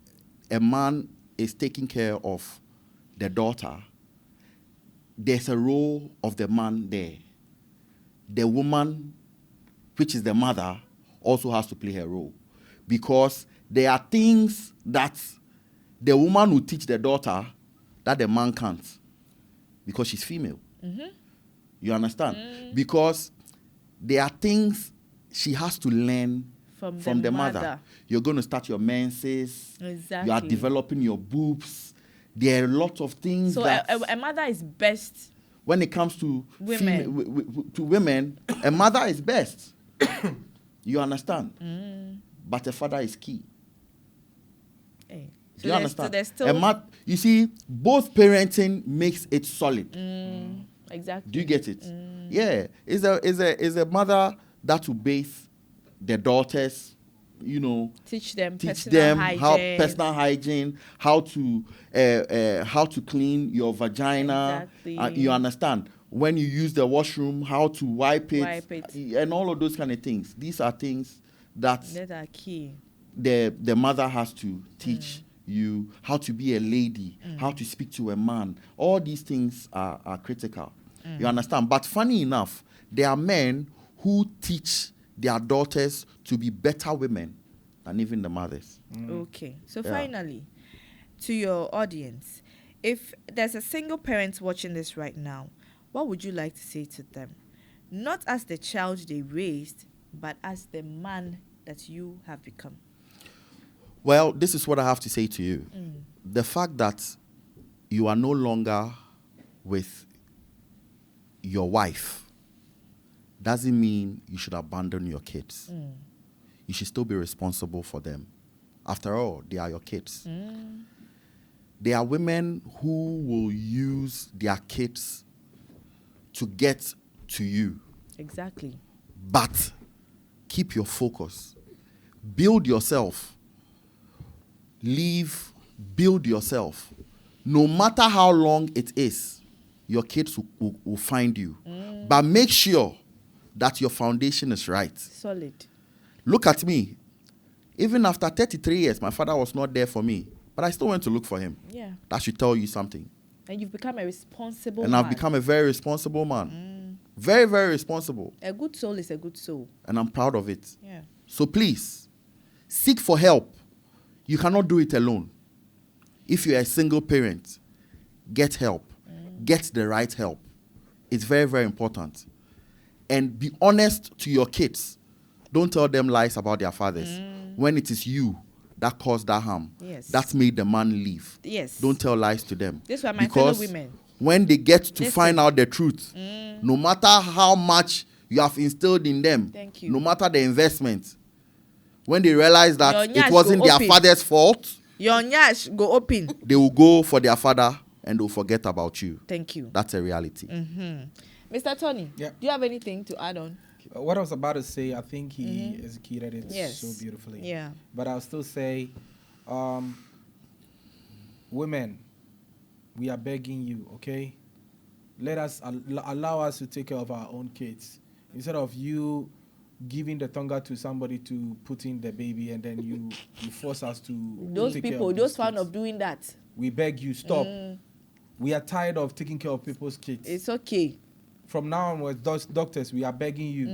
a man is taking care of the daughter, there's a role of the man there. The woman, which is the mother, also has to play her role. Because there are things that the woman will teach the daughter that the man can't, because she's female. You understand? Because there are things she has to learn From the mother. You're going to start your menses. Exactly. You are developing your boobs. There are a lot of things So that a mother is best. when it comes to Women. to women, a mother is best. You understand? But a father is key. Hey. Do you understand? So there's still You see, both parenting makes it solid. exactly. Do you get it? Yeah. Is a mother that will bathe the daughters, teach them teach personal them hygiene. how personal hygiene, how to clean your vagina. Exactly. You understand? When you use the washroom, how to wipe it, Wipe it. and all of those kind of things. These are things that That are key. the mother has to teach you how to be a lady, how to speak to a man. All these things are critical. You understand? But funny enough, there are men who teach their daughters to be better women than even the mothers. Okay. So Yeah. finally, to your audience, if there's a single parent watching this right now, what would you like to say to them? Not as the child they raised, but as the man that you have become. Well, this is what I have to say to you. The fact that you are no longer with your wife doesn't mean you should abandon your kids. You should still be responsible for them. After all, they are your kids. There are women who will use their kids to get to you. Exactly. But keep your focus. Build yourself. Build yourself. No matter how long it is, your kids will find you. But make sure that your foundation is right. Solid. Look at me. Even after 33 years, my father was not there for me. But I still went to look for him. Yeah. That should tell you something. And you've become a responsible And man. I've become a very responsible man. Very, very responsible. A good soul is a good soul. And I'm proud of it. Yeah. So please, seek for help. You cannot do it alone. If you're a single parent, get help. Get the right help. It's very, very important. And be honest to your kids. Don't tell them lies about their fathers. When it is you that caused that harm, Yes. that made the man leave. Yes. Don't tell lies to them. This were my because fellow women. when they get to Listen. find out the truth, no matter how much you have instilled in them, Thank you. no matter the investment, when they realize that Your it nyash wasn't go their open. father's fault, Your nyash go open. they will go for their father and they'll forget about you. Thank you. That's a reality. Mr. Tony, Yeah. do you have anything to add on? What I was about to say, I think he executed it Yes. so beautifully. Yeah. But I'll still say, women, we are begging you, okay? Let us allow us to take care of our own kids instead of you giving the tonga to somebody to put in the baby and then you force us to Those take care people, of those these fond kids. of doing that, We beg you, stop. We are tired of taking care of people's kids. it's okay. From now onwards, those doctors, we are begging you.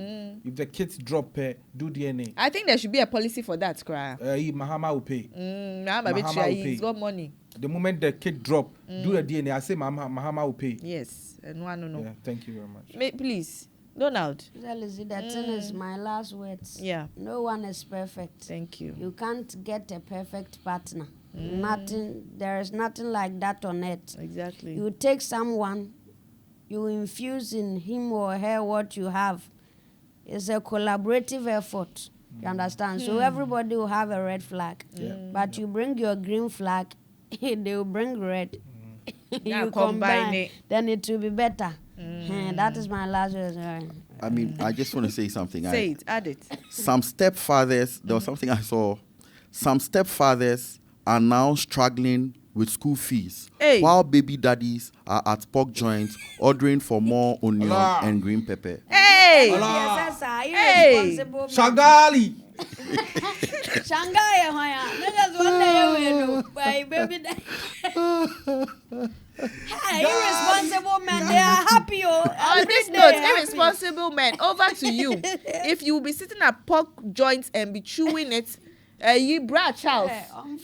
If the kids drop, do DNA. I think there should be a policy for that, cry. Mahama will pay. Mahama will pay. he's got money. The moment the kid drop, do the DNA. I say Mahama will pay. Yes. And one no. Yeah, thank you very much. Please, Donald. That thing is my last words. Yeah. No one is perfect. Thank you. You can't get a perfect partner. Nothing. There is nothing like that on earth. Exactly. You take someone, you infuse in him or her what you have. It's a collaborative effort. You understand? So everybody will have a red flag. But you bring your green flag, they will bring red. Now You combine it. then it will be better. That is my last word. I mean, I just want to say something. Say it, add it. Some stepfathers, there was something I saw. Some stepfathers are now struggling with school fees, Hey. while baby daddies are at pork joints ordering for more onion Allah. and green pepper. Hey! Yes, sir. Hey. Irresponsible man. Shagali! Shanghai, niggas one day we know, baby. Hey, irresponsible men, they are happy. On this note, irresponsible men, over to you. If you will be sitting at pork joints and be chewing it, you bra Charles.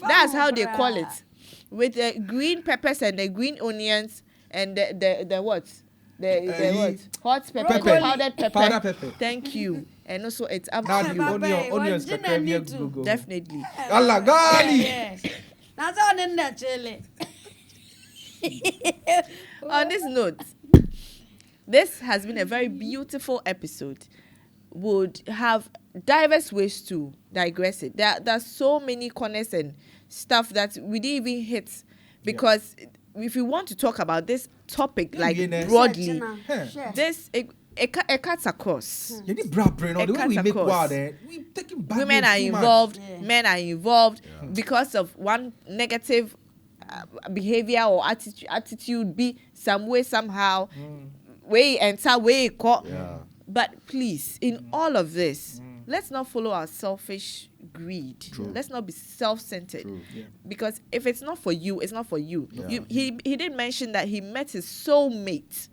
That's how they call it. With the green peppers and the green onions and the what? The what? Hot pepper, Pepper. powdered pepper. Powdered pepper. Thank you. And also it's up Now to the you. onions What can did I come need here, to? go. Definitely. Allah, gali! Yes. That's all in the chili. On this note, this has been a very beautiful episode. Would have diverse ways to digress it. There's so many corners and stuff that we didn't even hit because if we want to talk about this topic like broadly, this it cuts across. You need bra brain, or the way we make across. wild, we taking back Women are too much. involved, Yeah. men are involved because of one negative behavior or attitude be some way somehow way enter way caught. Yeah. But please, in all of this, let's not follow our selfish greed. True. Let's not be self-centered. True. Yeah. Because if it's not for you, it's not for you. Yeah. He did mention that he met his soulmate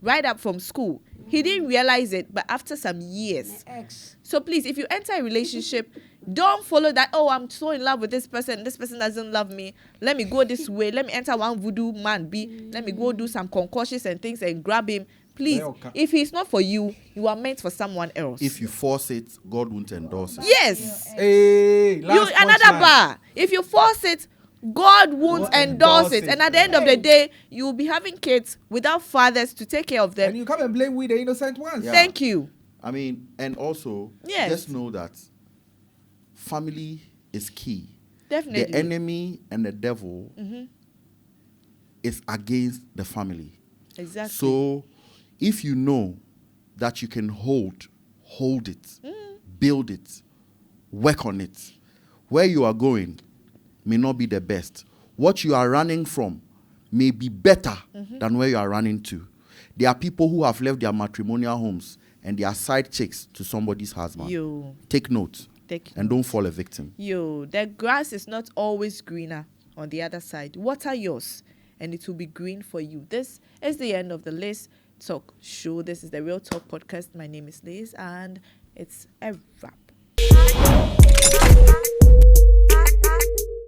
right up from school. He didn't realize it, but after some years. Ex. So please, if you enter a relationship, don't follow that, oh, I'm so in love with this person doesn't love me. Let me go this way. Let me enter one voodoo man B. Let me go do some concoctions and things and grab him. Please, if he's not for you, you are meant for someone else. If you force it, God won't endorse it. Yes. Hey, You last another punchline. bar. If you force it, God won't Won't endorse endorse it. it. And at the end of the day, you will be having kids without fathers to take care of And them. you come and blame we the innocent ones. Yeah. Thank you. I mean, and also, Yes. just know that family is key. Definitely. The enemy and the devil is against the family. Exactly. So, if you know that you can hold it, build it, work on it. Where you are going may not be the best. What you are running from may be better than where you are running to. There are people who have left their matrimonial homes and they are side chicks to somebody's husband. Take note. And don't fall a victim. The grass is not always greener on the other side. Water yours, and it will be green for you. This is the end of the Liz Talk Show. This is the Real Talk Podcast. My name is Liz, and it's a wrap.